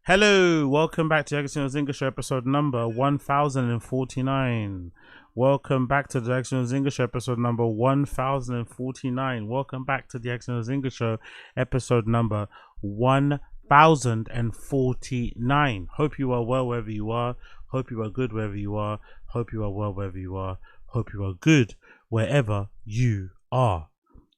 Hello, welcome back to the Jackson English Show episode number 1049. Welcome back to the Jackson English Show episode number 1049. Welcome back to the Jackson English Show episode number 1049. Hope you are well wherever you are. Hope you are good wherever you are. Hope you are well wherever you are. Hope you are good wherever you are.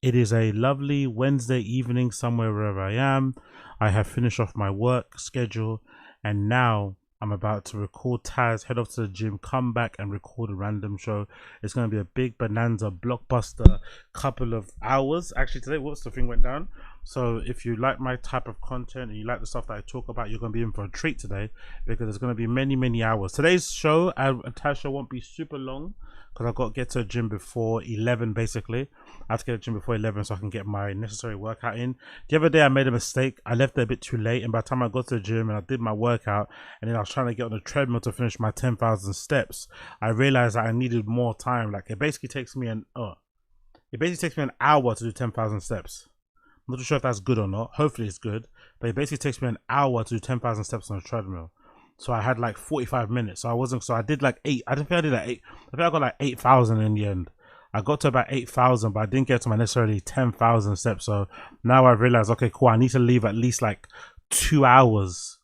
It is a lovely Wednesday evening somewhere wherever I am. I have finished off my work schedule and now I'm about to record Tazs, head off to the gym, come back and record a random show. It's going to be a big bonanza, blockbuster couple of hours. Actually today, what's the thing went down? So if you like my type of content and you like the stuff that I talk about, you're going to be in for a treat today because there's going to be many hours. Today's show, Tazs show won't be super long because I've got to get to the gym before 11 basically. I have to get to the gym before 11 so I can get my necessary workout in. The other day I made a mistake. I left it a bit too late, and by the time I got to the gym and I did my workout and then I was trying to get on the treadmill to finish my 10,000 steps, I realized that I needed more time. Like it basically takes me an hour to do 10,000 steps. I'm not too sure if that's good or not. Hopefully it's good, but it basically takes me an hour to do 10,000 steps on a treadmill. So I had like 45 minutes. So I did like 8. I don't think I did like 8. I think I got like 8,000 in the end. I got to about 8,000, but I didn't get to my necessarily 10,000 steps. So now I've realized, okay, cool. I need to leave at least like 2 hours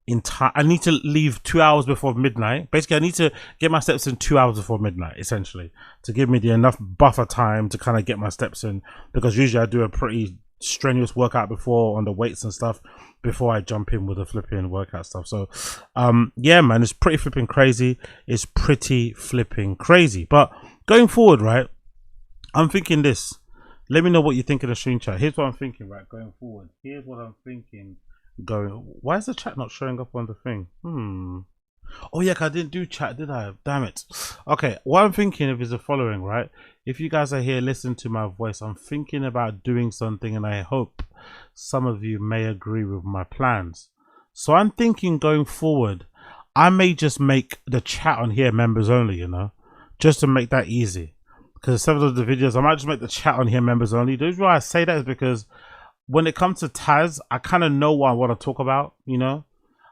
in time. I need to leave 2 hours before midnight. Basically, I need to get my steps in 2 hours before midnight, essentially, to give me the enough buffer time to kind of get my steps in. Because usually I do a pretty strenuous workout before on the weights and stuff before I jump in with the flipping workout stuff. So yeah, man, it's pretty flipping crazy. It's pretty flipping crazy. But going forward, right, I'm thinking this. Let me know what you think in the stream chat. Here's what I'm thinking, right, going forward. Here's what I'm thinking going. Why is the chat not showing up on the thing? Oh yeah, 'cause I didn't do chat, did I? Damn it. Okay, what I'm thinking of is the following, right? If you guys are here listening to my voice, I'm thinking about doing something and I hope some of you may agree with my plans. So I'm thinking going forward, I may just make the chat on here members only, you know, just to make that easy. Because some of the videos, I might just make the chat on here members only. The reason why I say that is because when it comes to Tazs, I kind of know what I want to talk about, you know.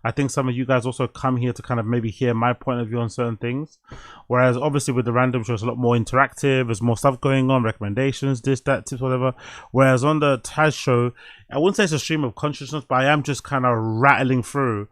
I think some of you guys also come here to kind of maybe hear my point of view on certain things. Whereas obviously with the random show, it's a lot more interactive. There's more stuff going on, recommendations, this, that, tips, whatever. Whereas on the Tazs show, I wouldn't say it's a stream of consciousness, but I am just kind of rattling through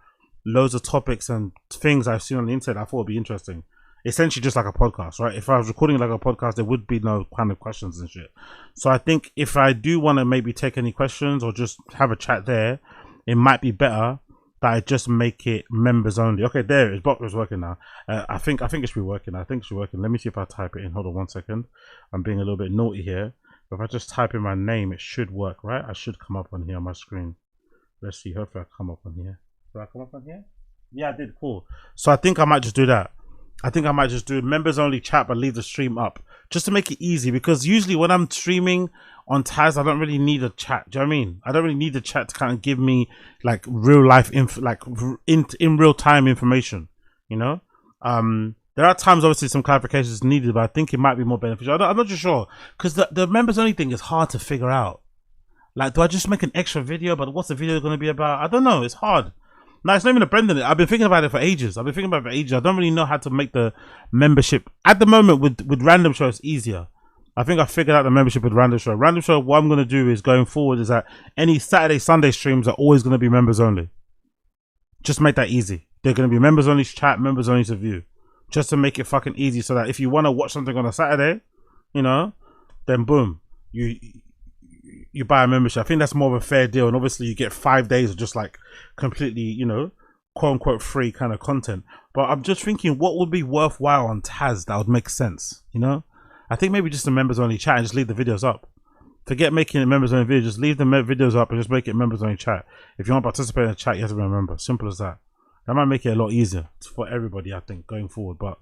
loads of topics and things I've seen on the internet I thought would be interesting. Essentially just like a podcast, right? If I was recording like a podcast, there would be no kind of questions and shit. So I think if I do want to maybe take any questions or just have a chat there, it might be better that I just make it members only. Okay, there it is. Bot was working now. I think it should be working. I think it should be working. Let me see if I type it in. Hold on 1 second. I'm being a little bit naughty here. But if I just type in my name, it should work, right? I should come up on here on my screen. Let's see. Hopefully I come up on here. Did I come up on here? Yeah, I did. Cool. So I think I might just do that. I think I might just do members only chat, but leave the stream up just to make it easy. Because usually when I'm streaming on Tazs, I don't really need a chat. Do you know what I mean? I don't really need the chat to kind of give me like real life info, like in real time information. You know, there are times obviously some clarifications needed, but I think it might be more beneficial. I'm not too sure because the members only thing is hard to figure out. Like, do I just make an extra video? But what's the video going to be about? I don't know. It's hard. No, it's not even a Brendan. I've been thinking about it for ages. I don't really know how to make the membership. At the moment, with Random Show, it's easier. I think I figured out the membership with Random Show. Random Show, what I'm going to do is going forward is that any Saturday, Sunday streams are always going to be members only. Just make that easy. They're going to be members only chat, members only to view. Just to make it fucking easy so that if you want to watch something on a Saturday, you know, then boom, you buy a membership. I think that's more of a fair deal, and obviously you get 5 days of just like completely, you know, quote unquote free kind of content. But I'm just thinking what would be worthwhile on Tazs that would make sense, you know. I think maybe just the members only chat and just leave the videos up. Forget making it members only video, just leave the videos up and just make it members only chat. If you want to participate in the chat, you have to be a member. Simple as that. That might make it a lot easier for everybody, I think, going forward. But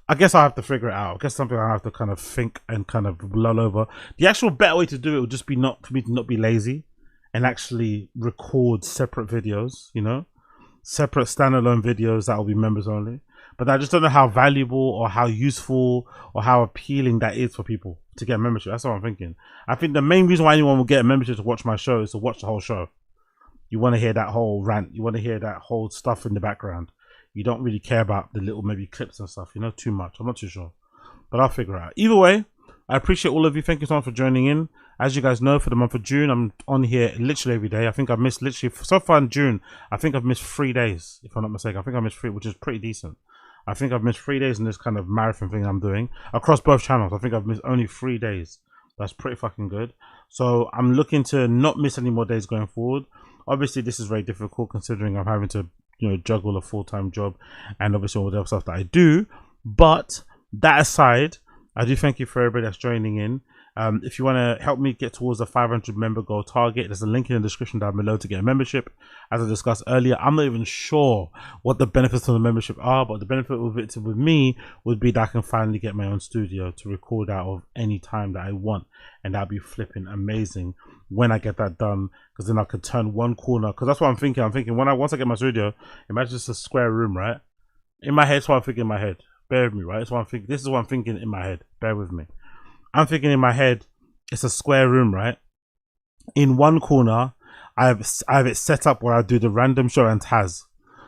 I guess I'll have to figure it out. I guess something I have to kind of think and kind of lull over. The actual better way to do it would just be for me to not be lazy and actually record separate videos, you know, separate standalone videos that will be members only. But I just don't know how valuable or how useful or how appealing that is for people to get a membership. That's what I'm thinking. I think the main reason why anyone will get a membership to watch my show is to watch the whole show. you want to hear that whole rant. You want to hear that whole stuff in the background. You don't really care about the little maybe clips and stuff, you know, too much. I'm not too sure, but I'll figure it out. Either way, I appreciate all of you. Thank you so much for joining in. As you guys know, for the month of June, I'm on here literally every day. I think I've missed literally, so far in June, I think I've missed 3 days, if I'm not mistaken. I think I missed 3, which is pretty decent. I think I've missed 3 days in this kind of marathon thing I'm doing across both channels. I think I've missed only 3 days. That's pretty fucking good. So I'm looking to not miss any more days going forward. Obviously, this is very difficult considering I'm having to, you know, juggle a full-time job and obviously all the other stuff that I do. But that aside, I do thank you for everybody that's joining in. If you want to help me get towards the 500 member goal target, there's a link in the description down below to get a membership. As I discussed earlier, I'm not even sure what the benefits of the membership are, but the benefit of it with me would be that I can finally get my own studio to record out of any time that I want, and that'd be flipping amazing when I get that done, because then I could turn one corner, because that's what I'm thinking. I'm thinking once I get my studio, imagine it's a square room, right? In my head, that's what I'm thinking in my head. Bear with me, right? That's what I'm thinking. This is what I'm thinking in my head. Bear with me. I'm thinking in my head, it's a square room, right? In one corner, I have it set up where I do the random show and Tazz.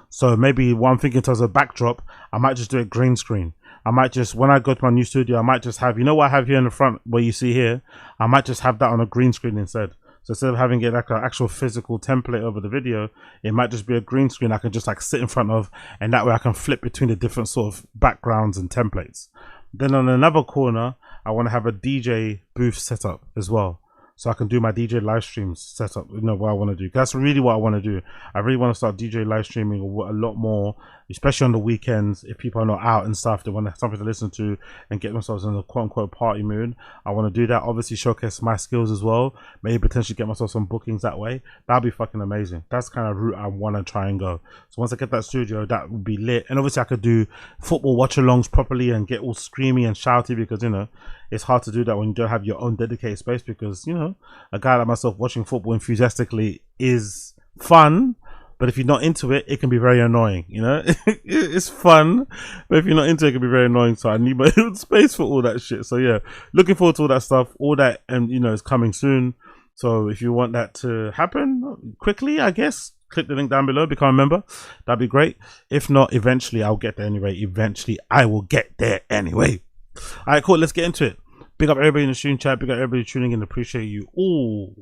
So maybe what I'm thinking in terms of backdrop, I might just do it green screen. I might just, when I go to my new studio, I might just have, you know what I have here in the front, where you see here? I might just have that on a green screen instead. So instead of having it like an actual physical template over the video, it might just be a green screen I can just like sit in front of, and that way I can flip between the different sort of backgrounds and templates. Then on another corner, I want to have a DJ booth set up as well, so I can do my DJ live streams set up. You know what I want to do. That's really what I want to do. I really want to start DJ live streaming a lot more, especially on the weekends. If people are not out and stuff, they want something to listen to and get themselves in a quote unquote party mood. I want to do that. Obviously, showcase my skills as well. Maybe potentially get myself some bookings that way. That'd be fucking amazing. That's the kind of route I want to try and go. So once I get that studio, that would be lit. And obviously, I could do football watch-alongs properly and get all screamy and shouty, because you know it's hard to do that when you don't have your own dedicated space, because you know a guy like myself watching football enthusiastically is fun, but if you're not into it, it can be very annoying. You know, it's fun, but if you're not into it, it can be very annoying. So I need my own space for all that shit. So yeah, looking forward to all that stuff. All that, and you know, is coming soon. So if you want that to happen quickly, I guess click the link down below, become a member. That'd be great. If not, eventually I'll get there anyway. Eventually I will get there anyway. All right, cool. Let's get into it. Big up everybody in the stream chat. Big up everybody tuning in. Appreciate you all.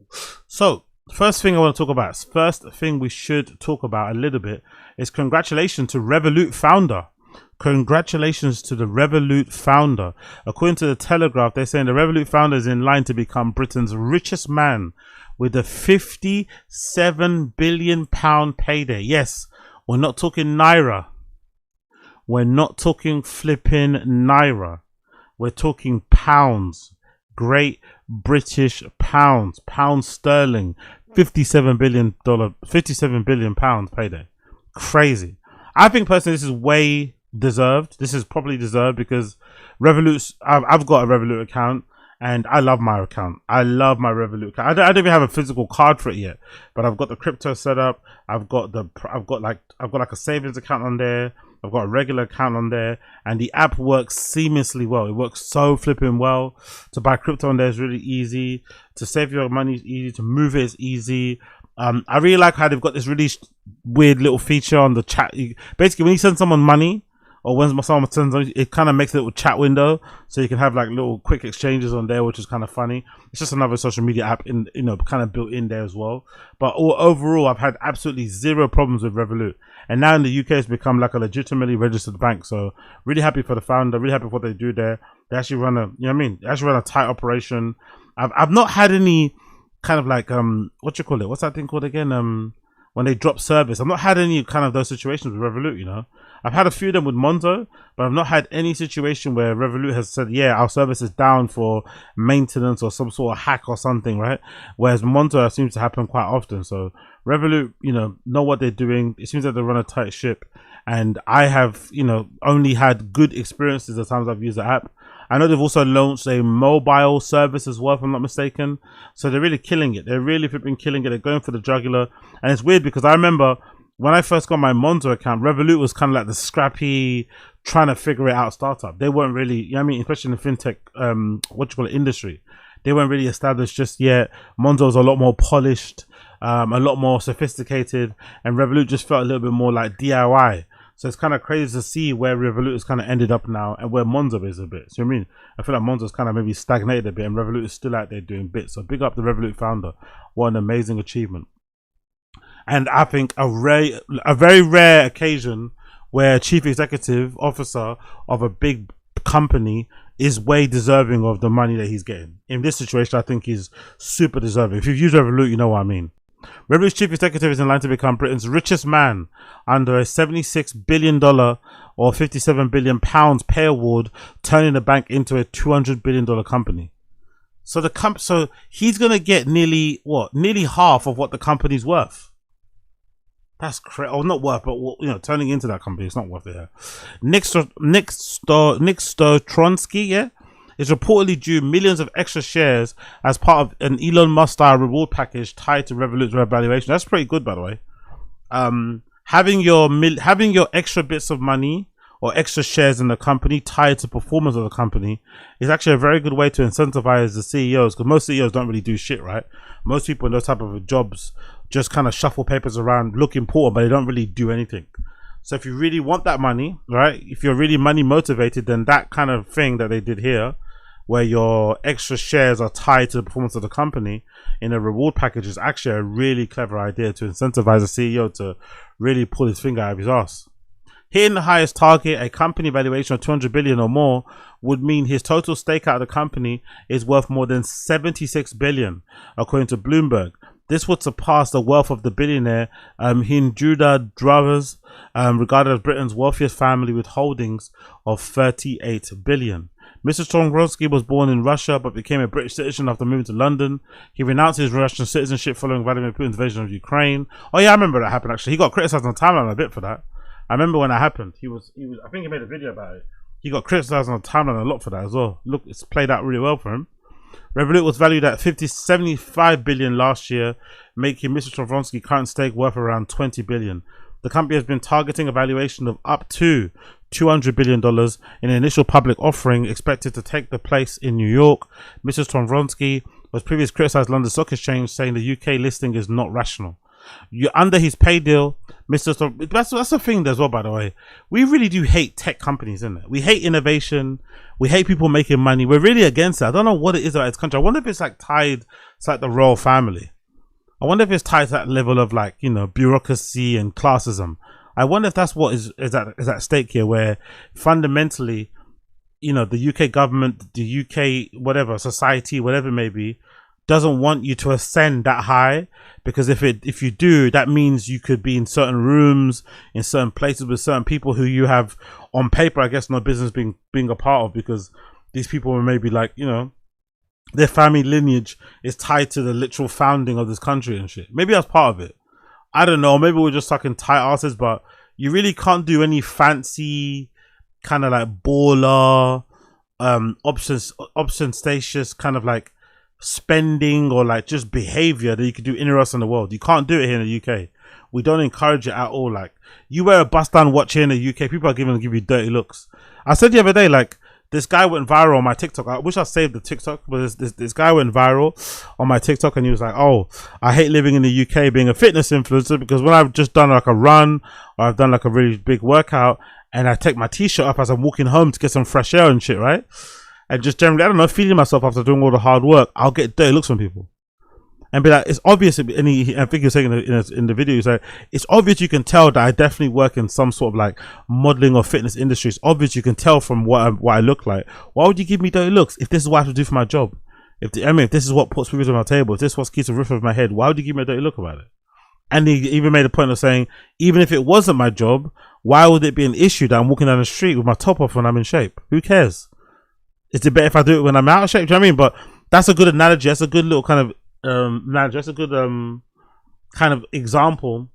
So first thing I want to talk about, first thing we should talk about a little bit, is congratulations to Revolut founder. Congratulations to the Revolut founder. According to the Telegraph, they're saying the Revolut founder is in line to become Britain's richest man with a £57 billion payday. Yes, we're not talking naira. We're not talking flipping naira. We're talking pounds. Great British pounds. Pound sterling. $57 billion payday. Crazy. I think personally this is way deserved. This is probably deserved because Revolut, I've got a Revolut account and I love my account. I love my Revolut account. I don't even have a physical card for it yet, but I've got the crypto set up. I've got like a savings account on there. I've got a regular account on there, and the app works seamlessly well. It works so flipping well. To buy crypto on there is really easy. To save your money is easy. To move it is easy. I really like how they've got this really weird little feature on the chat. Basically, when you send someone money, or when someone sends them, it kind of makes a little chat window, so you can have like little quick exchanges on there, which is kind of funny. It's just another social media app in, you know, kind of built in there as well. But overall, I've had absolutely zero problems with Revolut, and now in the UK, it's become like a legitimately registered bank. So really happy for the founder. Really happy for what they do there. They actually run a, you know what I mean? They actually run a tight operation. I've not had any kind of like what you call it? What's that thing called again? When they drop service, I've not had any kind of those situations with Revolut, you know. I've had a few of them with Monzo, but I've not had any situation where Revolut has said, yeah, our service is down for maintenance or some sort of hack or something, right? Whereas Monzo seems to happen quite often. So Revolut, you know what they're doing. It seems like they run a tight ship. And I have, you know, only had good experiences the times I've used the app. I know they've also launched a mobile service as well, if I'm not mistaken. So they're really killing it. They're really flipping killing it. They're going for the jugular. And it's weird because I remember when I first got my Monzo account, Revolut was kind of like the scrappy, trying to figure it out startup. They weren't really, you know what I mean, especially in the fintech, industry. They weren't really established just yet. Monzo was a lot more polished. a lot more sophisticated, and Revolut just felt a little bit more like DIY. So it's kind of crazy to see where Revolut has kind of ended up now and where Monzo is a bit. So I mean, I feel like Monzo's kind of maybe stagnated a bit and Revolut is still out there doing bits. So big up the Revolut founder. What an amazing achievement. And I think a very rare occasion where a chief executive officer of a big company is way deserving of the money that he's getting. In this situation, I think he's super deserving. If you've used Revolut, you know what I mean. Revolut's chief executive is in line to become Britain's richest man under a $76 billion or 57 billion pounds pay award, turning the bank into a $200 billion company. So so he's gonna get nearly half of what the company's worth. That's crazy. Oh, not worth, but you know, turning into that company, it's not worth it. Nik Storonsky, yeah, is reportedly due millions of extra shares as part of an Elon Musk style reward package tied to Revolut's revaluation. That's pretty good, by the way. Having your extra bits of money or extra shares in the company tied to performance of the company is actually a very good way to incentivize the CEOs, because most CEOs don't really do shit, right? Most people in those type of jobs just kind of shuffle papers around, look important, but they don't really do anything. So if you really want that money, right, if you're really money motivated, then that kind of thing that they did here, where your extra shares are tied to the performance of the company in a reward package, is actually a really clever idea to incentivize a CEO to really pull his finger out of his ass. Hitting the highest target, a company valuation of 200 billion or more, would mean his total stake out of the company is worth more than 76 billion, according to Bloomberg. This would surpass the wealth of the billionaire Hinduda Dravas, regarded as Britain's wealthiest family with holdings of 38 billion. Mr. Storonsky was born in Russia but became a British citizen after moving to London. He renounced his Russian citizenship following Vladimir Putin's invasion of Ukraine. Oh yeah, I remember that happened actually. He got criticised on the timeline a bit for that. I remember when that happened. He was I think he made a video about it. He got criticised on the timeline a lot for that as well. Look, it's played out really well for him. Revolut was valued at 75 billion last year, making Mr. Storonsky's current stake worth around 20 billion. The company has been targeting a valuation of up to $200 billion in an initial public offering expected to take the place in New York. Mr. Storonsky was previously criticised London Stock Exchange, saying the UK listing is not rational. Under his pay deal, that's the thing as well, by the way. We really do hate tech companies, isn't it? We hate innovation. We hate people making money. We're really against it. I don't know what it is about this country. I wonder if it's like tied, it's like the royal family. I wonder if it's tied to that level of, like, you know, bureaucracy and classism. I wonder if that's what is at stake here, where fundamentally, you know, the UK government, the UK whatever society, whatever it may be, doesn't want you to ascend that high, because if you do, that means you could be in certain rooms, in certain places with certain people who you have on paper, I guess, no business being a part of, because these people were maybe, like, you know, their family lineage is tied to the literal founding of this country and shit. Maybe that's part of it. I don't know. Maybe we're just sucking tight asses, but you really can't do any fancy kind of like baller, ostentatious kind of like spending or like just behavior that you could do anywhere else in the world. You can't do it here in the UK. We don't encourage it at all. Like, you wear a bust down watch here in the UK, people are going to give you dirty looks. I said the other day, like, this guy went viral on my TikTok. I wish I saved the TikTok, but this guy went viral on my TikTok, and he was like, oh, I hate living in the UK being a fitness influencer, because when I've just done like a run or I've done like a really big workout and I take my t-shirt up as I'm walking home to get some fresh air and shit, right? And just generally, I don't know, feeding myself after doing all the hard work, I'll get dirty looks from people. And be like, it's obvious, and I think you're saying in the video, you say, it's obvious you can tell that I definitely work in some sort of like modeling or fitness industry. It's obvious you can tell from what I look like. Why would you give me dirty looks if this is what I have to do for my job? If this is what puts food on my table, if this is what keeps a roof over my head, why would you give me a dirty look about it? And he even made a point of saying, even if it wasn't my job, why would it be an issue that I'm walking down the street with my top off when I'm in shape? Who cares? Is it better if I do it when I'm out of shape? Do you know what I mean? But that's a good analogy. That's a good little kind of that's a good kind of example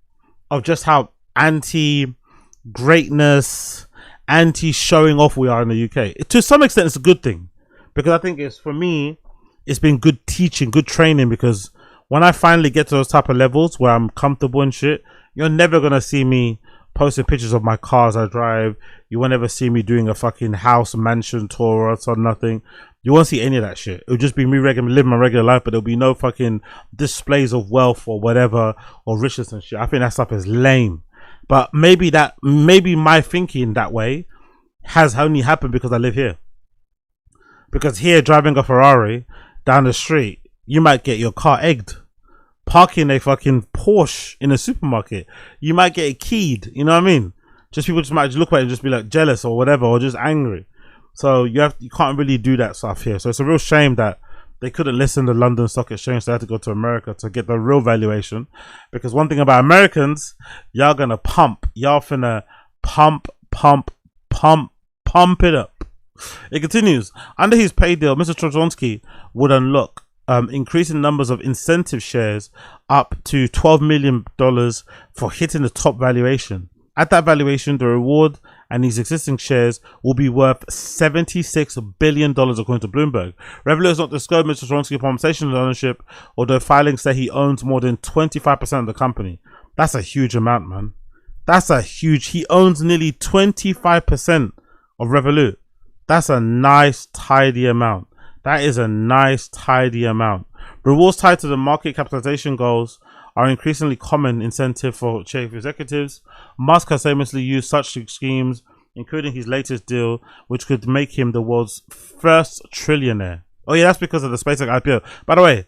of just how anti-greatness, anti-showing off we are in the UK. To some extent, it's a good thing, because I think for me, it's been good teaching, good training, because when I finally get to those type of levels where I'm comfortable and shit, you're never going to see me posting pictures of my cars I drive. You won't ever see me doing a fucking house mansion tour or nothing. You won't see any of that shit. It'll just be me living my regular life, but there'll be no fucking displays of wealth or whatever or riches and shit. I think that stuff is lame. But maybe my thinking that way has only happened because I live here. Because here, driving a Ferrari down the street, you might get your car egged. Parking a fucking Porsche in a supermarket, you might get it keyed. You know what I mean? Just people might just look at it and just be like jealous or whatever, or just angry. So you can't really do that stuff here. So it's a real shame that they couldn't listen to London Stock Exchange. They had to go to America to get the real valuation. Because one thing about Americans, y'all gonna pump. Y'all finna pump it up. It continues. Under his pay deal, Mr. Storonsky would unlock increasing numbers of incentive shares up to $12 million for hitting the top valuation. At that valuation, the reward and his existing shares will be worth $76 billion, according to Bloomberg. Revolut has not disclosed Mr. Storonsky's compensation ownership, although filings say he owns more than 25% of the company. That's a huge amount, man. He owns nearly 25% of Revolut. That's a nice, tidy amount. That is a nice, tidy amount. Rewards tied to the market capitalization goals are increasingly common incentive for chief executives. Musk has famously used such schemes, including his latest deal, which could make him the world's first trillionaire. Oh yeah, that's because of the SpaceX IPO. By the way,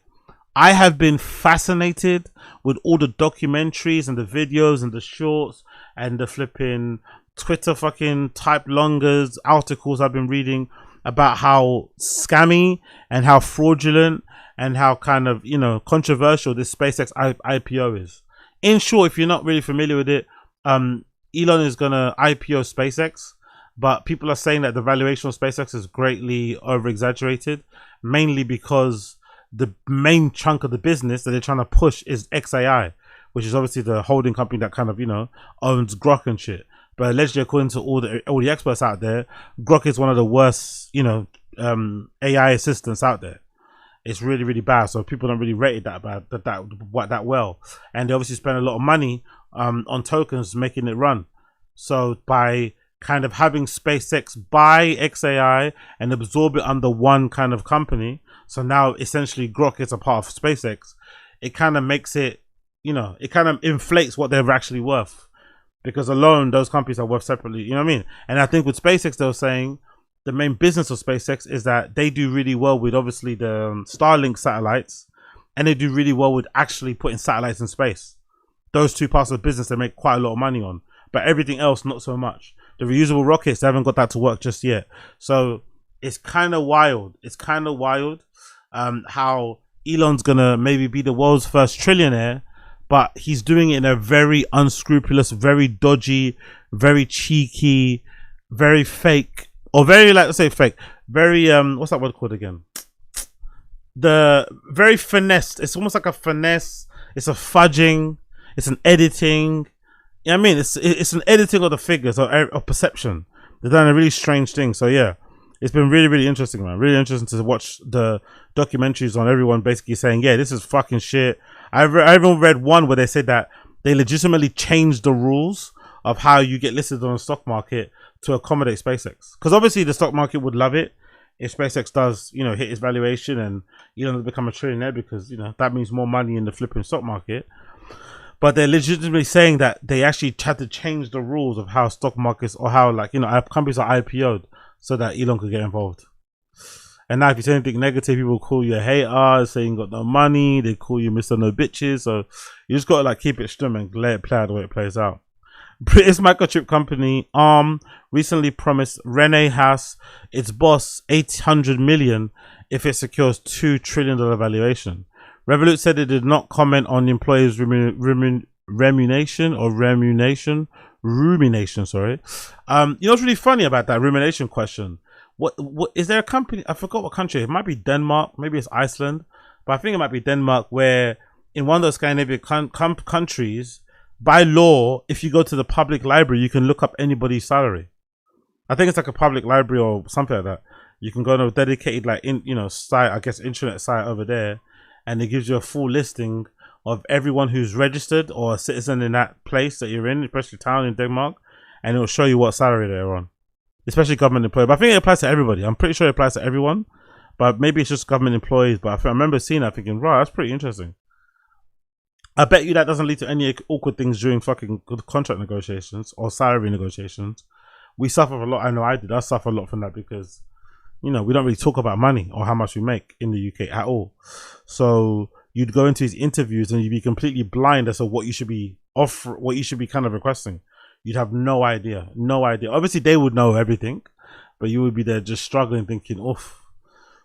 I have been fascinated with all the documentaries and the videos and the shorts and the flipping Twitter fucking type longers articles I've been reading about how scammy and how fraudulent and how kind of, you know, controversial this SpaceX IPO is. In short, if you're not really familiar with it, Elon is gonna IPO SpaceX, but people are saying that the valuation of SpaceX is greatly over exaggerated, mainly because the main chunk of the business that they're trying to push is XAI, which is obviously the holding company that kind of, you know, owns Grok and shit. But allegedly, according to all the experts out there, Grok is one of the worst, you know, AI assistants out there. It's really, really bad. So people don't really rate it that well, and they obviously spend a lot of money on tokens making it run. So by kind of having SpaceX buy XAI and absorb it under one kind of company, so now essentially Grok is a part of SpaceX. It kind of makes it, you know, it kind of inflates what they're actually worth. Because alone, those companies are worth separately, you know what I mean? And I think with SpaceX, they were saying the main business of SpaceX is that they do really well with obviously the Starlink satellites, and they do really well with actually putting satellites in space. Those two parts of the business they make quite a lot of money on, but everything else not so much. The reusable rockets, they haven't got that to work just yet. So it's kind of wild. It's kind of wild how Elon's gonna maybe be the world's first trillionaire, but he's doing it in a very unscrupulous, very dodgy, very cheeky, very fake, or very, like, let's say fake, very, what's that word called again? The very finessed. It's almost like a finesse. It's a fudging. It's an editing. You know what I mean? It's an editing of the figures or perception. They've done a really strange thing. So yeah, it's been really, really interesting, man. Really interesting to watch the documentaries on everyone basically saying, yeah, this is fucking shit. I even read one where they said that they legitimately changed the rules of how you get listed on the stock market to accommodate SpaceX. Because obviously the stock market would love it if SpaceX does, you know, hit its valuation and Elon has become a trillionaire, because, you know, that means more money in the flipping stock market. But they're legitimately saying that they actually had to change the rules of how stock markets, or how, like, you know, companies are IPO'd so that Elon could get involved. And now if you say anything negative, people call you a hater, say you got no money, they call you Mr. No Bitches. So you just got to, like, keep it strum and let it play out the way it plays out. British microchip company ARM recently promised Rene Haas, its boss, $800 million if it secures $2 trillion valuation. Revolut said it did not comment on employees' rumination. Sorry. You know what's really funny about that rumination question? What is there a company? I forgot what country. It might be Denmark. Maybe it's Iceland, but I think it might be Denmark, where in one of those Scandinavian countries, by law, if you go to the public library, you can look up anybody's salary. I think it's like a public library or something like that. You can go to a dedicated, like, site, I guess, internet site over there, and it gives you a full listing of everyone who's registered or a citizen in that place that you're in, especially town in Denmark, and it will show you what salary they're on, especially government employees. But I think it applies to everybody. I'm pretty sure it applies to everyone, but maybe it's just government employees. But I remember seeing that thinking, right, that's pretty interesting. I bet you that doesn't lead to any awkward things during fucking contract negotiations or salary negotiations. We suffer a lot. I know I did. I suffer a lot from that because, you know, we don't really talk about money or how much we make in the UK at all. So you'd go into these interviews and you'd be completely blind as to what you should be what you should be kind of requesting. You'd have no idea. Obviously they would know everything, but you would be there just struggling, thinking, oof.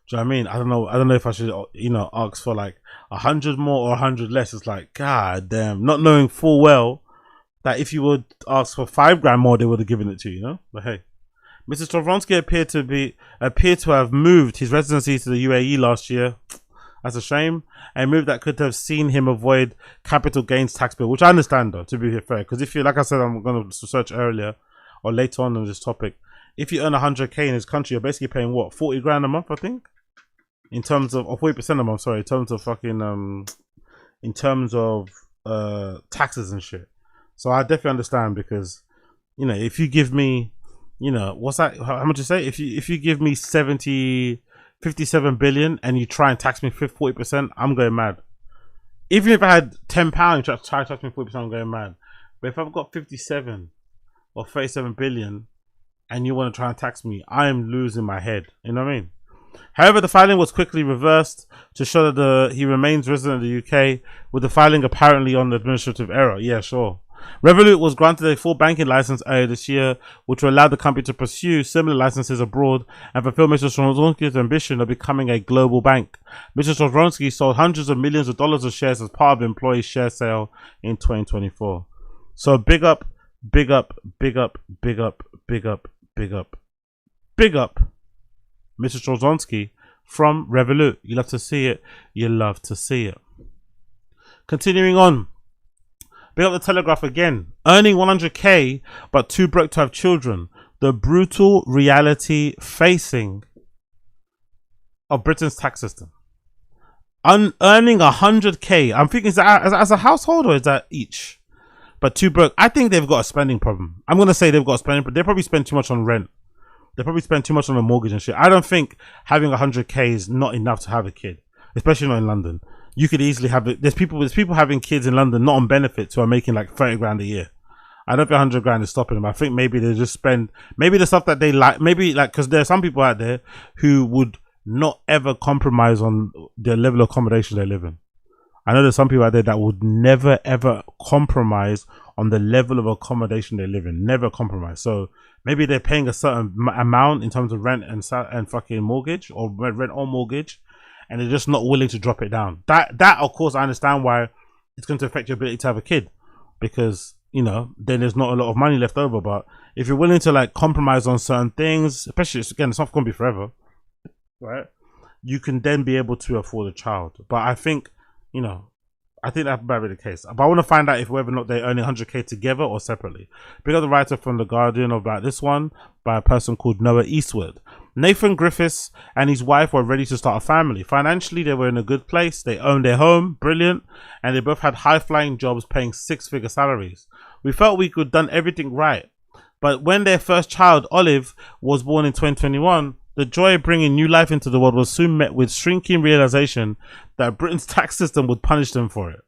Do you know what I mean? I don't know if I should, you know, ask for like 100 more or 100 less. It's like, god damn, not knowing full well that if you would ask for 5 grand more, they would have given it to you, you know? But hey, Mr. Storonsky appeared to have moved his residency to the UAE last year. That's a shame. A move that could have seen him avoid capital gains tax bill, which I understand though, to be fair. Because if you, like I said, I'm going to search earlier or later on this topic. If you earn 100k in this country, you're basically paying what, 40 grand a month, I think? In terms of, or 40% a month, sorry, in terms of fucking, in terms of taxes and shit. So I definitely understand because, you know, if you give me, you know, what's that, how much you say? If you give me 57 billion and you try and tax me 40%, I'm going mad. Even if I had £10, you try to tax me 40%, I'm going mad. But if I've got 57 or 37 billion and you want to try and tax me, I am losing my head. You know what I mean? However, the filing was quickly reversed to show that he remains resident of the UK, with the filing apparently on administrative error. Yeah, sure. Revolut was granted a full banking license earlier this year, which will allow the company to pursue similar licenses abroad and fulfill Mr. Storonsky's ambition of becoming a global bank. Mr. Storonsky sold hundreds of millions of dollars of shares as part of the employee share sale in 2024. So big up, big up, big up, big up, big up, big up, big up, Mr. Storonsky from Revolut. You love to see it. You love to see it. Continuing on. Big up the Telegraph again. Earning 100k but too broke to have children. The brutal reality facing of Britain's tax system. Earning 100k. I'm thinking, is that as a household or is that each? But too broke. I think they've got a spending problem. I'm going to say they've got a spending problem. They probably spend too much on rent. They probably spend too much on a mortgage and shit. I don't think having 100k is not enough to have a kid, especially not in London. You could easily have it. There's people having kids in London not on benefits who are making like 30 grand a year. I don't think 100 grand is stopping them. I think maybe they just spend maybe the stuff that they like. Maybe like because there are some people out there who would not ever compromise on the level of accommodation they live in. I know there's some people out there that would never ever compromise on the level of accommodation they live in. Never compromise. So maybe they're paying a certain amount in terms of rent and fucking mortgage, or rent or mortgage, and they're just not willing to drop it down. That of course I understand why it's going to affect your ability to have a kid, because you know then there's not a lot of money left over. But if you're willing to like compromise on certain things, especially again it's not going to be forever, right? You can then be able to afford a child. But I think, you know, I think that might be the case. But I want to find out if whether or not they're earning 100k together or separately. Big up the writer from The Guardian about this one by a person called Noah Eastwood. Nathan Griffiths and his wife were ready to start a family. Financially, they were in a good place. They owned their home, brilliant, and they both had high-flying jobs paying 6-figure salaries. We felt we could have done everything right. But when their first child, Olive, was born in 2021, the joy of bringing new life into the world was soon met with shrinking realization that Britain's tax system would punish them for it.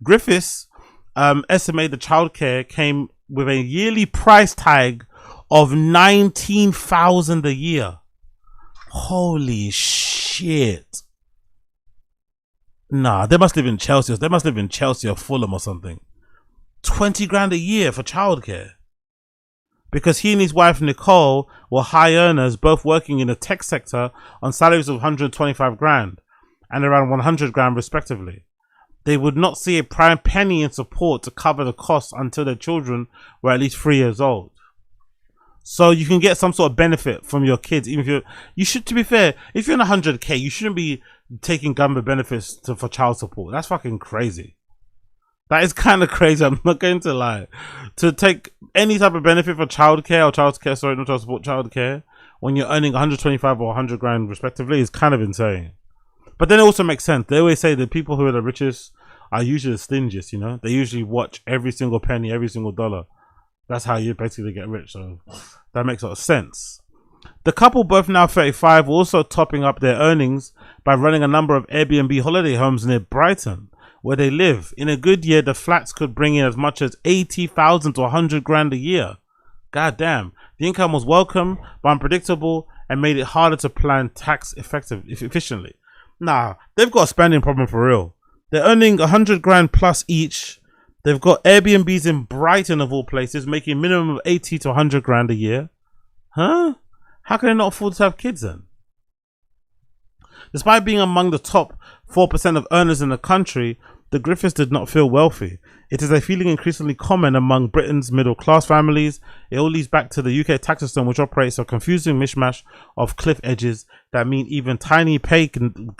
Griffiths estimate the childcare came with a yearly price tag of £19,000 a year. Holy shit. Nah, they must live in Chelsea. They must live in Chelsea or Fulham or something. 20 grand a year for childcare. Because he and his wife Nicole were high earners, both working in the tech sector on salaries of 125 grand and around 100 grand respectively. They would not see a prime penny in support to cover the costs until their children were at least 3 years old. So you can get some sort of benefit from your kids, even if you should, to be fair, if you're in 100k, you shouldn't be taking government benefits for child support. That's fucking crazy. That is kind of crazy. I'm not going to lie. To take any type of benefit for childcare or childcare, sorry, not child support, childcare, when you're earning 125 or 100 grand respectively is kind of insane. But then it also makes sense. They always say the people who are the richest are usually the stingiest, you know. They usually watch every single penny, every single dollar. That's how you basically get rich. So that makes a lot of sense. The couple, both now 35, were also topping up their earnings by running a number of Airbnb holiday homes near Brighton, where they live. In a good year, the flats could bring in as much as 80,000 to 100 grand a year. God damn. The income was welcome but unpredictable and made it harder to plan tax efficiently. Nah, they've got a spending problem for real. They're earning 100 grand plus each. They've got Airbnbs in Brighton of all places, making minimum of 80 to 100 grand a year. Huh? How can they not afford to have kids then? Despite being among the top 4% of earners in the country, the Griffiths did not feel wealthy. It is a feeling increasingly common among Britain's middle-class families. It all leads back to the UK tax system, which operates a confusing mishmash of cliff edges that mean even tiny pay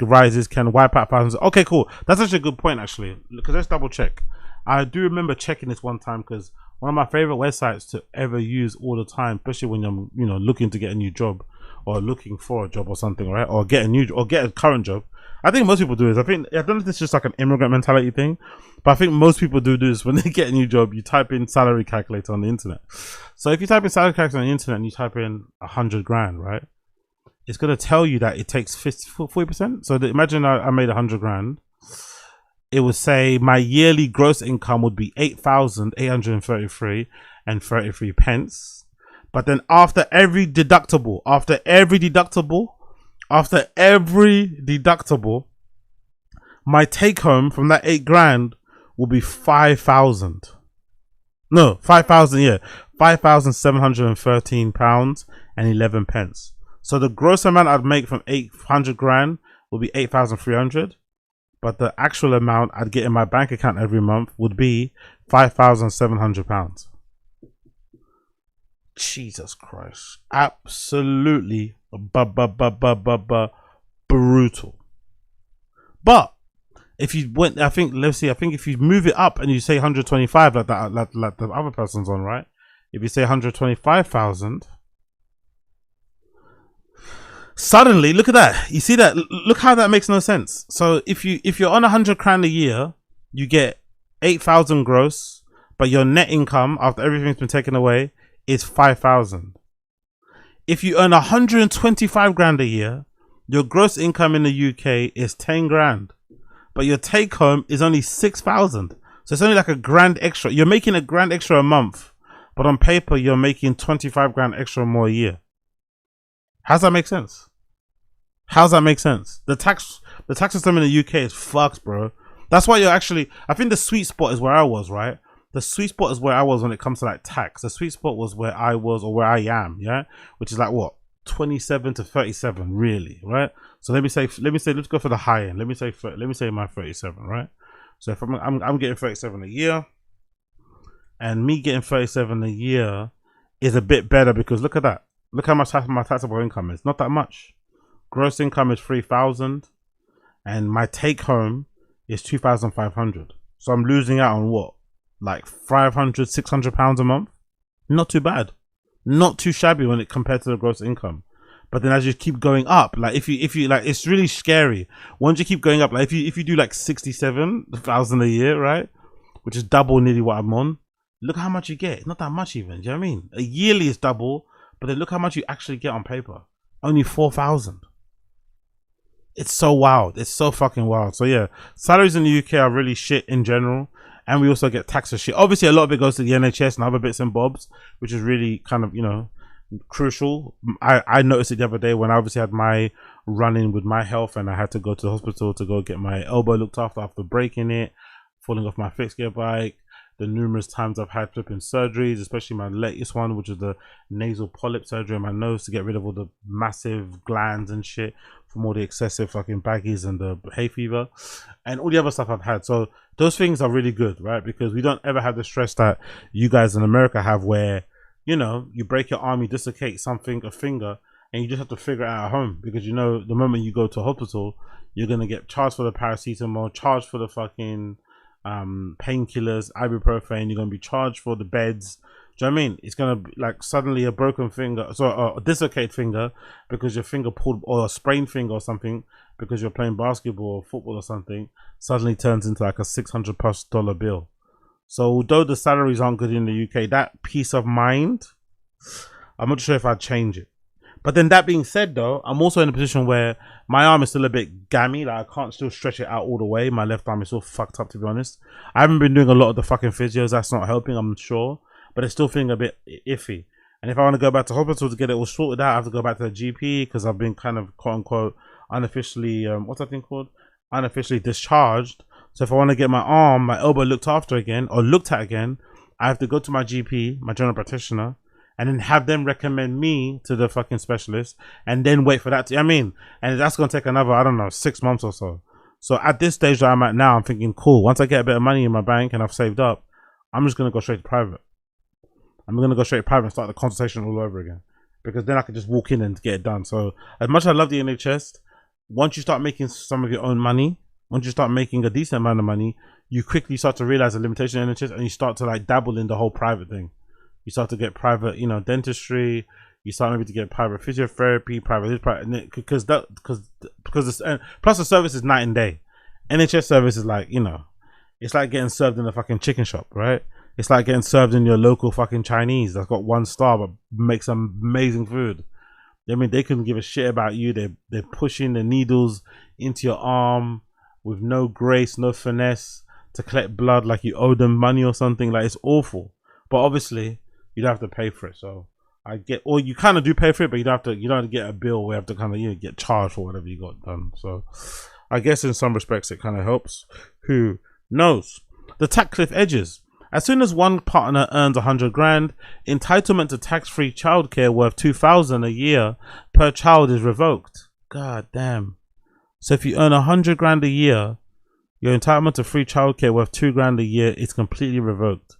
rises can wipe out thousands. Okay, cool. That's actually a good point, actually, because let's double check. I do remember checking this one time because one of my favorite websites to ever use all the time, especially when you're, you know, looking to get a new job or looking for a job or something, right? Or get a current job. I think most people do this. I don't know if this is just like an immigrant mentality thing, but I think most people do this when they get a new job. You type in salary calculator on the internet. So if you type in salary calculator on the internet and you type in 100 grand, right? It's going to tell you that it takes 40%. So imagine I made 100 grand. It would say my yearly gross income would be 8,833 and 33 pence. But then after every deductible, my take home from that 8 grand will be 5,000. No, 5,000, yeah. 5,713 pounds and 11 pence. So the gross amount I'd make from 800 grand will be 8,300. But the actual amount I'd get in my bank account every month would be 5,700 pounds. Jesus Christ. Absolutely brutal. But if you went, I think if you move it up and you say 125 like that, like the other person's on, right? If you say 125,000, suddenly look at that. You see that? Look how that makes no sense. So if you're on 100 grand a year, you get 8,000 gross, but your net income after everything's been taken away is 5,000. If you earn 125 grand a year, your gross income in the UK is 10 grand, but your take home is only 6,000. So it's only like a grand extra. You're making a grand extra a month, but on paper you're making 25 grand extra more a year. How's that make sense? How's that make sense? The tax system in the UK is fucked, bro. That's why I think the sweet spot is where I was, right? The sweet spot is where I was when it comes to like tax. The sweet spot was where I was or where I am, yeah? Which is like what? 27 to 37, really, right? So let's go for the high end. Let me say my 37, right? So if I'm getting 37 a year, and me getting 37 a year is a bit better because look at that. Look how much my taxable income is. Not that much. Gross income is 3,000, and my take home is 2,500. So I'm losing out on what? Like 500, 600 pounds a month. Not too bad. Not too shabby when it compared to the gross income. But then as you keep going up, like if you like, it's really scary. Once you keep going up, like if you do like 67,000 a year, right? Which is double nearly what I'm on. Look how much you get. It's not that much even. Do you know what I mean? A yearly is double, but then look how much you actually get on paper. Only 4,000. It's so wild. It's so fucking wild. So yeah, salaries in the UK are really shit in general. And we also get tax for shit. Obviously, a lot of it goes to the NHS and other bits and bobs, which is really kind of, you know, crucial. I noticed it the other day when I obviously had my run-in with my health and I had to go to the hospital to go get my elbow looked after breaking it, falling off my fixed gear bike, the numerous times I've had flipping surgeries, especially my latest one, which is the nasal polyp surgery on my nose to get rid of all the massive glands and shit from all the excessive fucking baggies and the hay fever and all the other stuff I've had. So those things are really good, right? Because we don't ever have the stress that you guys in America have where, you know, you break your arm, you dislocate something, a finger, and you just have to figure it out at home because, you know, the moment you go to a hospital, you're going to get charged for the paracetamol, charged for the fucking painkillers, ibuprofen, you're going to be charged for the beds, Do you know what I mean? It's gonna be like suddenly a broken finger, so a dislocated finger because your finger pulled, or a sprained finger or something because you're playing basketball or football or something, suddenly turns into like a $600+ bill. So although the salaries aren't good in the UK, that peace of mind, I'm not sure if I'd change it. But then that being said though, I'm also in a position where my arm is still a bit gammy. Like I can't still stretch it out all the way. My left arm is still fucked up, to be honest. I haven't been doing a lot of the fucking physios. That's not helping, I'm sure. But it's still feeling a bit iffy. And if I want to go back to hospital to get it all sorted out, I have to go back to the GP because I've been kind of quote unquote unofficially, what's that thing called? Unofficially discharged. So if I want to get my arm, my elbow looked after again, or looked at again, I have to go to my GP, my general practitioner, and then have them recommend me to the fucking specialist, and then wait for that to, I mean, and that's going to take another, I don't know, 6 months or so. So at this stage that I'm at now, I'm thinking, cool, once I get a bit of money in my bank and I've saved up, I'm just going to go straight to private. I'm going to go straight to private and start the consultation all over again, because then I can just walk in and get it done. So as much as I love the NHS, once you start making some of your own money, once you start making a decent amount of money, you quickly start to realize the limitation of NHS, and you start to like dabble in the whole private thing. You start to get private, you know, dentistry. You start maybe to get private physiotherapy, because this, plus the service is night and day. NHS service is like, you know, it's like getting served in a fucking chicken shop, right? It's like getting served in your local fucking Chinese that's got 1 star but makes some amazing food. I mean, they couldn't give a shit about you. They're pushing the needles into your arm with no grace, no finesse, to collect blood like you owe them money or something. Like, it's awful. But obviously, you don't have to pay for it. So I get, or you kind of do pay for it, but you don't have to get a bill where you have to kind of, you know, get charged for whatever you got done. So I guess in some respects it kind of helps. Who knows? The tax cliff edges. As soon as one partner earns 100 grand, entitlement to tax-free childcare worth 2,000 a year per child is revoked. God damn. So if you earn 100 grand a year, your entitlement to free childcare worth 2 grand a year is completely revoked.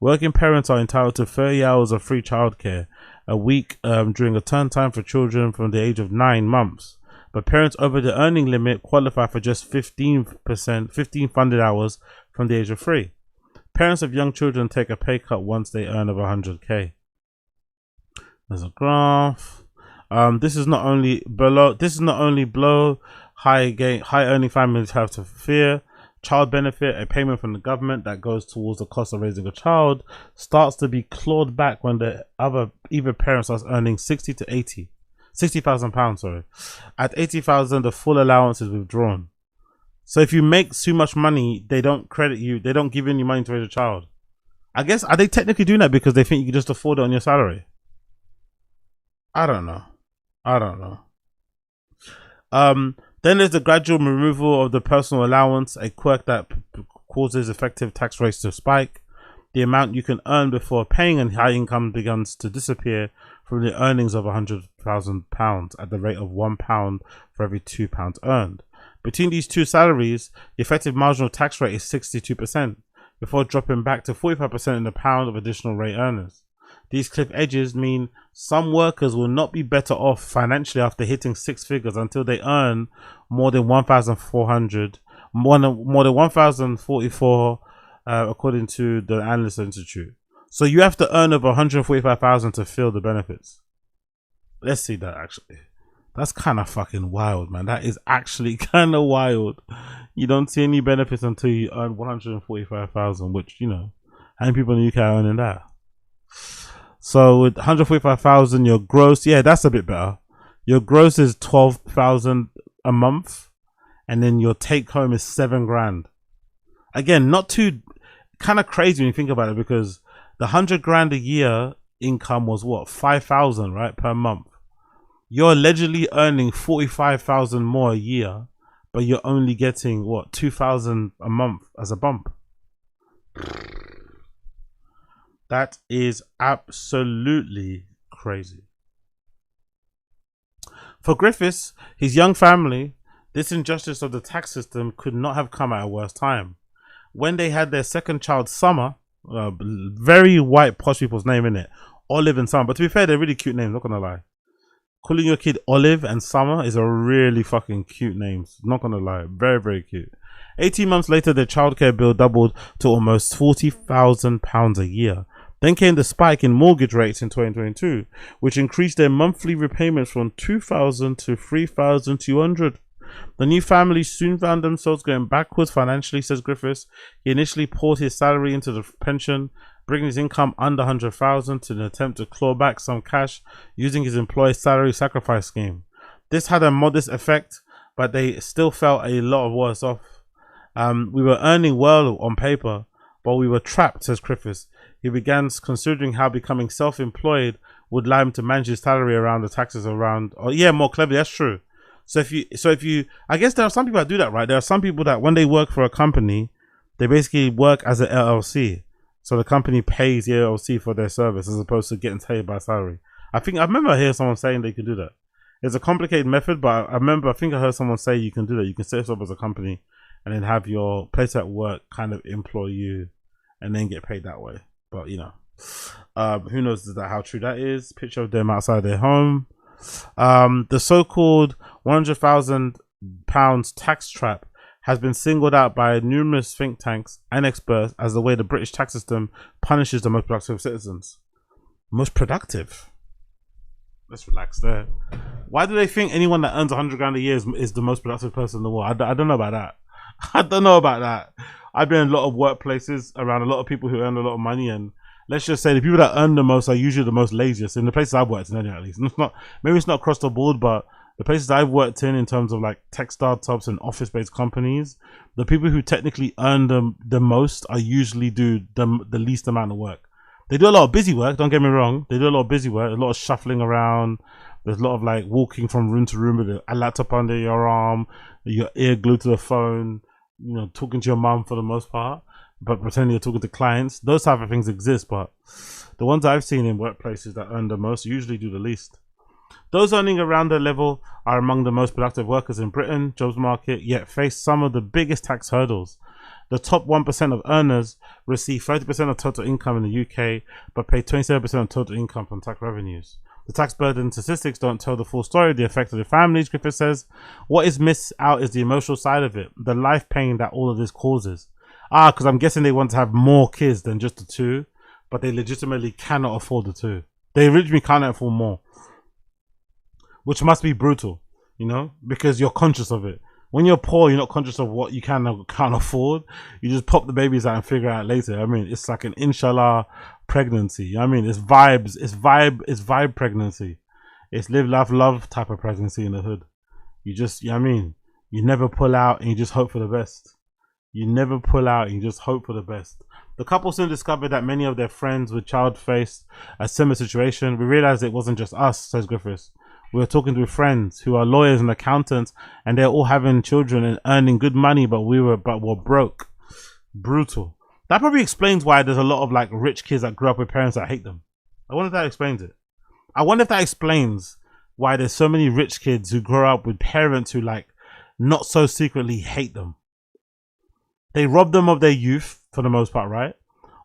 Working parents are entitled to 30 hours of free childcare a week during a term time for children from the age of 9 months. But parents over the earning limit qualify for just 15 funded hours from the age of 3. Parents of young children take a pay cut once they earn over 100k. There's a graph. This is not only below high earning families have to fear. Child benefit, a payment from the government that goes towards the cost of raising a child, starts to be clawed back when either parent starts earning 60,000 pounds. Sorry, at 80,000, the full allowance is withdrawn. So if you make too much money, they don't credit you. They don't give you any money to raise a child. I guess, are they technically doing that because they think you can just afford it on your salary? I don't know. Then there's the gradual removal of the personal allowance, a quirk that causes effective tax rates to spike. The amount you can earn before paying and high income begins to disappear from the earnings of £100,000 at the rate of £1 for every £2 earned. Between these two salaries, the effective marginal tax rate is 62%, before dropping back to 45% in the pound of additional rate earners. These cliff edges mean some workers will not be better off financially after hitting 6 figures until they earn more than 1,044, according to the Analyst Institute. So you have to earn over 145,000 to feel the benefits. Let's see that actually. That's kind of fucking wild, man. That is actually kind of wild. You don't see any benefits until you earn 145,000, which, you know, how many people in the UK are earning that? So with 145,000, your gross, yeah, that's a bit better. Your gross is 12,000 a month, and then your take home is 7 grand. Again, not too, kind of crazy when you think about it, because the 100 grand a year income was what, 5,000, right, per month. You're allegedly earning 45,000 more a year, but you're only getting what, 2,000 a month as a bump. That is absolutely crazy. For Griffiths, his young family, this injustice of the tax system could not have come at a worse time. When they had their second child, Summer, very white posh people's name in it, Olive and Summer, but to be fair, they're really cute names, not gonna lie. Calling your kid Olive and Summer is a really fucking cute name, not gonna lie, very, very cute. 18 months later, their childcare bill doubled to almost £40,000 a year. Then came the spike in mortgage rates in 2022, which increased their monthly repayments from 2,000 to 3,200. The new family soon found themselves going backwards financially, says Griffiths. He initially poured his salary into the pension, bringing his income under 100,000 to an attempt to claw back some cash using his employee's salary sacrifice scheme. This had a modest effect, but they still felt a lot worse off. We were earning well on paper, but we were trapped, says Griffiths. He began considering how becoming self-employed would allow him to manage his salary around the taxes around. Oh yeah, more cleverly. That's true. So if you, I guess there are some people that do that, right? There are some people that when they work for a company, they basically work as an LLC. So the company pays the LLC for their service as opposed to getting paid by salary. I remember hearing someone saying they can do that. It's a complicated method, but I think I heard someone say you can do that. You can set yourself as a company and then have your place at work kind of employ you and then get paid that way. But you know, who knows how true that is. Picture of them outside their home. The so-called £100,000 tax trap has been singled out by numerous think tanks and experts as the way the British tax system punishes the most productive citizens. Most productive? Let's relax there. Why do they think anyone that earns 100 grand a year is the most productive person in the world? I don't know about that. I don't know about that. I've been in a lot of workplaces around a lot of people who earn a lot of money, and let's just say the people that earn the most are usually the most laziest in the places I've worked in, anyway, at least. Maybe it's not across the board, but the places I've worked in terms of like tech startups and office-based companies, the people who technically earn the most are usually do the least amount of work. They do a lot of busy work, don't get me wrong. They do a lot of busy work, a lot of shuffling around. There's a lot of like walking from room to room with a laptop under your arm, your ear glued to the phone, you know, talking to your mum for the most part, but pretending you're talking to clients. Those type of things exist, but the ones I've seen in workplaces that earn the most usually do the least. Those earning around their level are among the most productive workers in Britain jobs market, yet face some of the biggest tax hurdles. The top 1% of earners receive 30% of total income in the UK, but pay 27% of total income from tax revenues. The tax burden statistics don't tell the full story of the effect of the families, Griffith says. What is missed out is the emotional side of it, the life pain that all of this causes. Because I'm guessing they want to have more kids than just the two, but they legitimately cannot afford the two. They originally cannot afford more, which must be brutal, you know, because you're conscious of it. When you're poor, you're not conscious of what you can or can't afford. You just pop the babies out and figure out later. I mean, it's like an inshallah pregnancy. I mean, it's vibes. It's vibe pregnancy. It's live, laugh, love type of pregnancy in the hood. You just, you know what I mean? You never pull out and you just hope for the best. You never pull out and you just hope for the best. The couple soon discovered that many of their friends with child faced a similar situation. We realized it wasn't just us, says Griffiths. We were talking to friends who are lawyers and accountants, and they're all having children and earning good money, but we're broke. Brutal. That probably explains why there's a lot of like rich kids that grew up with parents that hate them. I wonder if that explains it. I wonder if that explains why there's so many rich kids who grow up with parents who like not so secretly hate them. They rob them of their youth for the most part, right?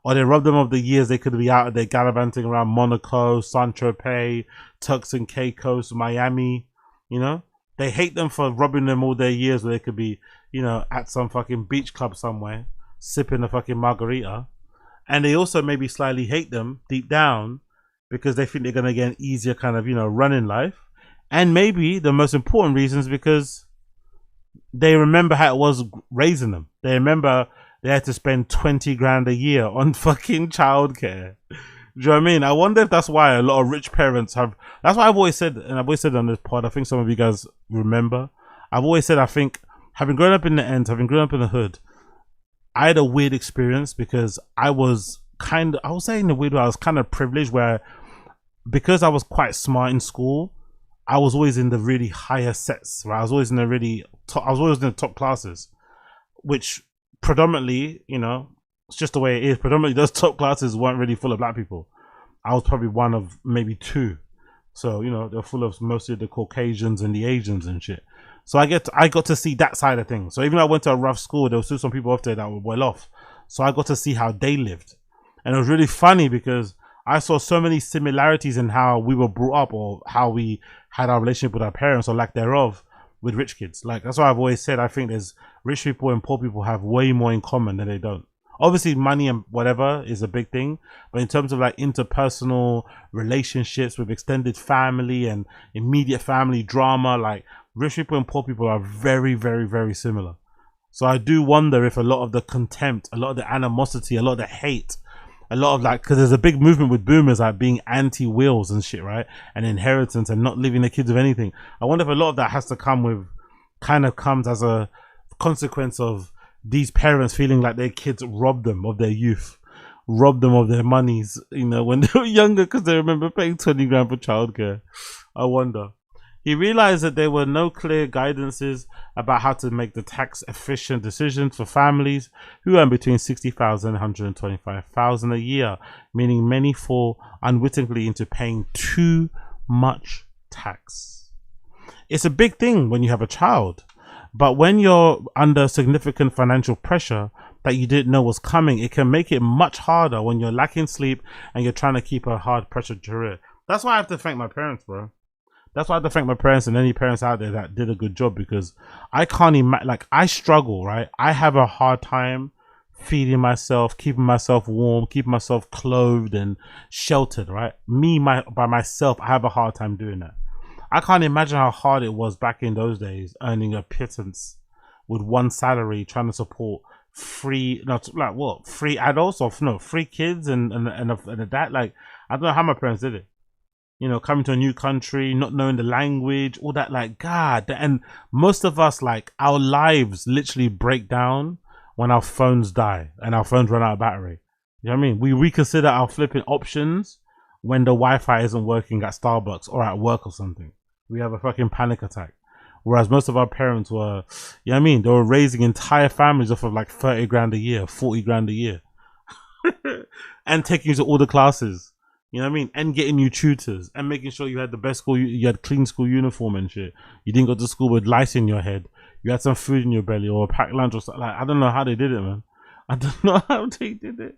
Or they rob them of the years they could be out there gallivanting around Monaco, Saint-Tropez, Turks and Caicos, Miami, you know? They hate them for robbing them all their years where they could be, you know, at some fucking beach club somewhere, sipping a fucking margarita. And they also maybe slightly hate them deep down because they think they're going to get an easier kind of, you know, run in life. And maybe the most important reason is because they remember how it was raising them. They remember they had to spend 20 grand a year on fucking childcare. Do you know what I mean? I wonder if that's why a lot of rich parents have. That's why I've always said, and I've always said on this pod, I think some of you guys remember, I've always said, I think, having grown up in the ends, having grown up in the hood, I had a weird experience because I was kind of, I was saying the weird way, I was kind of privileged where, because I was quite smart in school, I was always in the really higher sets, right? I was always in the really top, I was always in the top classes, which predominantly, you know, it's just the way it is. Predominantly those top classes weren't really full of black people. I was probably one of maybe two. So, you know, they're full of mostly the Caucasians and the Asians and shit. So I got to see that side of things. So even though I went to a rough school, there was still some people off there that were well off. So I got to see how they lived. And it was really funny because I saw so many similarities in how we were brought up or how we had our relationship with our parents or lack thereof with rich kids. Like, that's why I've always said, I think there's rich people and poor people have way more in common than they don't. Obviously, money and whatever is a big thing, but in terms of like interpersonal relationships with extended family and immediate family drama, like rich people and poor people are very, very, very similar. So I do wonder if a lot of the contempt, a lot of the animosity, a lot of the hate, a lot of like, because there's a big movement with boomers like being anti-wills and shit, right? And inheritance and not leaving the kids with anything. I wonder if a lot of that has to come with, kind of comes as a consequence of these parents feeling like their kids robbed them of their youth, robbed them of their monies, you know, when they were younger, because they remember paying 20 grand for childcare. I wonder. He realized that there were no clear guidances about how to make the tax efficient decisions for families who earn between 60,000 and 125,000 a year, meaning many fall unwittingly into paying too much tax. It's a big thing when you have a child. But when you're under significant financial pressure that you didn't know was coming, it can make it much harder when you're lacking sleep and you're trying to keep a hard pressure career. That's why I have to thank my parents, bro. That's why I have to thank my parents and any parents out there that did a good job, because I can't imagine, like, I struggle, right? I have a hard time feeding myself, keeping myself warm, keeping myself clothed and sheltered, right? By myself, I have a hard time doing that. I can't imagine how hard it was back in those days, earning a pittance with one salary, trying to support free adults or no free kids and a dad. Like, I don't know how my parents did it. You know, coming to a new country, not knowing the language, all that. Like, God, and most of us, like, our lives literally break down when our phones die and our phones run out of battery. You know what I mean? We reconsider our flipping options when the Wi-Fi isn't working at Starbucks or at work or something. We have a fucking panic attack. Whereas most of our parents were, you know what I mean? They were raising entire families off of like 30 grand a year, 40 grand a year. And taking you to all the classes. You know what I mean? And getting you tutors and making sure you had the best school, you had clean school uniform and shit. You didn't go to school with lice in your head. You had some food in your belly or a packed lunch or something. Like, I don't know how they did it, man. I don't know how they did it.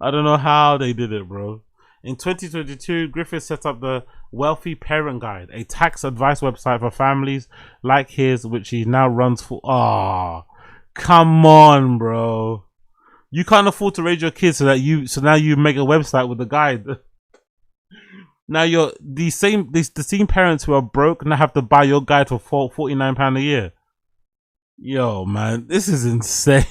I don't know how they did it, bro. In 2022, Griffith set up the Wealthy Parent Guide, a tax advice website for families like his, which he now runs for. Ah, come on, bro. You can't afford to raise your kids so now you make a website with a guide. Now you're the same parents who are broke now have to buy your guide for £49 a year. Yo, man, this is insane.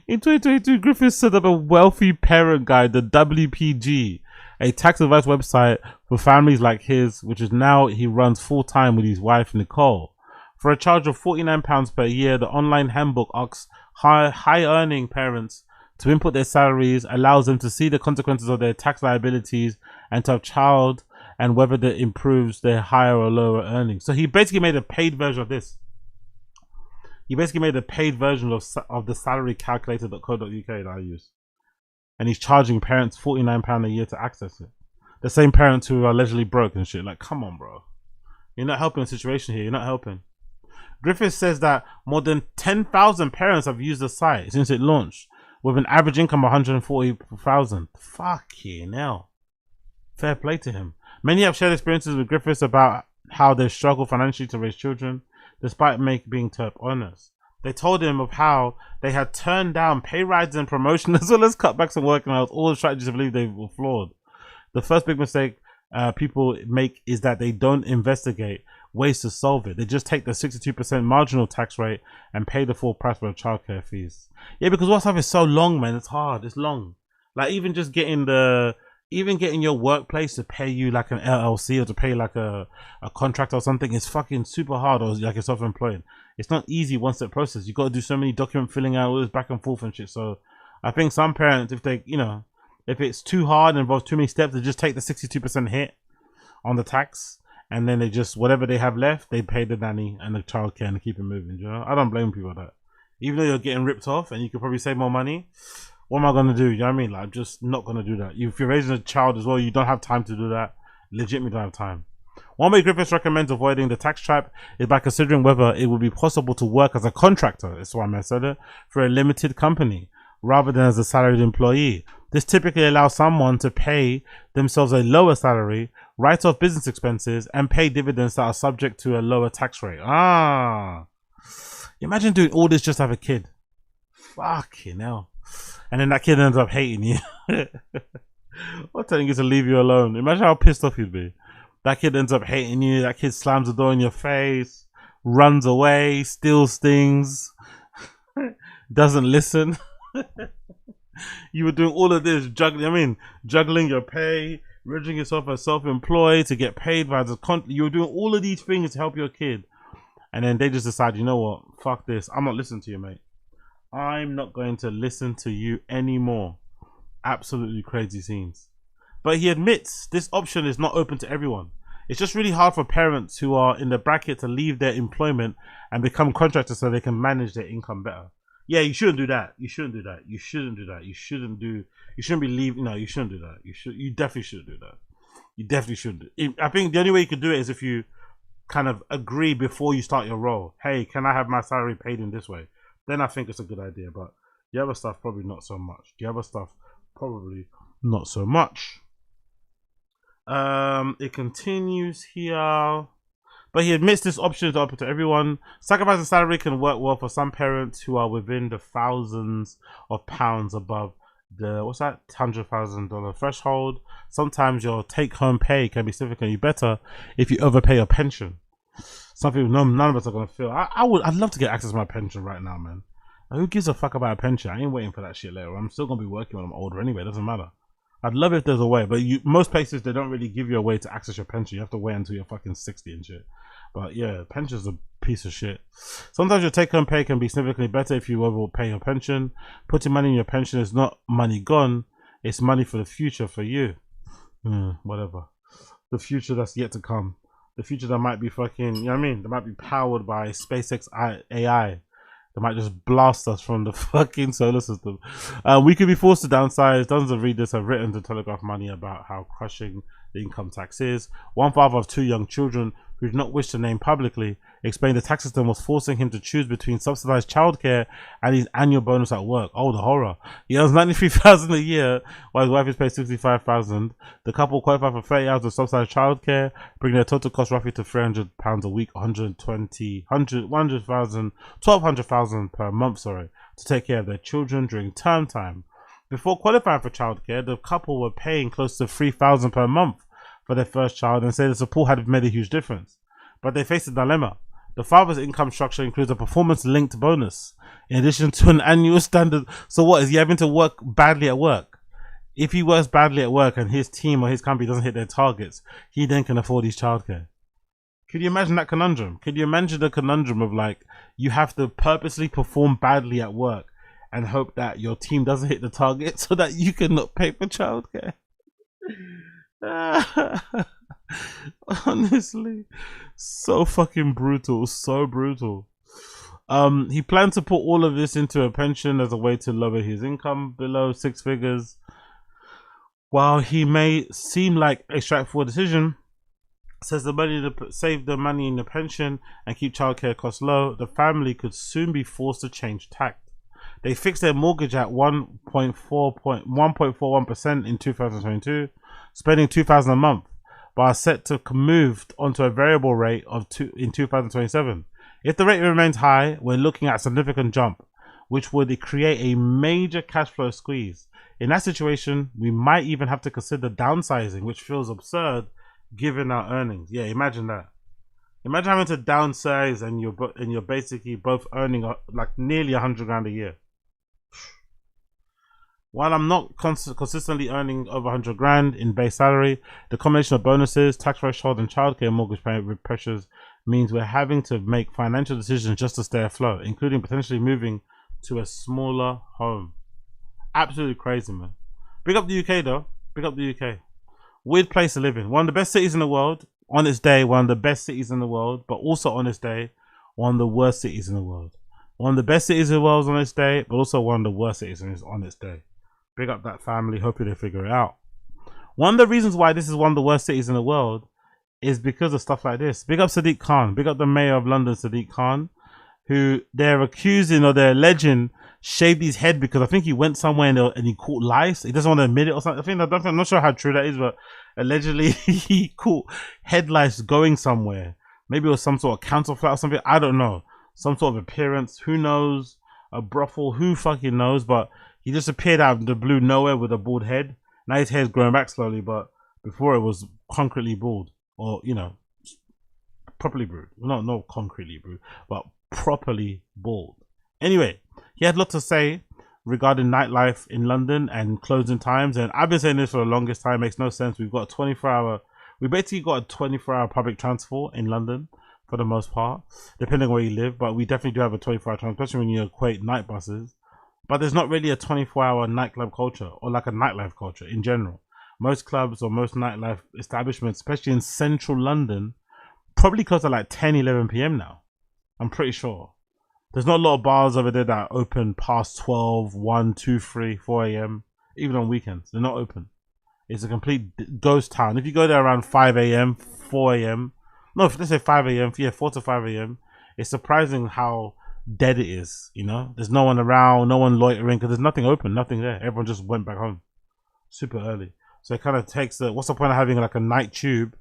In 2022, Griffith set up a Wealthy Parent Guide, the WPG, a tax advice website for families like his, which is now he runs full-time with his wife, Nicole. For a charge of £49 per year, the online handbook asks high-earning parents to input their salaries, allows them to see the consequences of their tax liabilities and to have child and whether that improves their higher or lower earnings. So he basically made a paid version of this. He basically made a paid version of the salary calculator.co.uk that I use. And he's charging parents £49 a year to access it. The same parents who are allegedly broke and shit. Like, come on, bro. You're not helping the situation here. You're not helping. Griffith says that more than 10,000 parents have used the site since it launched, with an average income of 140,000. Fucking hell. Fair play to him. Many have shared experiences with Griffiths about how they struggle financially to raise children, despite being top earners. They told him of how they had turned down pay rises and promotion as well as cutbacks on working hours. All the strategies I believe they were flawed. The first big mistake people make is that they don't investigate ways to solve it. They just take the 62% marginal tax rate and pay the full price for the childcare fees. Yeah, because WhatsApp is so long, man. It's hard. It's long. Like, even just getting your workplace to pay you like an LLC or to pay like a contract or something is fucking super hard, or like you're self-employed. It's not easy one-step process. You got to do so many document filling out, all this back and forth and shit. So I think some parents, if it's too hard and involves too many steps, they just take the 62% hit on the tax, and then they just, whatever they have left, they pay the nanny and the childcare and keep it moving. You know, I don't blame people for that. Even though you're getting ripped off and you could probably save more money, what am I going to do? You know what I mean? Like, I'm just not going to do that. If you're raising a child as well, you don't have time to do that. Legitimately don't have time. One way Griffiths recommends avoiding the tax trap is by considering whether it would be possible to work as a contractor, that's why I said it, for a limited company, rather than as a salaried employee. This typically allows someone to pay themselves a lower salary, write off business expenses, and pay dividends that are subject to a lower tax rate. Imagine doing all this just to have a kid. Fucking hell. And then that kid ends up hating you. Or telling you to leave you alone. Imagine how pissed off you'd be. That kid ends up hating you. That kid slams the door in your face, runs away, steals things, doesn't listen. You were doing all of this juggling your pay, registering yourself as self-employed to get paid by the you were doing all of these things to help your kid. And then they just decide, you know what? Fuck this. I'm not listening to you, mate. I'm not going to listen to you anymore. Absolutely crazy scenes. But he admits this option is not open to everyone. It's just really hard for parents who are in the bracket to leave their employment and become contractors so they can manage their income better. Yeah, you shouldn't do that. You shouldn't do that. You shouldn't do that. You shouldn't be leaving. No, you shouldn't do that. You definitely shouldn't do that. You definitely shouldn't. I think the only way you could do it is if you kind of agree before you start your role. Hey, can I have my salary paid in this way? Then I think it's a good idea. But the other stuff, probably not so much. It continues here. But he admits this option is open to everyone. Sacrificing salary can work well for some parents who are within the thousands of pounds above the, $100,000 threshold. Sometimes your take-home pay can be significantly better if you overpay your pension. Some people, none of us are gonna feel. I'd love to get access to my pension right now, man. Who gives a fuck about a pension? I ain't waiting for that shit later. I'm still gonna be working when I'm older anyway. It doesn't matter. I'd love if there's a way, but most places they don't really give you a way to access your pension. You have to wait until you're fucking 60 and shit. But yeah, pension's a piece of shit. Sometimes your take-home pay can be significantly better if you overpay your pension. Putting money in your pension is not money gone. It's money for the future for you. Whatever. The future that's yet to come. The future that might be fucking, you know what I mean? That might be powered by SpaceX AI. They might just blast us from the fucking solar system. We could be forced to downsize. Dozens of readers have written to Telegraph Money about how crushing the income tax is. One father of 2 young children, who did not wish to name publicly, explained the tax system was forcing him to choose between subsidized childcare and his annual bonus at work. Oh, the horror. He earns $93,000 a year, while his wife is paid $65,000. The couple qualify for 30 hours of subsidized childcare, bringing their total cost roughly to £300 a week, $1,200,000 per month, to take care of their children during term time. Before qualifying for childcare, the couple were paying close to $3,000 per month for their first child and say the support had made a huge difference. But they faced a dilemma. The father's income structure includes a performance-linked bonus in addition to an annual standard. So what, is he having to work badly at work? If he works badly at work and his team or his company doesn't hit their targets, he then can afford his childcare. Could you imagine that conundrum? Could you imagine the conundrum of, like, you have to purposely perform badly at work and hope that your team doesn't hit the target so that you cannot pay for childcare? Honestly, so fucking brutal, so brutal. He planned to put all of this into a pension as a way to lower his income below 6 figures. While he may seem like a straightforward decision, says the money to save the money in the pension and keep childcare costs low, the family could soon be forced to change tack. They fixed their mortgage at 1.41% in 2022, spending $2,000 a month, but are set to move onto a variable rate of in 2027. If the rate remains high, we're looking at a significant jump, which would create a major cash flow squeeze. In that situation, we might even have to consider downsizing, which feels absurd given our earnings. Yeah, imagine that. Imagine having to downsize and you're basically both earning like nearly $100,000 a year. While I'm not consistently earning over $100,000 in base salary, the combination of bonuses, tax threshold, and childcare mortgage payment pressures means we're having to make financial decisions just to stay afloat, including potentially moving to a smaller home. Absolutely crazy, man. Big up the UK, though. Big up the UK. Weird place to live in. One of the best cities in the world. On its day, one of the best cities in the world. But also on its day, one of the worst cities in the world. One of the best cities in the world on its day, but also one of the worst cities on its day. Big up that family. Hopefully they figure it out. One of the reasons why this is one of the worst cities in the world is because of stuff like this. Big up Sadiq Khan. Big up the mayor of London, Sadiq Khan, who they're accusing or they're alleging shaved his head because I think he went somewhere and he caught lice. He doesn't want to admit it or something. I'm not sure how true that is, but allegedly he caught head lice going somewhere. Maybe it was some sort of council flat or something. I don't know. Some sort of appearance. Who knows? A brothel. Who fucking knows? But He just appeared out of the blue nowhere with a bald head. Now his hair's growing back slowly, but before it was concretely bald, or properly bald. Not concretely bald, but properly bald. Anyway, he had a lot to say regarding nightlife in London and closing times, and I've been saying this for the longest time. It makes no sense. We basically got a 24-hour public transport in London for the most part, depending on where you live, but we definitely do have a 24-hour transport, especially when you equate night buses. But there's not really a 24-hour nightclub culture or like a nightlife culture in general. Most clubs or most nightlife establishments, especially in central London, probably close at like 10, 11 p.m. now. I'm pretty sure. There's not a lot of bars over there that are open past 12, 1, 2, 3, 4 a.m. Even on weekends. They're not open. It's a complete ghost town. If you go there around 5 a.m., 4 a.m., no, let's say 5 a.m., 4 to 5 a.m., it's surprising how dead it is, There's no one around, no one loitering, because there's nothing open, nothing there. Everyone just went back home super early. So it kind of takes what's the point of having like a night tube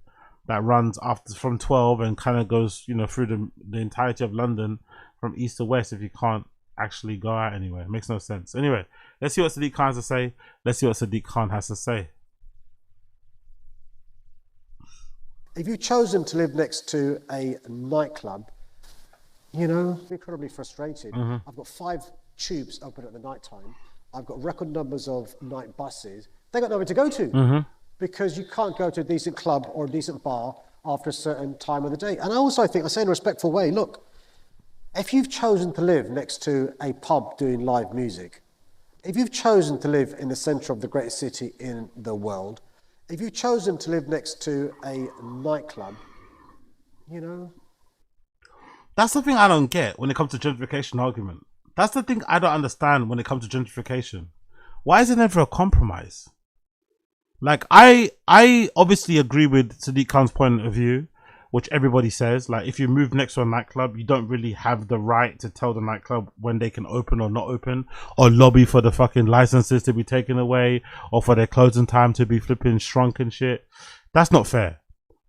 that runs from 12 and kind of goes, through the entirety of London from east to west if you can't actually go out anywhere? It makes no sense. Anyway, let's see what Sadiq Khan has to say. If you've chosen to live next to a nightclub, incredibly frustrated. I've got 5 tubes open at the night time. I've got record numbers of night buses. They got nowhere to go to because you can't go to a decent club or a decent bar after a certain time of the day. And I say in a respectful way, look, if you've chosen to live next to a pub doing live music, if you've chosen to live in the centre of the greatest city in the world, if you've chosen to live next to a nightclub, That's the thing I don't get when it comes to gentrification argument. That's the thing I don't understand when it comes to gentrification. Why is it never a compromise? Like, I obviously agree with Sadiq Khan's point of view, which everybody says, like, if you move next to a nightclub, you don't really have the right to tell the nightclub when they can open or not open, or lobby for the fucking licenses to be taken away, or for their closing time to be flipping shrunk and shit. That's not fair.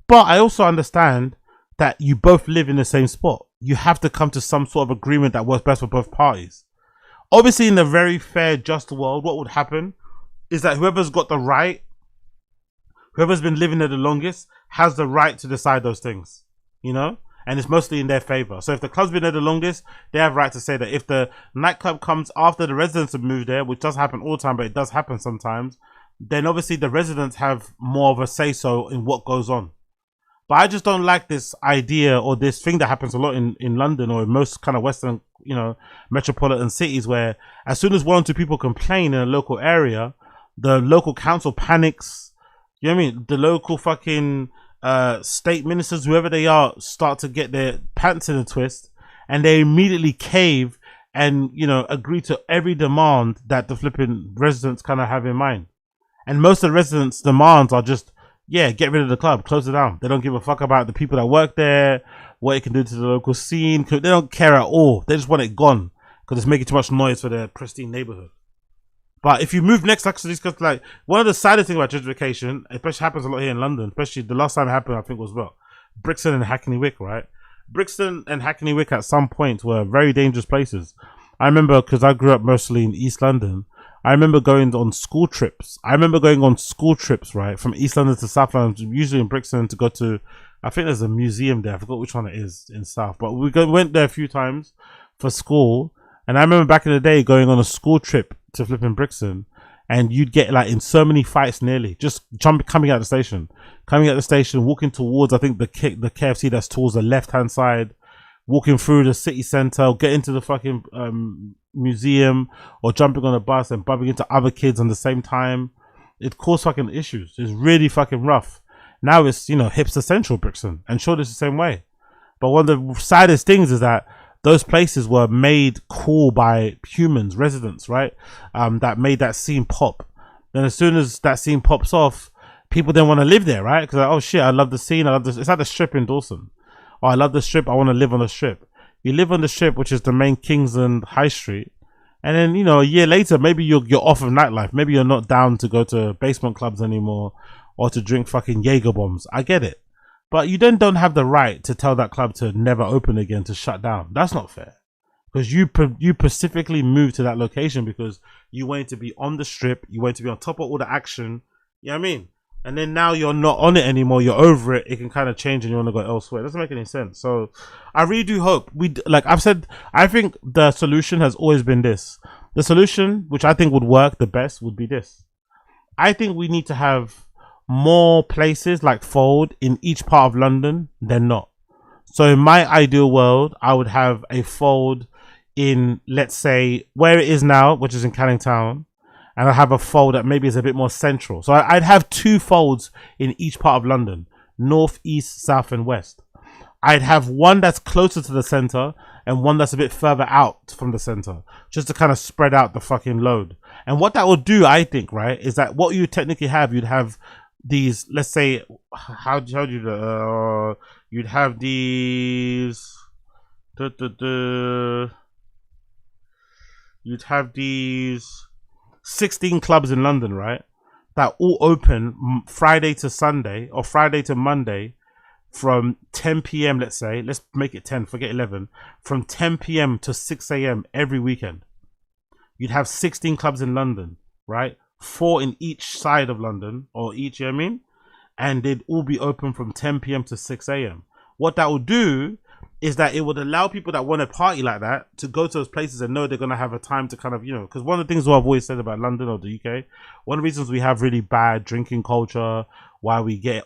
But I also understand that you both live in the same spot. You have to come to some sort of agreement that works best for both parties. Obviously, in a very fair, just world, what would happen is that whoever's got the right, whoever's been living there the longest, has the right to decide those things, and it's mostly in their favor. So if the club's been there the longest, they have right to say that. If the nightclub comes after the residents have moved there, which does happen all the time, but it does happen sometimes, then obviously the residents have more of a say-so in what goes on. But I just don't like this idea or this thing that happens a lot in London or in most kind of Western, metropolitan cities, where as soon as 1 or 2 people complain in a local area, the local council panics. You know what I mean? The local fucking state ministers, whoever they are, start to get their pants in a twist, and they immediately cave and, agree to every demand that the flipping residents kind of have in mind. And most of the residents' demands are just, get rid of the club, close it down. They don't give a fuck about the people that work there, what it can do to the local scene. They don't care at all. They just want it gone because it's making too much noise for their pristine neighborhood. But if you move next to these, because like one of the saddest things about gentrification, especially happens a lot here in London, especially the last time it happened, I think was Brixton and Hackney Wick, right? Brixton and Hackney Wick at some point were very dangerous places. I remember, because I grew up mostly in East London, I remember going on school trips. Right, from East London to South London, usually in Brixton, to go to, I think there's a museum there. I forgot which one it is in South, but went there a few times for school. And I remember back in the day going on a school trip to flipping Brixton, and you'd get like in so many fights nearly just coming out the station, walking towards, I think the KFC that's towards the left hand side, walking through the city centre, get into the fucking museum, or jumping on a bus and bumping into other kids on the same time. It caused fucking issues. It's really fucking rough. Now it's, hipster central Brixton, and sure, it's the same way. But one of the saddest things is that those places were made cool by humans, residents, right? That made that scene pop. Then as soon as that scene pops off, people then want to live there, right? Because oh shit, I love the scene. I love this. It's like the Strip in Dawson. Oh, I love the Strip. I want to live on the Strip. You live on the Strip, which is the main Kingsland High Street, and then a year later, maybe you're off of nightlife. Maybe you're not down to go to basement clubs anymore or to drink fucking Jaeger bombs. I get it. But you then don't have the right to tell that club to never open again, to shut down. That's not fair. because you specifically moved to that location because you wanted to be on the strip, you wanted to be on top of all the action. You know what I mean? And then now you're not on it anymore, you're over it, it can kind of change and you want to go elsewhere. It doesn't make any sense. So I really do hope like I've said, I think the solution has always been this. The solution, which I think would work the best, would be this. I think we need to have more places like Fold in each part of London than not. So in my ideal world, I would have a Fold in, let's say, where it is now, which is in Canning Town, and I have a Fold that maybe is a bit more central. So I'd have 2 folds in each part of London, north, east, south, and west. I'd have one that's closer to the center and one that's a bit further out from the center, just to kind of spread out the fucking load. And what that would do, I think, right, is that what you technically have, you'd have these, let's say, you'd have these, you'd have these 16 clubs in London, right, that all open Friday to Sunday or Friday to Monday from 10 p.m. let's say, let's make it 10, forget 11, from 10 p.m. to 6 a.m. every weekend. You'd have 16 clubs in London, right, 4 in each side of London, or each, you know what I mean, and they'd all be open from 10 p.m. to 6 a.m. What that would do is that it would allow people that want to party like that to go to those places and know they're going to have a time to kind of, you know, because one of the things what I've always said about London or the UK, one of the reasons we have really bad drinking culture, why we get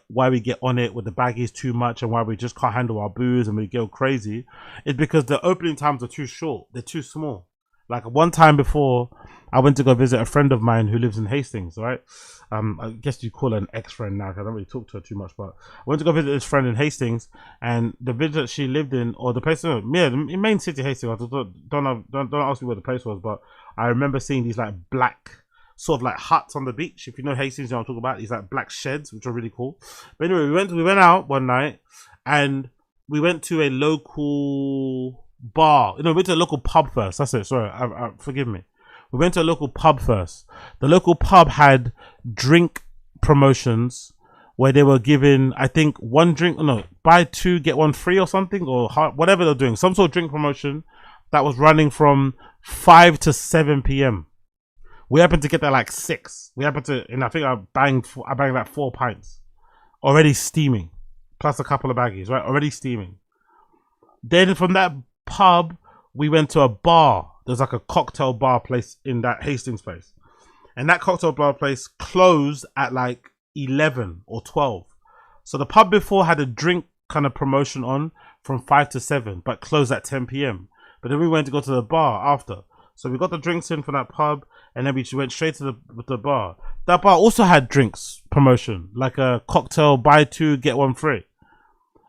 on it with the baggies too much and why we just can't handle our booze and we go crazy, is because the opening times are too short, they're too small. Like one time before, I went to go visit a friend of mine who lives in Hastings, right? I guess you call her an ex-friend now, because I don't really talk to her too much, but I went to go visit this friend in Hastings, and the village that she lived in, or the place, yeah, the main city, Hastings, don't ask me where the place was, but I remember seeing these like black, sort of like huts on the beach. If you know Hastings, you know what I'm talking about, these like black sheds, which are really cool. But anyway, we went out one night, and we went to a local bar. You know, we went to a local pub first. That's it. Sorry, forgive me. We went to a local pub first. The local pub had drink promotions where they were giving, I think, one drink, no, buy 2 get 1 free or something, or whatever they're doing. Some sort of drink promotion that was running from 5 to 7 p.m. We happened to get there like 6. We happened to, and I think I banged like 4 pints, already steaming, plus a couple of baggies, right? Already steaming. Then from that pub, we went to a bar. There's like a cocktail bar place in that Hastings place, and that cocktail bar place closed at like 11 or 12. So the pub before had a drink kind of promotion on from 5 to 7, but closed at 10 p.m. But then we went to go to the bar after. So we got the drinks in for that pub, and then we went straight to the bar. That bar also had drinks promotion, like a cocktail buy 2 get 1 free.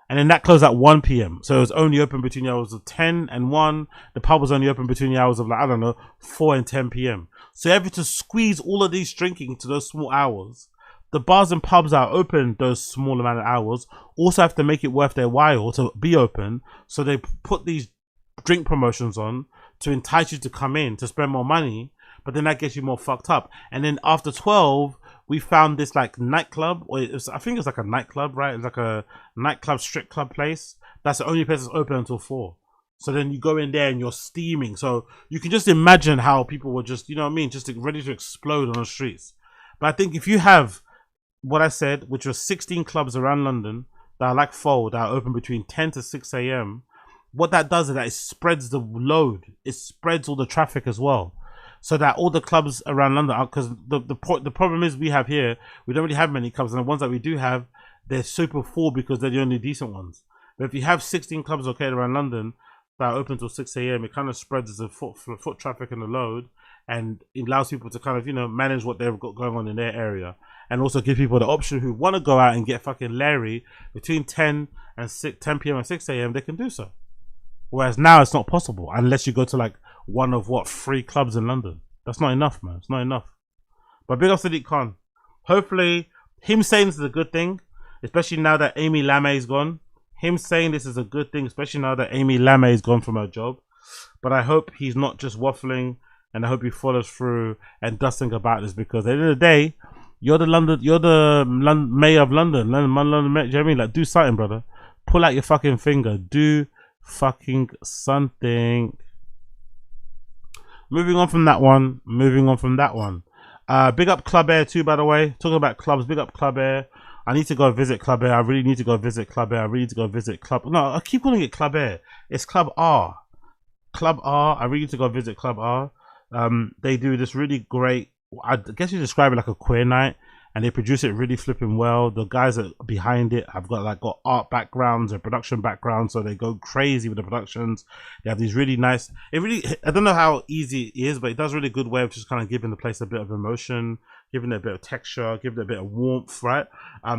And then that closed at 1 p.m. So it was only open between the hours of 10 and 1. The pub was only open between the hours of, like, I don't know, 4 and 10 p.m. So you have to squeeze all of these drinking to those small hours. The bars and pubs that are open those small amount of hours also have to make it worth their while to be open. So they put these drink promotions on to entice you to come in to spend more money. But then that gets you more fucked up. And then after 12... we found this like nightclub, or I think it's like a nightclub, right? It's like a nightclub, strip club place. That's the only place that's open until 4. So then you go in there and you're steaming. So you can just imagine how people were just, you know what I mean, just ready to explode on the streets. But I think if you have what I said, which was 16 clubs around London that are like Fold, that are open between 10 to 6 a.m., what that does is that it spreads the load. It spreads all the traffic as well. So that all the clubs around London, because the problem is we have here, we don't really have many clubs, and the ones that we do have, they're super full because they're the only decent ones. But if you have 16 clubs located around London that are open till 6 a.m., it kind of spreads the foot traffic and the load, and it allows people to kind of, you know, manage what they've got going on in their area, and also give people the option who want to go out and get fucking Larry between 10 p.m. and 6 a.m. they can do so. Whereas now it's not possible unless you go to like one of 3 clubs in London. That's not enough, man. It's not enough. But big up Sadiq Khan. Hopefully, him saying this is a good thing, especially now that Amy Lamé is gone. Him saying this is a good thing, especially now that Amy Lamé is gone from her job. But I hope he's not just waffling, and I hope he follows through and does think about this, because at the end of the day, you're the mayor of London. London mayor, do you know what I mean? Like, do something, brother. Pull out your fucking finger. Do fucking something. moving on from that one. Big up Club.Are too, by the way. Talking about clubs, big up Club.Are. I need to go visit Club.Are. I really need to go visit Club.Are. I really need to go visit No, I keep calling it Club.Are. It's Club.Are. Club.Are. I really need to go visit Club.Are. They do this really great, I guess you describe it like a queer night, and they produce it really flipping well. The guys that are behind it have got art backgrounds and production backgrounds, so they go crazy with the productions. They have these really nice, I don't know how easy it is, but it does a really good way of just kind of giving the place a bit of emotion, giving it a bit of texture, giving it a bit of warmth, right?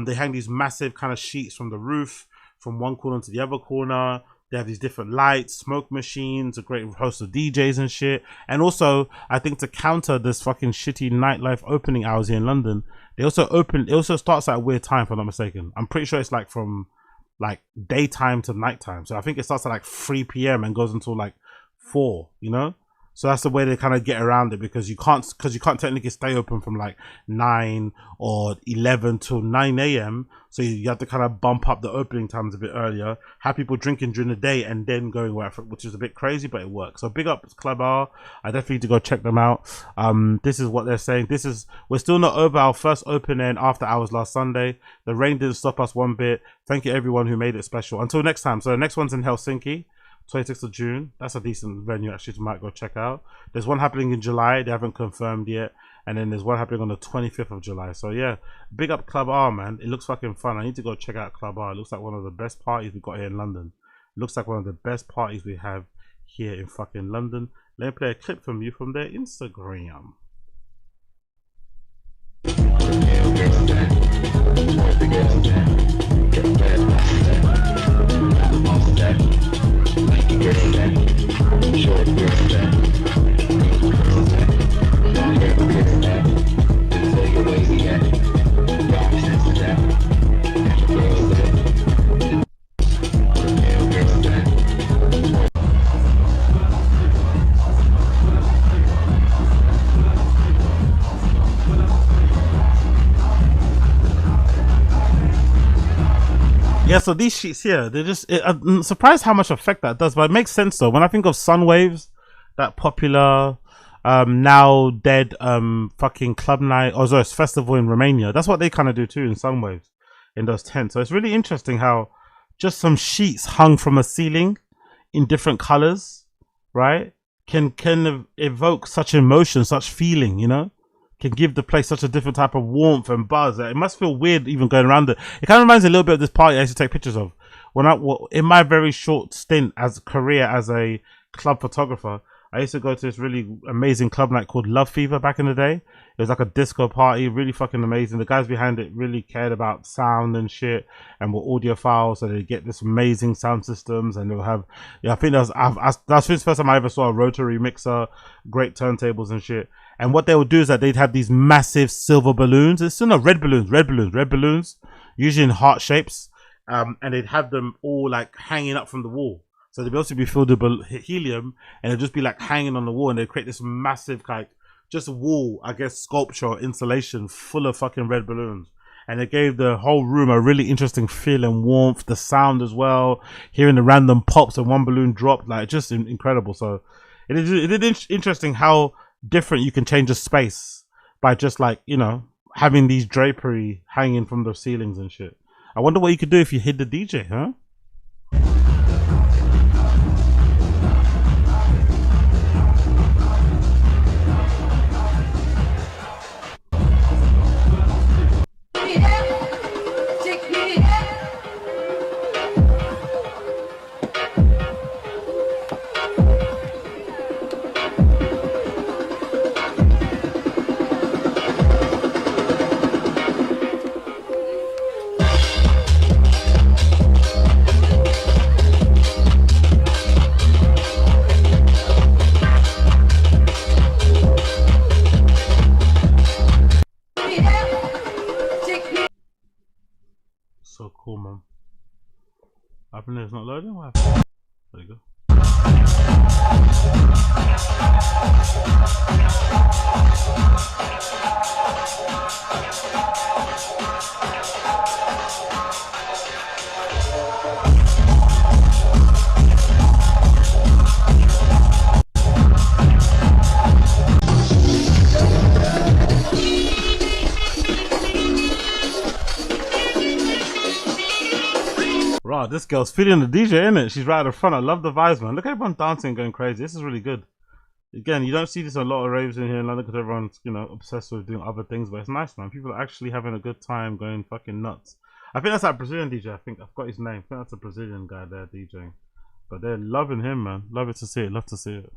They hang these massive kind of sheets from the roof, from one corner to the other corner. They have these different lights, smoke machines, a great host of DJs and shit. And also, I think to counter this fucking shitty nightlife opening hours here in London, it also starts at a weird time, if I'm not mistaken. I'm pretty sure it's like from like daytime to nighttime. So I think it starts at like 3 p.m. and goes until like 4, you know? So that's the way they kind of get around it, because you can't technically stay open from like 9 or 11 till 9 a.m. So you have to kind of bump up the opening times a bit earlier, have people drinking during the day and then going away, which is a bit crazy, but it works. So big up Club.Are. I definitely need to go check them out. This is what they're saying. We're still not over our first open end after hours last Sunday. The rain didn't stop us one bit. Thank you everyone who made it special. Until next time. So the next one's in Helsinki. 26th of June. That's a decent venue actually to might go check out. There's one happening in July. They haven't confirmed yet. And then there's one happening on the 25th of July. So yeah, big up Club.Are, man. It looks fucking fun. I need to go check out Club.Are. It looks like one of the best parties we got here in London. It looks like one of the best parties we have here in fucking London. Let me play a clip from you from their Instagram. Yeah, so these sheets here, I'm surprised how much effect that does, but it makes sense though. When I think of sun waves, that popular now dead fucking club night, or sorry, festival in Romania, that's what they kind of do too in sun waves, in those tents. So it's really interesting how just some sheets hung from a ceiling in different colors, right, can evoke such emotion, such feeling, you know, can give the place such a different type of warmth and buzz. It must feel weird even going around it. It kind of reminds me a little bit of this party I used to take pictures of in my very short stint as career as a club photographer. I used to go to this really amazing club night called Love Fever back in the day. It was like a disco party, really fucking amazing. The guys behind it really cared about sound and shit, and were audiophiles, so they get this amazing sound systems, and they'll have, I think that's the first time I ever saw a rotary mixer, great turntables and shit. And what they would do is that they'd have these massive silver balloons. It's still not red balloons, usually in heart shapes, and they'd have them all like hanging up from the wall. So they'd also be filled with helium, and it'd just be like hanging on the wall, and they'd create this massive like just wall, I guess, sculpture installation full of fucking red balloons. And it gave the whole room a really interesting feel and warmth, the sound as well, hearing the random pops and one balloon dropped, like just incredible. So it is interesting how different you can change a space by just like, you know, having these drapery hanging from the ceilings and shit. I wonder what you could do if you hid the DJ, huh? So cool, man. Happening, it's not loading. What happened? There you go. this girl's feeling the DJ, innit? She's right at the front. I love the vibes, man. Look at everyone dancing and going crazy. This is really good. Again, you don't see this a lot of raves in here in London because everyone's, you know, obsessed with doing other things, but it's nice, man. People are actually having a good time going fucking nuts. I think that's that Brazilian DJ. I think I've got his name. I think that's a Brazilian guy there DJing. But they're loving him, man. Love it to see it. Love to see it.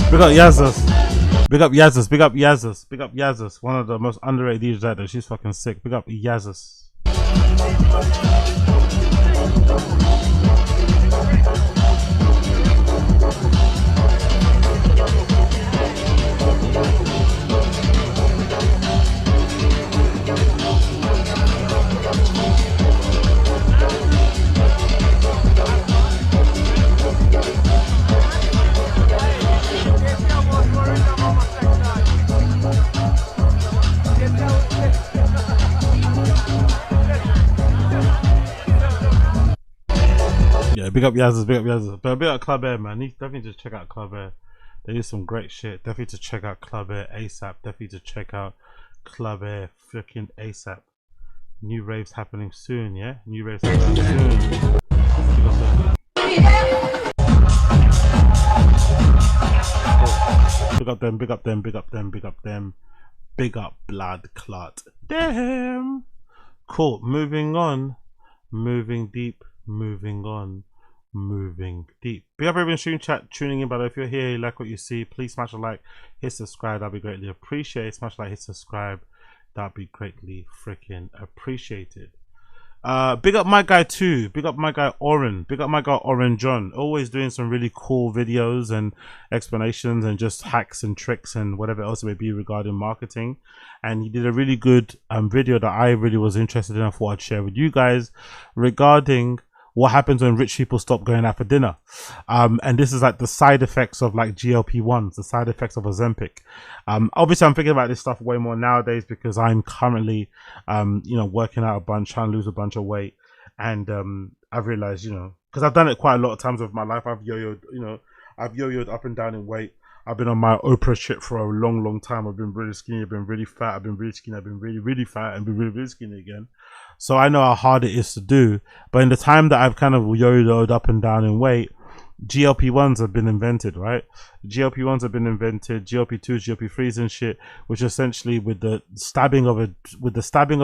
Big up Yazus. Big up Yazus. Big up Yazus. Big up Yazus. One of the most underrated DJs out there. She's fucking sick. Big up Yazus. Big up Yazus, big up Yazus. But big up Club.Are, man. You definitely just check out Club.Are. They do some great shit. Definitely to check out Club.Are ASAP. Definitely to check out Club.Are freaking ASAP. New raves happening soon, yeah? New raves happening soon. Big up them, big up them, big up them, big up them. Big up Blood Clot. Damn. Cool. Moving on. Moving deep. Moving on. Moving deep. Big up everyone stream chat tuning in, but if you're here, you like what you see, please smash a like, hit subscribe, that'd be greatly appreciated. Smash a like, hit subscribe, that'd be greatly freaking appreciated. Big up my guy too. Big up my guy Oren. Big up my guy Oren John. Always doing some really cool videos and explanations and just hacks and tricks and whatever else it may be regarding marketing. And he did a really good video that I really was interested in. I thought I'd share with you guys regarding what happens when rich people stop going out for dinner. And this is like the side effects of like GLP-1s, the side effects of Ozempic. Obviously I'm thinking about this stuff way more nowadays because I'm currently, you know, working out a bunch, trying to lose a bunch of weight. And I've realized, you know, because I've done it quite a lot of times with my life. I've yo-yoed, you know, I've yo-yoed up and down in weight. I've been on my Oprah shit for a long, long time. I've been really skinny, I've been really fat, I've been really skinny, I've been really, really fat, and been really, really skinny again. So I know how hard it is to do. But in the time that I've kind of yo-yoed up and down in weight, GLP-1s have been invented, right? GLP-1s have been invented, GLP-2s, GLP-3s and shit, which essentially with the stabbing of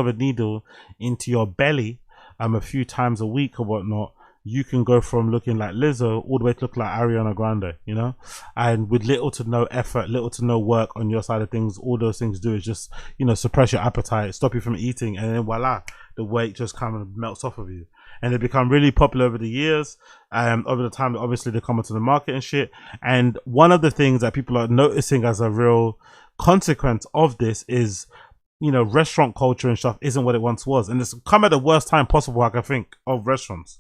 a needle into your belly a few times a week or whatnot, you can go from looking like Lizzo all the way to look like Ariana Grande, you know? And with little to no effort, little to no work on your side of things, all those things do is just, you know, suppress your appetite, stop you from eating, and then voila, the weight just kind of melts off of you. And they become really popular over the years, over the time, obviously they come onto the market and shit. And one of the things that people are noticing as a real consequence of this is, you know, restaurant culture and stuff isn't what it once was. And it's come at the worst time possible, I can think, of restaurants.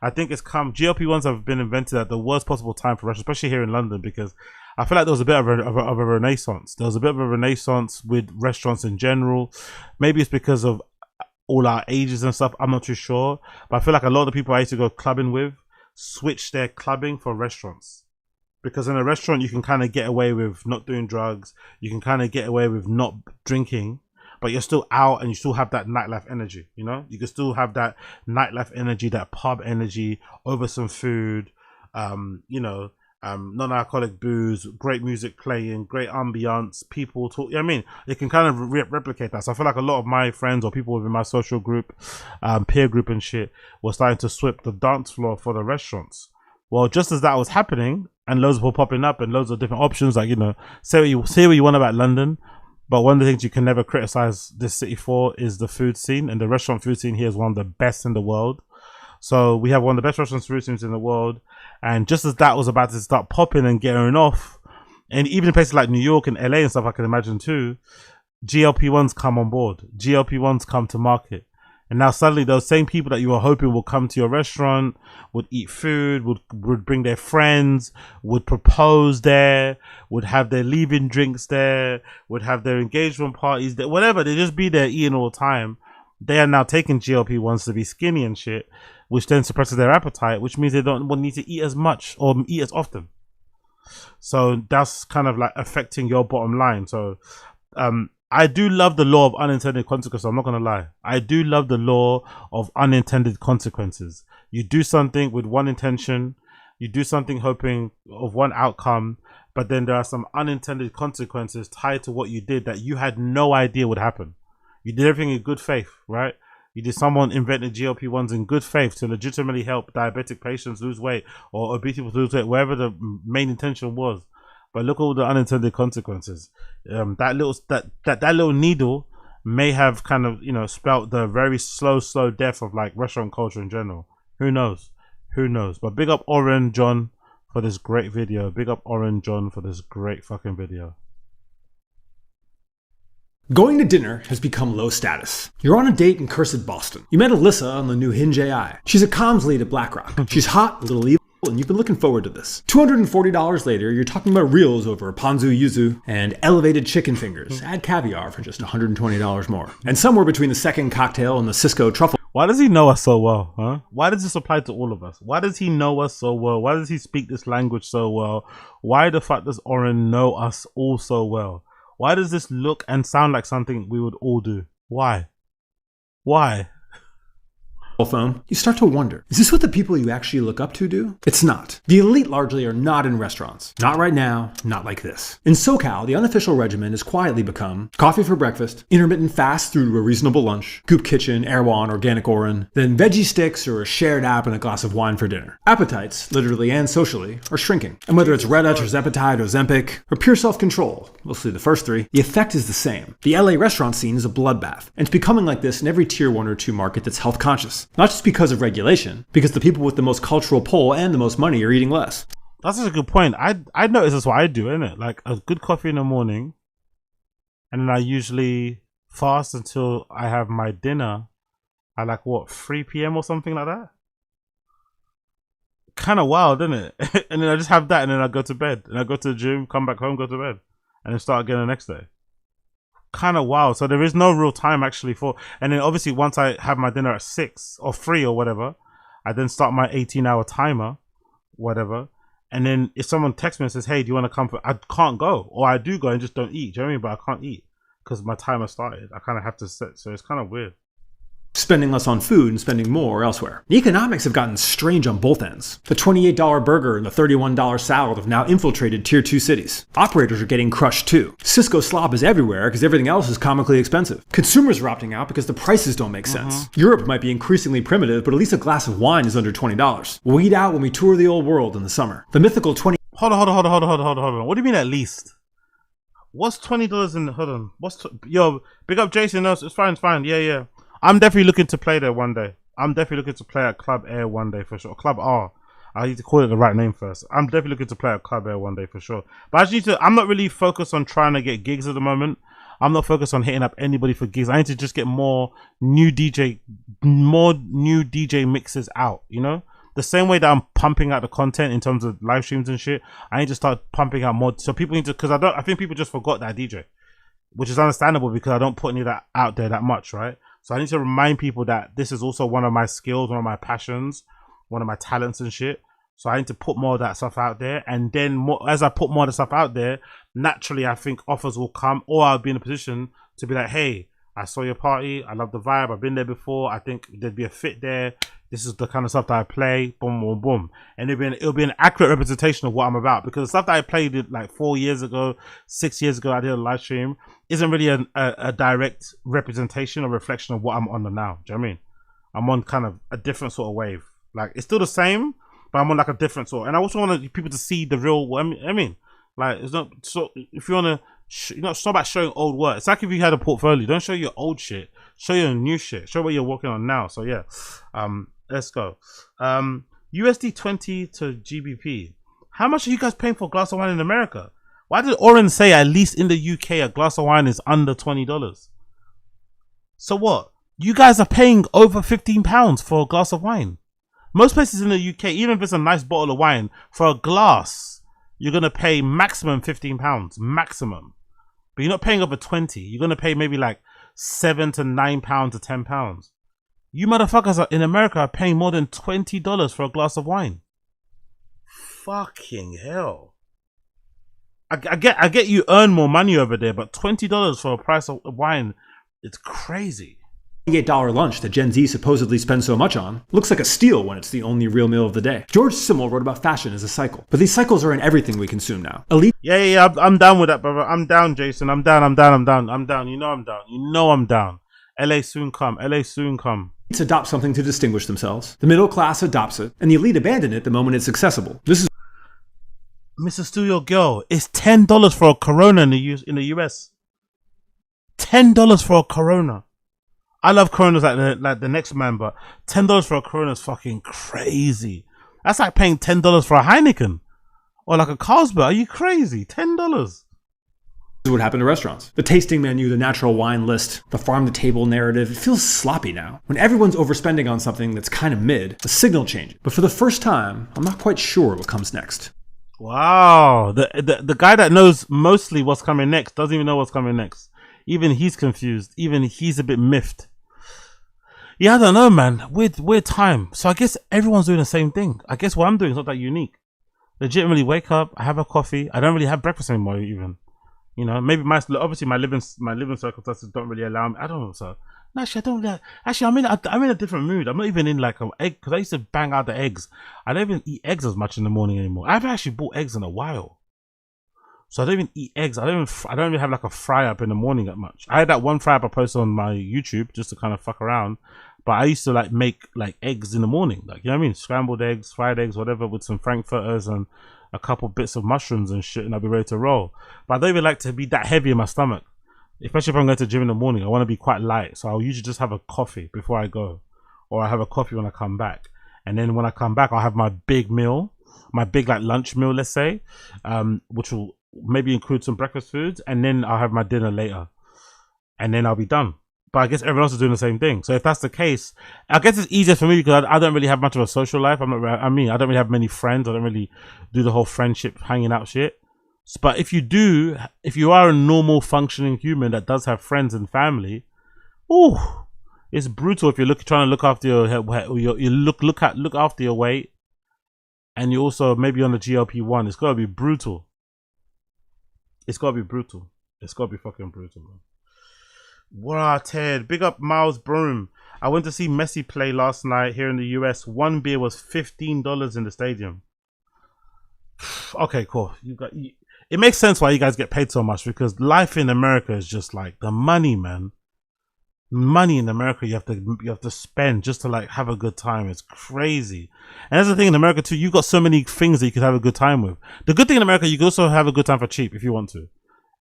I think it's come, GLP-1s have been invented at the worst possible time for restaurants, especially here in London, because I feel like there was a bit of a renaissance. There was a bit of a renaissance with restaurants in general. Maybe it's because of all our ages and stuff, I'm not too sure. But I feel like a lot of the people I used to go clubbing with switched their clubbing for restaurants. Because in a restaurant, you can kind of get away with not doing drugs. You can kind of get away with not drinking, but you're still out and you still have that nightlife energy, you know? You can still have that nightlife energy, that pub energy over some food, you know, non-alcoholic booze, great music playing, great ambiance, people talk. I mean, it can kind of replicate that. So I feel like a lot of my friends or people within my social group, peer group and shit, were starting to sweep the dance floor for the restaurants. Well, just as that was happening, and loads of people popping up and loads of different options, like, you know, say what you want about London, but one of the things you can never criticize this city for is the food scene, and the restaurant food scene here is one of the best in the world. So we have one of the best restaurant food scenes in the world, and just as that was about to start popping and getting off, and even in places like New York and LA and stuff, I can imagine too, GLP-1s come on board, GLP-1s come to market. And now suddenly those same people that you were hoping will come to your restaurant, would eat food, would bring their friends, would propose there, would have their leaving drinks there, would have their engagement parties there, whatever. They just be there eating all the time. They are now taking GLP-1s to be skinny and shit, which then suppresses their appetite, which means they don't need to eat as much or eat as often. So that's kind of like affecting your bottom line. So, I do love the law of unintended consequences. I'm not going to lie. I do love the law of unintended consequences. You do something with one intention. You do something hoping of one outcome. But then there are some unintended consequences tied to what you did that you had no idea would happen. You did everything in good faith, right? You did someone invented GLP-1s in good faith to legitimately help diabetic patients lose weight or obese people lose weight, wherever the main intention was. But look at all the unintended consequences. That little needle may have kind of, you know, spelt the very slow death of like restaurant culture in general. Who knows? Who knows? But big up Oren John for this great video. Big up Oren John for this great fucking video. Going to dinner has become low status. You're on a date in cursed Boston. You met Alyssa on the new Hinge AI. She's a comms lead at BlackRock. She's hot, a little evil, and you've been looking forward to this. $240 later, you're talking about reels over ponzu yuzu and elevated chicken fingers. Add caviar for just $120 more. And somewhere between the second cocktail and the Cisco truffle. Why does he know us so well, huh? Why does this apply to all of us? Why does he know us so well? Why does he speak this language so well? Why the fuck does Oren know us all so well? Why does this look and sound like something we would all do? Why? Why? Phone, you start to wonder, is this what the people you actually look up to do? It's not. The elite largely are not in restaurants. Not right now, not like this. In SoCal, the unofficial regimen has quietly become coffee for breakfast, intermittent fast through to a reasonable lunch, Goop Kitchen, Erewhon, Organic Oren, then veggie sticks or a shared app and a glass of wine for dinner. Appetites, literally and socially, are shrinking. And whether it's Reddit or Zepatide or Ozempic or pure self-control, mostly the first three, the effect is the same. The LA restaurant scene is a bloodbath, and it's becoming like this in every tier 1 or 2 market that's health conscious. Not just because of regulation, because the people with the most cultural pull and the most money are eating less. That's such a good point. I notice that's what I do, innit? Like a good coffee in the morning, and then I usually fast until I have my dinner at like what, 3 p.m. or something like that. Kind of wild, isn't it? And then I just have that, and then I go to bed, and I go to the gym, come back home, go to bed, and then start again the next day. Kind of wild. So there is no real time actually for, and then obviously once I have my dinner at 6 or 3 or whatever, I then start my 18-hour timer, whatever. And then if someone texts me and says, hey, do you want to come for, I can't go, or I do go and just don't eat. Do you know what I mean? But I can't eat because my timer started. I kind of have to sit. So it's kind of weird. Spending less on food and spending more elsewhere. The economics have gotten strange on both ends. The $28 burger and the $31 salad have now infiltrated tier 2 cities. Operators are getting crushed too. Cisco slop is everywhere because everything else is comically expensive. Consumers are opting out because the prices don't make sense. Europe might be increasingly primitive, but at least a glass of wine is under $20. We'll eat out when we tour the old world in the summer. The mythical Hold on. What do you mean at least? What's $20 in, hold on. Yo, big up Jason. No, it's fine. Yeah. I'm definitely looking to play there one day. I'm definitely looking to play at Club.Are one day for sure. Club.Are. I need to call it the right name first. I'm definitely looking to play at Club.Are one day for sure. But I just need to, I'm not really focused on trying to get gigs at the moment. I'm not focused on hitting up anybody for gigs. I need to just get more new DJ mixes out, you know? The same way that I'm pumping out the content in terms of live streams and shit, I need to start pumping out more. So people need to, because I think people just forgot that I DJ, which is understandable because I don't put any of that out there that much, right? So I need to remind people that this is also one of my skills, one of my passions, one of my talents and shit. So I need to put more of that stuff out there. And then as I put more of the stuff out there, naturally, I think offers will come, or I'll be in a position to be like, hey, I saw your party. I love the vibe. I've been there before. I think there'd be a fit there. This is the kind of stuff that I play. Boom, boom, boom. And it'll be an accurate representation of what I'm about, because the stuff that I played like 4 years ago, 6 years ago, I did a live stream, isn't really a direct representation or reflection of what I'm on now. Do you know what I mean? I'm on kind of a different sort of wave. Like, it's still the same, but I'm on like a different sort. And I also want people to see the real, I mean, like, it's not, so if you want to, it's not about showing old work. It's like if you had a portfolio, don't show your old shit, show your new shit, show what you're working on now. So yeah, let's go. USD 20 to GBP. How much are you guys paying for a glass of wine in America? Why did Oren say at least in the UK a glass of wine is under $20? So what? You guys are paying over £15 for a glass of wine. Most places in the UK, even if it's a nice bottle of wine, for a glass, you're going to pay maximum £15, maximum. But you're not paying over 20. You're going to pay maybe like £7 to £9 to £10. You motherfuckers in America are paying more than $20 for a glass of wine. Fucking hell. I get you earn more money over there, but $20 for a price of wine, it's crazy. $8 lunch that Gen Z supposedly spends so much on looks like a steal when it's the only real meal of the day. George Simmel wrote about fashion as a cycle, but these cycles are in everything we consume now. Elite. Yeah, I'm down with that, brother. I'm down, Jason. I'm down. You know I'm down. LA soon come. Elites adopt something to distinguish themselves. The middle class adopts it, and the elite abandon it the moment it's accessible. This is Mr. Studio Girl. It's $10 for a Corona in the US. $10 for a Corona. I love Coronas like the next man, but $10 for a Corona is fucking crazy. That's like paying $10 for a Heineken or like a Carlsberg. Are you crazy? $10. This is what happened to restaurants. The tasting menu, the natural wine list, the farm-to-table narrative, it feels sloppy now. When everyone's overspending on something that's kind of mid, the signal changes. But for the first time, I'm not quite sure what comes next. Wow. The guy that knows mostly what's coming next doesn't even know what's coming next. Even he's confused. Even he's a bit miffed. Yeah, I don't know, man. Weird time. So I guess everyone's doing the same thing. I guess what I'm doing is not that unique. Legitimately wake up, I have a coffee. I don't really have breakfast anymore even. You know, maybe obviously my living circumstances don't really allow me. I don't know. So no, actually, I don't really. Actually, I'm in a different mood. I'm not even in like an egg, because I used to bang out the eggs. I don't even eat eggs as much in the morning anymore. I haven't actually bought eggs in a while. So I don't even eat eggs. I don't even have like a fry up in the morning that much. I had that one fry up I posted on my YouTube just to kind of fuck around. But I used to like make like eggs in the morning, like, you know what I mean? Scrambled eggs, fried eggs, whatever, with some frankfurters and a couple bits of mushrooms and shit, and I'll be ready to roll. But I don't even like to be that heavy in my stomach, especially if I'm going to the gym in the morning. I want to be quite light, so I'll usually just have a coffee before I go, or I have a coffee when I come back. And then when I come back, I'll have my big meal, my big like lunch meal, let's say, which will maybe include some breakfast foods, and then I'll have my dinner later, and then I'll be done. But I guess everyone else is doing the same thing. So if that's the case, I guess it's easier for me because I don't really have much of a social life. I don't really have many friends. I don't really do the whole friendship, hanging out shit. But if you are a normal functioning human that does have friends and family, ooh, it's brutal if you're trying to look after look after your weight, and you also maybe on the GLP-1. It's gotta be brutal. It's gotta be brutal. It's gotta be fucking brutal, man. Wow, Ted. Big up Miles Broom. I went to see Messi play last night here in the US. One beer was $15 in the stadium. Okay, cool. It makes sense why you guys get paid so much, because life in America is just like the money, man. Money in America you have to spend just to like have a good time. It's crazy. And that's the thing in America too. You've got so many things that you could have a good time with. The good thing in America, you can also have a good time for cheap if you want to.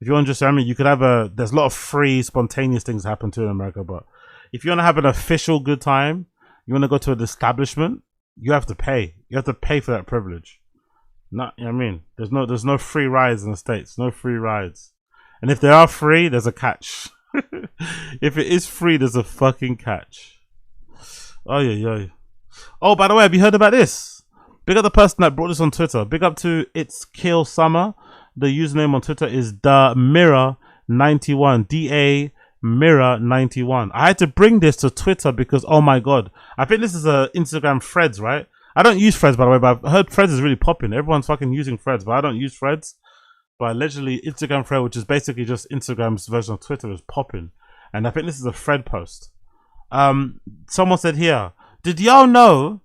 If you want to just, you could have there's a lot of free, spontaneous things happen too in America. But if you want to have an official good time, you want to go to an establishment, you have to pay. You have to pay for that privilege. Not, you know what I mean? There's no free rides in the States. No free rides. And if they are free, there's a catch. If it is free, there's a fucking catch. Oh, yeah. Oh, by the way, have you heard about this? Big up the person that brought this on Twitter. Big up to It's Kill Summer. The username on Twitter is Da Mirror 91. DA Mirror 91. I had to bring this to Twitter because, oh my god, I think this is a Instagram threads, right? I don't use Threads, by the way, but I've heard Threads is really popping. Everyone's fucking using Threads, but I don't use Threads. But allegedly, Instagram Thread, which is basically just Instagram's version of Twitter, is popping. And I think this is a thread post. Someone said here, did y'all know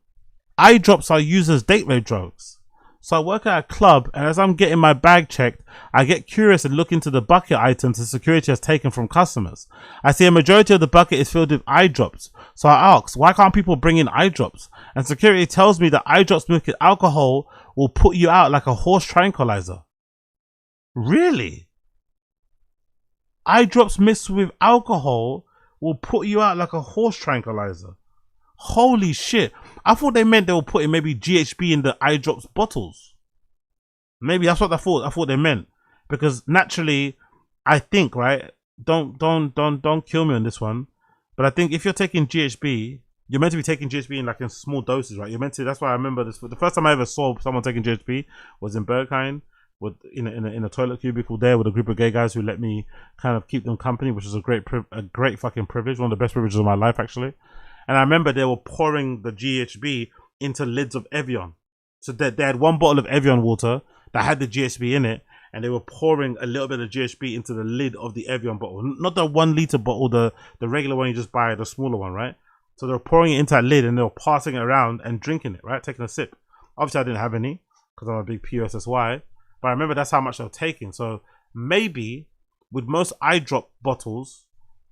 eye drops are used as date rape drugs? So I work at a club, and as I'm getting my bag checked, I get curious and look into the bucket items the security has taken from customers. I see a majority of the bucket is filled with eye drops. So I ask, why can't people bring in eye drops? And security tells me that eye drops mixed with alcohol will put you out like a horse tranquilizer. Really? Eye drops mixed with alcohol will put you out like a horse tranquilizer. Holy shit. I thought they meant they were putting maybe GHB in the eye drops bottles. Maybe that's what I thought they meant. Because naturally, I think, right? Don't kill me on this one. But I think if you're taking GHB, you're meant to be taking GHB in small doses, right? You're meant to, that's why I remember this. The first time I ever saw someone taking GHB was in Berghain. In a toilet cubicle there with a group of gay guys who let me kind of keep them company, which was a great fucking privilege, one of the best privileges of my life actually. And I remember they were pouring the GHB into lids of Evian. So they had one bottle of Evian water that had the GHB in it, and they were pouring a little bit of GHB into the lid of the Evian bottle, not the 1 liter bottle, the regular one you just buy, the smaller one, right? So they were pouring it into that lid and they were passing it around and drinking it, right? Taking a sip. Obviously I didn't have any because I'm a big PUSSY. But I remember that's how much they were taking. So maybe with most eye drop bottles,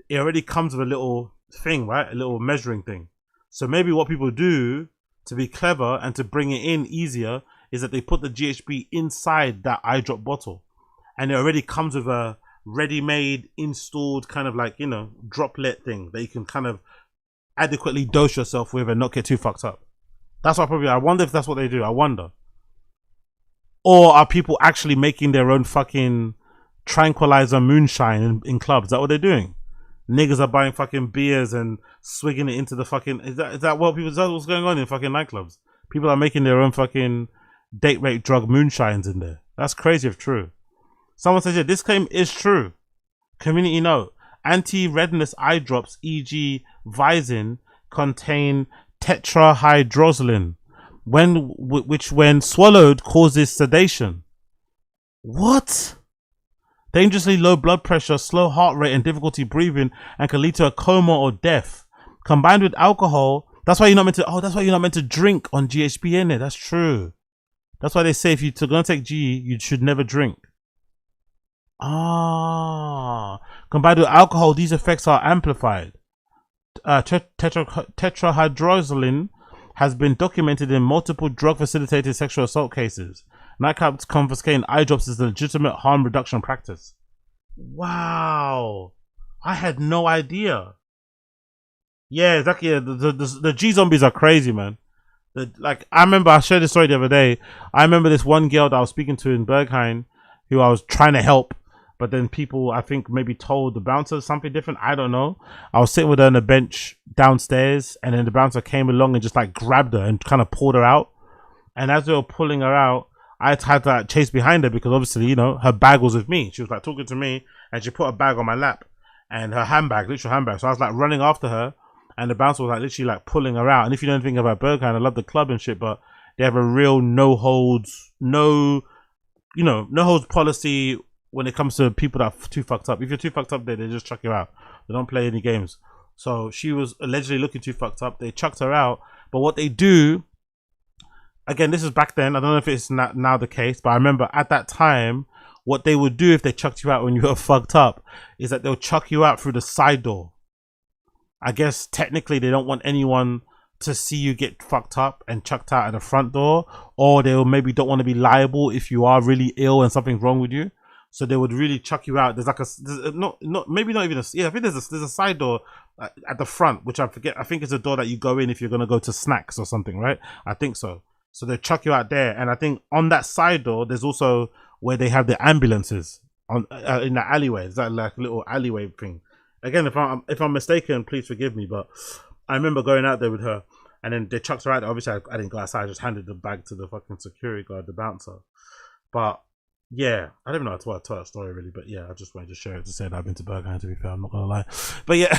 it already comes with a little thing, right? A little measuring thing. So maybe what people do to be clever and to bring it in easier is that they put the GHB inside that eye drop bottle. And it already comes with a ready-made, installed kind of droplet thing that you can kind of adequately dose yourself with and not get too fucked up. That's why I wonder if that's what they do. I wonder. Or are people actually making their own fucking tranquilizer moonshine in clubs? Is that what they're doing? Niggas are buying fucking beers and swigging it into the fucking... Is that what's going on in fucking nightclubs? People are making their own fucking date rape drug moonshines in there. That's crazy if true. Someone says, yeah, this claim is true. Community note. Anti-redness eye drops, e.g. Visine, contain tetrahydrozoline, which when swallowed causes sedation. What? Dangerously low blood pressure, slow heart rate and difficulty breathing, and can lead to a coma or death. Combined with alcohol, that's why you're not meant to drink on GHB in it. That's true. That's why they say if you're gonna take G, you should never drink. Combined with alcohol, these effects are amplified. Tetrahydrozoline has been documented in multiple drug-facilitated sexual assault cases. Nightclubs confiscating eye drops is a legitimate harm reduction practice. Wow. I had no idea. Yeah, exactly. Yeah, the G-zombies are crazy, man. I remember, I shared this story the other day. I remember this one girl that I was speaking to in Berghain who I was trying to help. But then people, I think, maybe told the bouncer something different. I don't know. I was sitting with her on a bench downstairs, and then the bouncer came along and just grabbed her and kind of pulled her out. And as they were pulling her out, I had to chase behind her because obviously, her bag was with me. She was talking to me, and she put a bag on my lap and her handbag, literal handbag. So I was running after her, and the bouncer was literally pulling her out. And if you know anything about Berghain, I love the club and shit, but they have a real no holds policy when it comes to people that are too fucked up. If you're too fucked up, they just chuck you out. They don't play any games. So she was allegedly looking too fucked up. They chucked her out. But what they do, again, this is back then. I don't know if it's not now the case, but I remember at that time, what they would do if they chucked you out when you were fucked up is that they'll chuck you out through the side door. I guess technically they don't want anyone to see you get fucked up and chucked out at the front door, or they maybe don't want to be liable if you are really ill and something's wrong with you. So they would really chuck you out. There's maybe not even a, yeah, I think there's a side door at the front, which I forget. I think it's a door that you go in if you're going to go to snacks or something, right? I think so. So they chuck you out there. And I think on that side door, there's also where they have the ambulances on in the alleyway. Is that a little alleyway thing? Again, if I'm mistaken, please forgive me. But I remember going out there with her, and then they chucked her out there. Obviously, I didn't go outside. I just handed the bag to the fucking security guard, the bouncer. But yeah, I don't even know how to tell that story really, but yeah, I just wanted to share it to say that I've been to Berghain, to be fair, I'm not gonna lie. But yeah,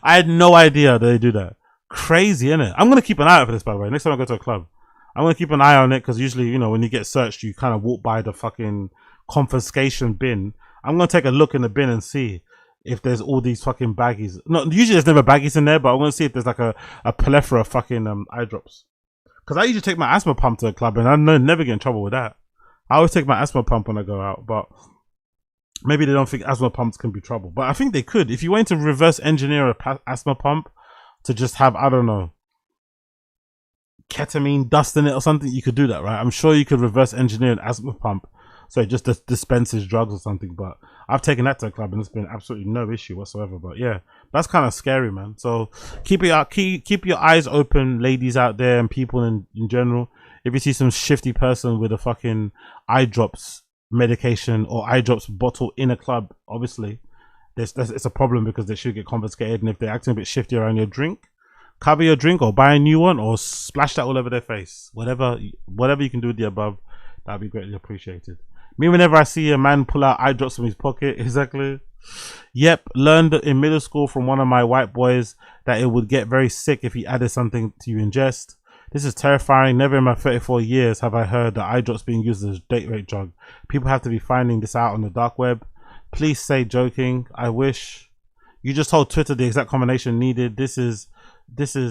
I had no idea that they do that. Crazy, innit? I'm gonna keep an eye out for this, by the way. Next time I go to a club, I'm gonna keep an eye on it, because usually, you know, when you get searched, you kind of walk by the fucking confiscation bin. I'm gonna take a look in the bin and see if there's all these fucking baggies. No, usually there's never baggies in there, but I'm gonna see if there's like a plethora of fucking eye drops. Because I usually take my asthma pump to the club, and I never get in trouble with that. I always take my asthma pump when I go out, but maybe they don't think asthma pumps can be trouble. But I think they could. If you went to reverse engineer a asthma pump to just have, I don't know, ketamine dust in it or something, you could do that, right? I'm sure you could reverse engineer an asthma pump so it just dispenses drugs or something. But I've taken that to a club and it's been absolutely no issue whatsoever. But yeah, that's kind of scary, man. So keep your eyes open, ladies out there, and people in general. If you see some shifty person with a fucking eye drops medication or eye drops bottle in a club, obviously it's a problem, because they should get confiscated. And if they're acting a bit shifty around your drink, cover your drink or buy a new one or splash that all over their face. Whatever you can do with the above, that'd be greatly appreciated. Me, whenever I see a man pull out eye drops from his pocket, exactly. Yep, learned in middle school from one of my white boys that it would get very sick if he added something to you ingest. This is terrifying. Never in my 34 years have I heard that eye drops being used as a date rape drug. People have to be finding this out on the dark web. Please say joking. I wish. You just told Twitter the exact combination needed. This is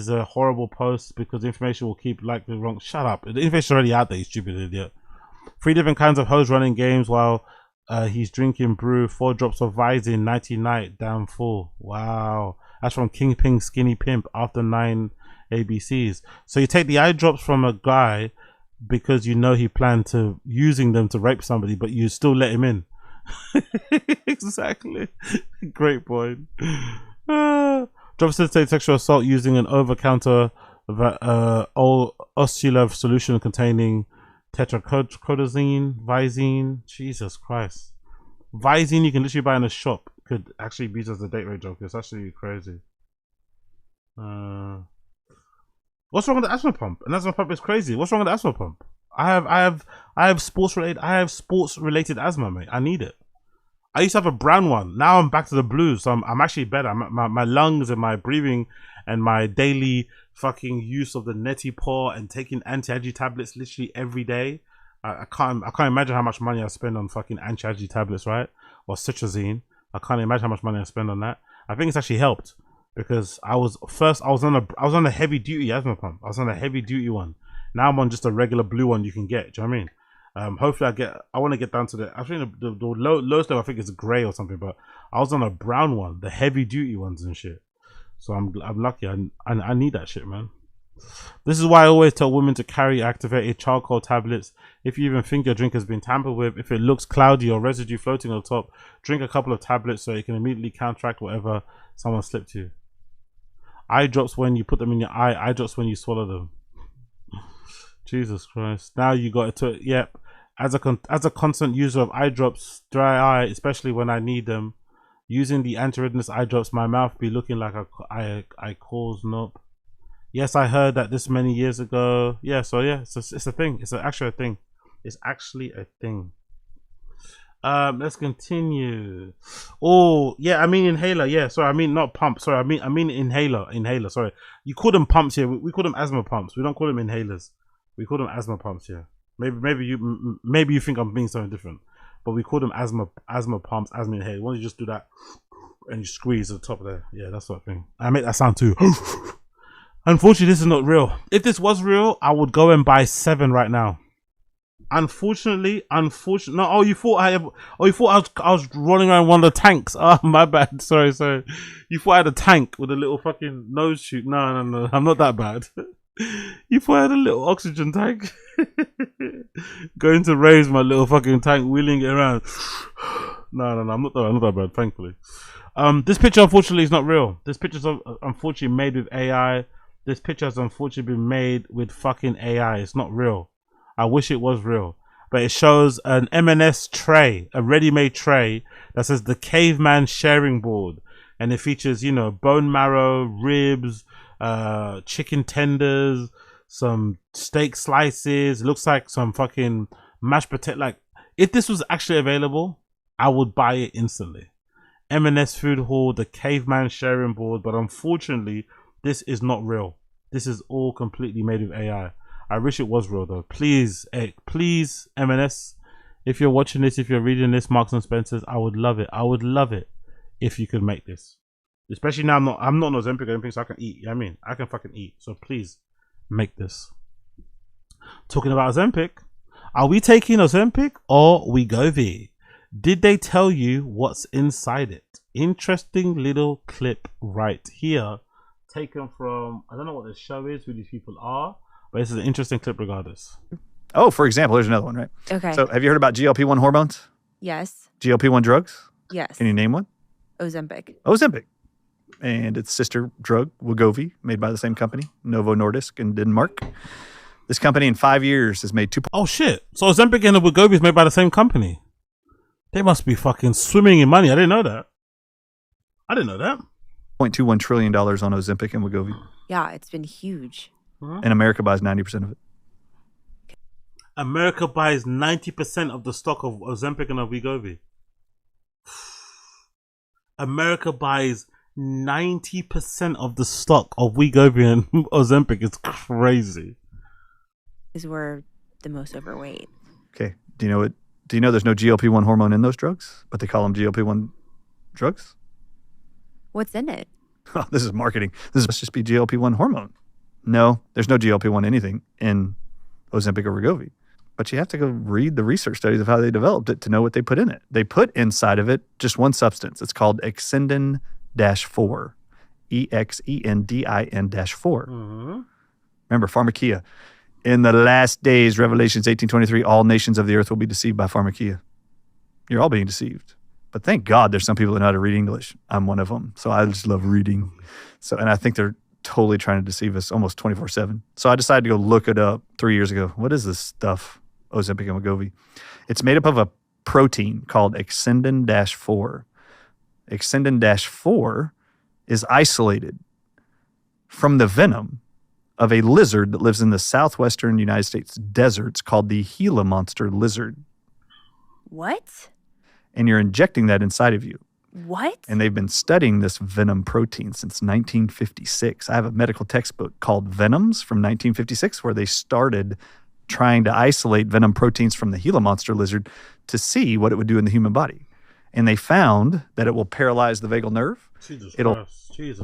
a horrible post, because the information will keep likely wrong. Shut up. The information's already out there, you stupid idiot. 3 different kinds of hoes running games while he's drinking brew. 4 drops of Visine, 90 night, down full. Wow. That's from Kingpin Skinny Pimp after 9 ABCs. So you take the eye drops from a guy because you know he planned to using them to rape somebody, but you still let him in. Exactly. Great point. Drops to take sexual assault using an over-counter osteolove solution containing tetracodazine, Visine. Jesus Christ. Visine you can literally buy in a shop. Could actually be just a date rape joke. It's actually crazy. What's wrong with the asthma pump? An asthma pump is crazy. What's wrong with the asthma pump? I have sports related asthma, mate. I need it. I used to have a brown one. Now I'm back to the blues, so I'm actually better. My lungs and my breathing and my daily fucking use of the neti paw and taking anti-allergy tablets literally every day. I can't imagine how much money I spend on fucking anti-allergy tablets, right? Or citrazine. I can't imagine how much money I spend on that. I think it's actually helped, because I was on a heavy duty asthma pump. I was on a heavy duty one. Now I'm on just a regular blue one you can get. Do you know what I mean? Hopefully I want to get down to the, I think the lowest level I think is grey or something, but I was on a brown one, the heavy duty ones and shit. So I'm lucky. I need that shit, man. This is why I always tell women to carry activated charcoal tablets. If you even think your drink has been tampered with, if it looks cloudy or residue floating on top, drink a couple of tablets so you can immediately counteract whatever someone slipped you. Eye drops when you put them in your eye drops when you swallow them. Jesus Christ. Now you got it to, yep. As a constant user of eye drops, dry eye, especially when I need them, using the anti-redness eye drops, my mouth be looking like I cause nope. Yes, I heard that this many years ago. Yeah, so yeah, it's a thing. It's actually a thing. It's actually a thing. Let's continue. Oh yeah, I mean inhaler. Yeah, sorry, I mean not pump. Sorry, I mean inhaler. Sorry, you call them pumps here. We call them asthma pumps. We don't call them inhalers. We call them asthma pumps here. Maybe you think I'm being something different, but we call them asthma pumps, asthma inhaler. Why don't you just do that and you squeeze at the top there? Yeah, that's what thing. I make that sound too. Unfortunately, this is not real. If this was real, I would go and buy 7 right now. Unfortunately. No, oh, you thought I was rolling around one of the tanks. Oh, my bad. Sorry. You thought I had a tank with a little fucking nose shoot. No. I'm not that bad. You thought I had a little oxygen tank. Going to raise my little fucking tank, wheeling it around. No. I'm not that bad, thankfully. This picture, unfortunately, is not real. This picture's unfortunately made with AI. This picture has unfortunately been made with fucking AI. It's not real. I wish it was real. But it shows an M&S tray, a ready-made tray that says the caveman sharing board. And it features, you know, bone marrow, ribs, chicken tenders, some steak slices. It looks like some fucking mashed potato. Like, if this was actually available, I would buy it instantly. M&S Food Hall, the caveman sharing board. But unfortunately, This is not real. This is all completely made with AI. I wish it was real though. Please, please, M&S, if you're watching this, if you're reading this, Marks and Spencers, I would love it. I would love it if you could make this. Especially now I'm not on Ozempic or anything, so I can eat. You know what I mean? I can fucking eat. So please make this. Talking about Ozempic, are we taking Ozempic or Wegovy? Did they tell you what's inside it? Interesting little clip right here, taken from, I don't know what the show is, who these people are, but this is an interesting clip regardless. Oh, for example, here's another one, right? Okay. So have you heard about GLP-1 hormones? Yes. GLP-1 drugs? Yes. Can you name one? Ozempic. Ozempic. And its sister drug, Wegovy, made by the same company, Novo Nordisk in Denmark. This company in 5 years has made Oh shit. So Ozempic and the Wegovy is made by the same company. They must be fucking swimming in money. I didn't know that. $2.21 trillion on Ozempic and Wegovy. Yeah, it's been huge. And America buys 90% of it. America buys 90% of the stock of Ozempic and of Wegovy. America buys 90% of the stock of Wegovy and Ozempic. It's crazy. Because we're the most overweight. Okay. Do you know there's no GLP-1 hormone in those drugs, but they call them GLP-1 drugs? What's in it? Oh, this is marketing. This must just be GLP-1 hormone. No, there's no GLP-1 anything in Ozempic or Wegovy. But you have to go read the research studies of how they developed it to know what they put in it. They put inside of it just one substance. It's called Exendin-4. EXENDIN-4. Remember, pharmakia. In the last days, Revelations 18:23, all nations of the earth will be deceived by pharmakia. You're all being deceived. But thank God there's some people that know how to read English. I'm one of them. So I just love reading. And I think they're totally trying to deceive us almost 24/7. So I decided to go look it up 3 years ago. What is this stuff, Ozempic and Wegovy? It's made up of a protein called Exendin-4. Exendin-4 is isolated from the venom of a lizard that lives in the southwestern United States deserts called the Gila monster lizard. What? And you're injecting that inside of you. What? And they've been studying this venom protein since 1956. I have a medical textbook called Venoms from 1956 where they started trying to isolate venom proteins from the Gila monster lizard to see what it would do in the human body. And they found that it will paralyze the vagal nerve. It'll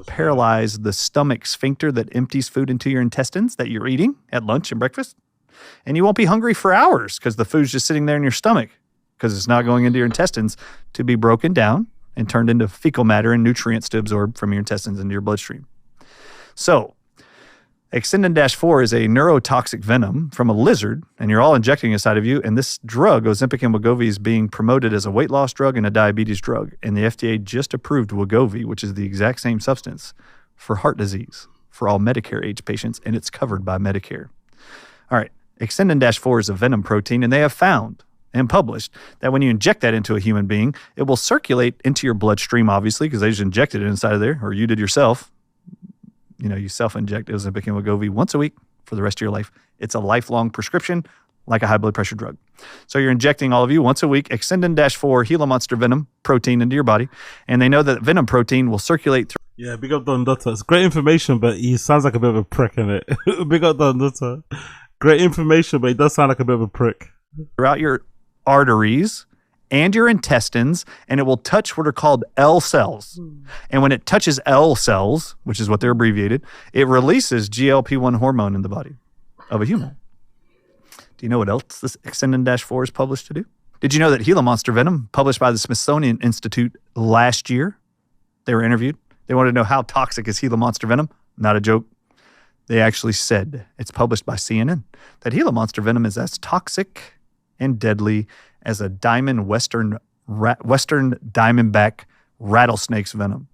paralyze the stomach sphincter that empties food into your intestines that you're eating at lunch and breakfast. And you won't be hungry for hours because the food's just sitting there in your stomach because it's not going into your intestines to be broken down and turned into fecal matter and nutrients to absorb from your intestines into your bloodstream. So, Exendin-4 is a neurotoxic venom from a lizard, and you're all injecting inside of you, and this drug, Ozempic and Wegovy, is being promoted as a weight loss drug and a diabetes drug, and the FDA just approved Wegovy, which is the exact same substance, for heart disease for all Medicare-age patients, and it's covered by Medicare. All right, Exendin-4 is a venom protein, and they have found and published that when you inject that into a human being, it will circulate into your bloodstream, obviously, because they just injected it inside of there, or you did yourself. You self-inject Ozempic and Wegovy once a week for the rest of your life. It's a lifelong prescription, like a high blood pressure drug. So you're injecting all of you once a week Exendin-4 Gila monster venom protein into your body, and they know that venom protein will circulate through. Yeah, big up Don Dutta. It's great information, but he sounds like a bit of a prick in it. Big up Don Dutta. Great information, but he does sound like a bit of a prick. Throughout your arteries and your intestines, and it will touch what are called L cells. And when it touches L cells, which is what they're abbreviated, it releases GLP-1 hormone in the body of a human. Do you know what else this Exendin-4 is published to do? Did you know that Gila monster venom, published by the Smithsonian Institute last year, they were interviewed. They wanted to know how toxic is Gila monster venom. Not a joke. They actually said, it's published by CNN, that Gila monster venom is as toxic and deadly as a western diamondback rattlesnake's venom.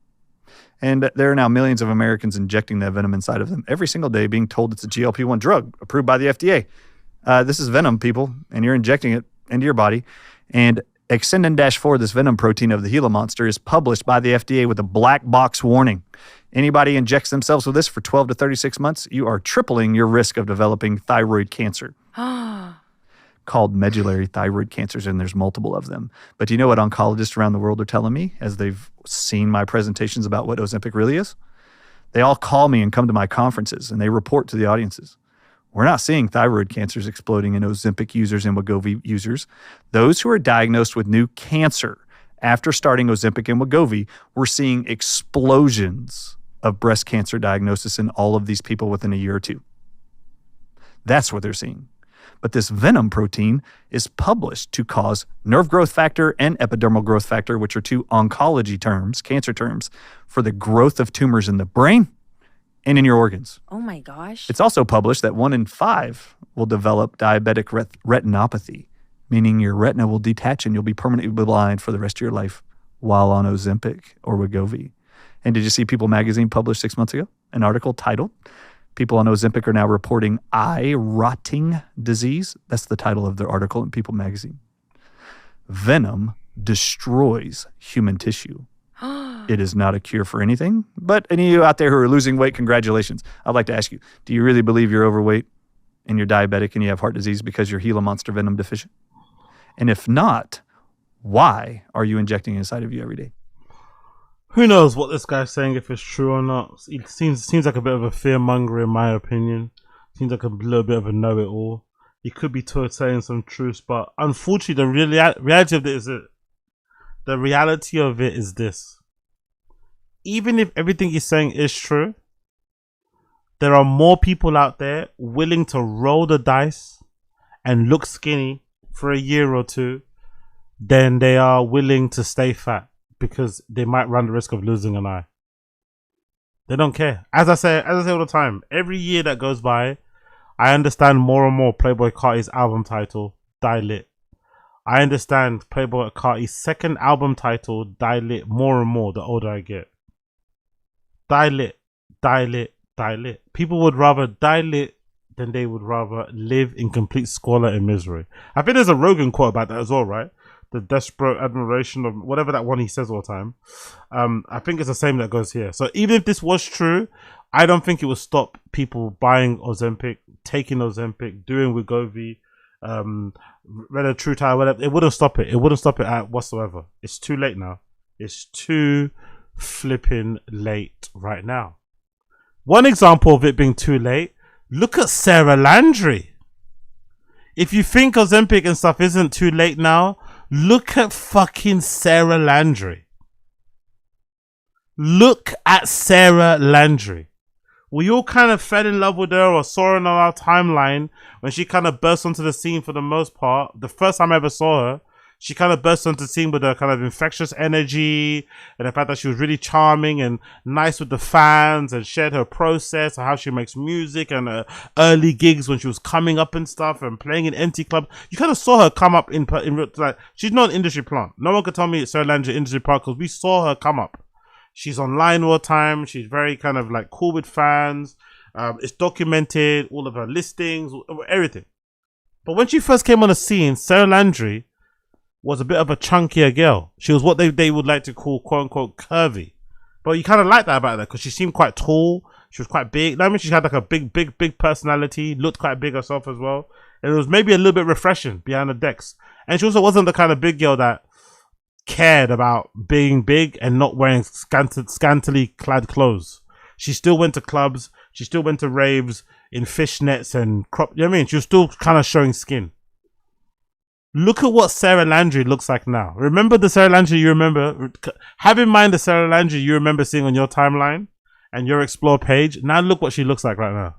And there are now millions of Americans injecting that venom inside of them every single day, being told it's a GLP-1 drug approved by the FDA. This is venom, people, and you're injecting it into your body. And Exendin-4, this venom protein of the Gila monster, is published by the FDA with a black box warning. Anybody injects themselves with this for 12 to 36 months, you are tripling your risk of developing thyroid cancer. Called medullary thyroid cancers, and there's multiple of them. But do you know what oncologists around the world are telling me as they've seen my presentations about what Ozempic really is? They all call me and come to my conferences, and they report to the audiences. We're not seeing thyroid cancers exploding in Ozempic users and Wegovy users. Those who are diagnosed with new cancer after starting Ozempic and Wegovy, we're seeing explosions of breast cancer diagnosis in all of these people within a year or two. That's what they're seeing. But this venom protein is published to cause nerve growth factor and epidermal growth factor, which are two oncology terms, cancer terms, for the growth of tumors in the brain and in your organs. Oh my gosh. It's also published that 1 in 5 will develop diabetic retinopathy, meaning your retina will detach and you'll be permanently blind for the rest of your life while on Ozempic or Wegovy. And did you see People magazine published 6 months ago an article titled, People on Ozempic are now reporting eye rotting disease? That's the title of their article in People magazine. Venom destroys human tissue. It is not a cure for anything, but any of you out there who are losing weight, congratulations. I'd like to ask you, do you really believe you're overweight and you're diabetic and you have heart disease because you're Gila monster venom deficient? And if not, why are you injecting inside of you every day? Who knows what this guy's saying, if it's true or not. It seems like a bit of a fearmonger in my opinion. Seems like a little bit of a know-it-all. He could be saying some truth, but unfortunately the reality of it is it. The reality of it is this. Even if everything he's saying is true, there are more people out there willing to roll the dice and look skinny for a year or two than they are willing to stay fat, because they might run the risk of losing an eye. They don't care. As I say all the time, every year that goes by, I understand more and more Playboi Carti's album title, Die Lit. I understand Playboi Carti's second album title, Die Lit, more and more the older I get. Die lit, die lit, die lit. People would rather die lit than they would rather live in complete squalor and misery. I think there's a Rogan quote about that as well, right? The desperate admiration of whatever that one he says all the time. I think it's the same that goes here. So even if this was true, I don't think it would stop people buying Ozempic, taking Ozempic, doing Wegovy, Red True Tire, whatever. It wouldn't stop it. It wouldn't stop it at whatsoever. It's too late now. It's too flipping late right now. One example of it being too late, look at Sarah Landry. If you think Ozempic and stuff isn't too late now, look at fucking Sarah Landry. Look at Sarah Landry. We all kind of fell in love with her or saw her on our timeline when she kind of burst onto the scene for the most part. The first time I ever saw her, she kind of burst onto the scene with her kind of infectious energy and the fact that she was really charming and nice with the fans and shared her process and how she makes music and her early gigs when she was coming up and stuff and playing in empty club. You kind of saw her come up in like, she's not an industry plant. No one could tell me it's Sarah Landry industry plant because we saw her come up. She's online all the time. She's very kind of like cool with fans. It's documented, all of her listings, everything. But when she first came on the scene, Sarah Landry was a bit of a chunkier girl. She was what they would like to call quote unquote curvy. But you kind of like that about her because she seemed quite tall. She was quite big. I mean, she had like a big personality, looked quite big herself as well. And it was maybe a little bit refreshing behind the decks. And she also wasn't the kind of big girl that cared about being big and not wearing scantily clad clothes. She still went to clubs. She still went to raves in fishnets and crop. You know what I mean? She was still kind of showing skin. Look at what Sarah Landry looks like now. Remember the Sarah Landry you remember? Have in mind the Sarah Landry you remember seeing on your timeline and your explore page. Now look what she looks like right now.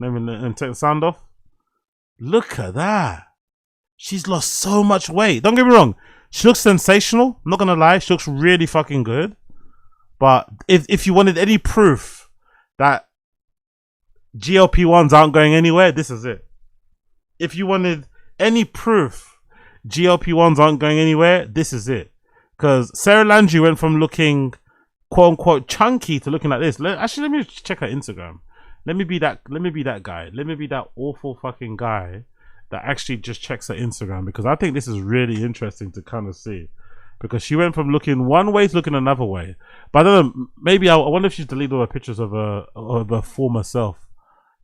Let me take the sound off. Look at that. She's lost so much weight. Don't get me wrong. She looks sensational. I'm not going to lie. She looks really fucking good. But if you wanted any proof that GLP-1s aren't going anywhere, this is it. If you wanted any proof GLP-1s aren't going anywhere, this is it. Because Sarah Landry went from looking quote unquote chunky to looking like this. Actually, let me check her Instagram. Let me be that guy. Let me be that awful fucking guy that actually just checks her Instagram, because I think this is really interesting to kind of see. Because she went from looking one way to looking another way. But I don't know, maybe I wonder if she's deleted all her pictures of her former self.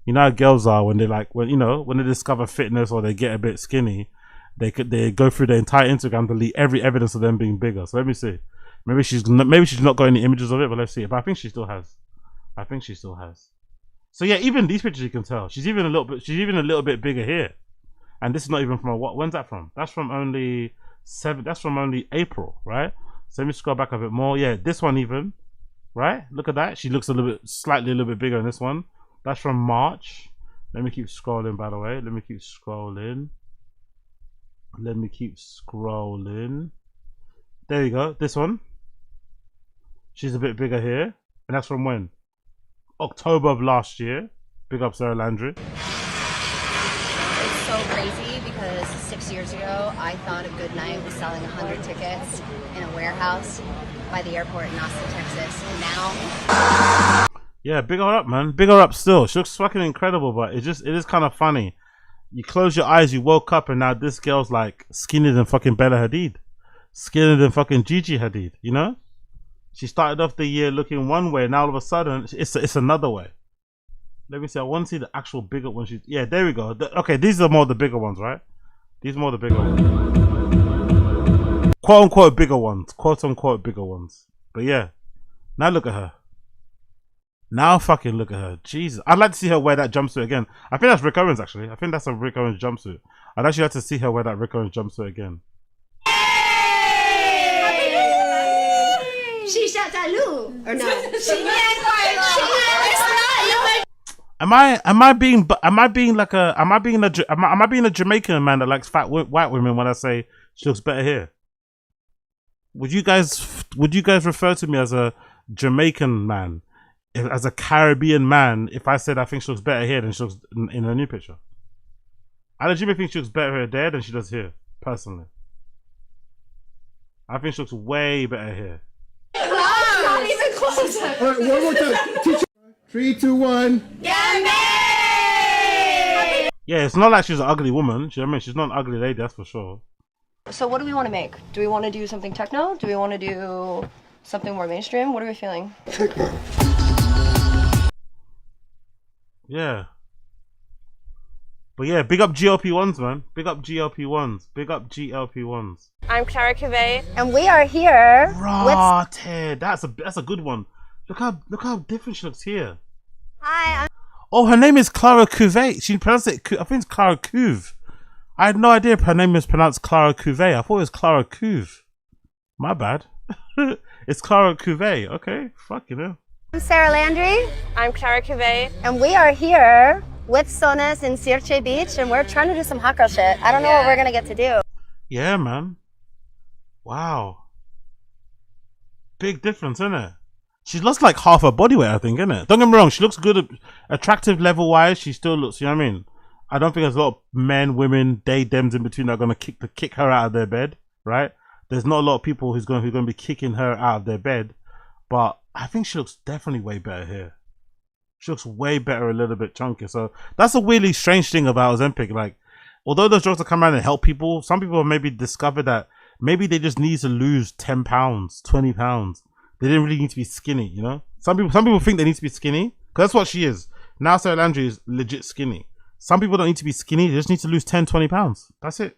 You know how girls are when they when they discover fitness or they get a bit skinny, they go through their entire Instagram to delete every evidence of them being bigger. So let me see. Maybe she's not got any images of it, but let's see. But I think she still has. I think she still has. So yeah, even these pictures you can tell she's even a little bit bigger here. And this is not even from when's that from? That's from only April, right? So let me scroll back a bit more. Yeah, this one even, right? Look at that. She looks slightly a little bit bigger in this one. That's from March. Let me keep scrolling, by the way. Let me keep scrolling. There you go. This one. She's a bit bigger here. And that's from when? October of last year. Big up Sarah Landry. It's so crazy because 6 years ago, I thought a good night was selling 100 tickets in a warehouse by the airport in Austin, Texas. And now... Yeah, big her up, man. Big her up still. She looks fucking incredible, but it is kind of funny. You close your eyes, you woke up, and now this girl's like skinnier than fucking Bella Hadid. Skinnier than fucking Gigi Hadid, you know? She started off the year looking one way, now all of a sudden it's another way. Let me see. I want to see the actual bigger one. Yeah, there we go. Okay, these are more the bigger ones, right? These are more the bigger ones. Quote unquote bigger ones. Quote unquote bigger ones. But yeah, now look at her. Now fucking look at her. Jesus, I'd like to see her wear that jumpsuit again. I think that's Rick Owens actually. I think that's a Rick Owens jumpsuit. I'd actually like to see her wear that Rick Owens jumpsuit again. Or no? Am I being a Jamaican man that likes fat white women when I say she looks better here? Would you guys refer to me as a Jamaican man, as a Caribbean man, if I said I think she looks better here than she looks in her new picture? I legitimately think she looks better there than she does here, personally. I think she looks way better here. Not even close. All right, one more time. 3, 2, 1. Yeah, it's not like she's an ugly woman. I mean, she's not an ugly lady, that's for sure. So what do we want to make? Do we want to do something techno? Do we want to do something more mainstream? What are we feeling? Techno. Yeah. But yeah, big up GLP-1s, man. Big up GLP-1s. Big up GLP-1s. I'm Clara Cuvée. And we are here Rotted. That's a good one. Look how different she looks here. Hi. Oh, her name is Clara Cuvée. She pronounced it. I think it's Clara Cuve. I had no idea her name is pronounced Clara Cuvée. I thought it was Clara Cuve. My bad. It's Clara Cuvée. Okay, fuck you know. I'm Sarah Landry. I'm Clara Cuvée. And we are here with Sonas in Sirce Beach, and we're trying to do some hot girl shit. I don't know what we're gonna get to do. Yeah, man. Wow. Big difference, isn't it? She's lost like half her body weight, I think, isn't it? Don't get me wrong, she looks good, attractive level wise. She still looks, you know what I mean? I don't think there's a lot of men, women, they, dems in between that are gonna kick her out of their bed, right? There's not a lot of people who's gonna be kicking her out of their bed, but I think she looks definitely way better here. She looks way better, a little bit chunkier. So that's a really strange thing about Ozempic. Like, although those drugs are coming around and help people, some people have maybe discovered that maybe they just need to lose 10 pounds, 20 pounds. They didn't really need to be skinny, you know? Some people think they need to be skinny, because that's what she is. Now Sarah Landry is legit skinny. Some people don't need to be skinny, they just need to lose 10, 20 pounds. That's it.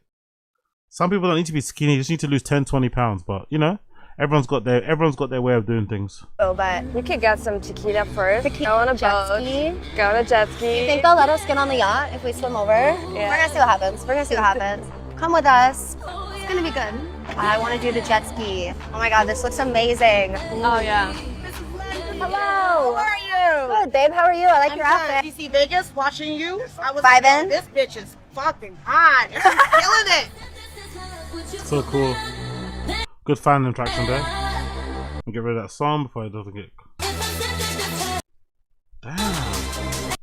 Some people don't need to be skinny, they just need to lose 10, 20 pounds. But, you know, everyone's got their way of doing things. Oh, but We could get some tequila first. Go on a jet boat. ski. Go on a jet ski. You think they'll let us get on the yacht if we swim over? Yeah. We're gonna see what happens. Come with us. It's gonna be good. I want to do the jet ski. Oh my god, this looks amazing. Oh yeah. Hello. How are you? Good, babe. How are you? I like your outfit. DC Vegas watching you. I was Vibing? like, this bitch is fucking hot. She's killing it. So cool. Good fan interaction there. I'll get rid of that song before it doesn't get... Damn.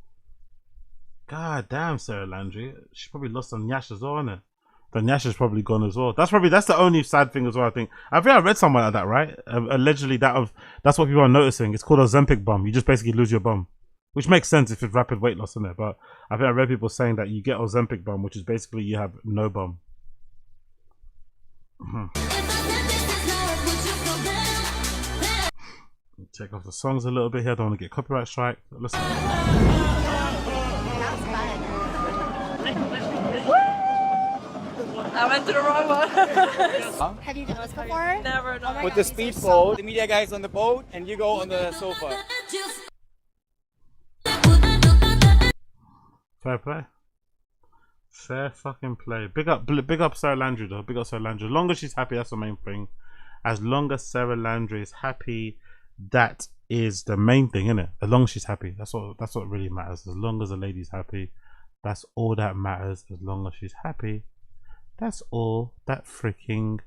God damn, Sarah Landry. She probably lost some nyash as well, innit? The nyash is probably gone as well. That's the only sad thing as well, I think. I think I read somewhere like that, right? Allegedly, that's what people are noticing. It's called Ozempic bum. You just basically lose your bum. Which makes sense if it's rapid weight loss in it. But I think I read people saying that you get Ozempic bum, which is basically you have no bum. Check off the songs a little bit here. I don't want to get copyright strike. Listen. I went to the wrong one. Have you done this before? Never. No. With the speedboat, the media guys on the boat, and you go on the sofa. Fair play. Fair fucking play. Big up Sarah Landry though. Big up Sarah Landry. As long as she's happy, that's the main thing. As long as Sarah Landry is happy, that is the main thing, isn't it? As long as she's happy, that's what really matters. As long as the lady's happy, that's all that matters. As long as she's happy, that's all that freaking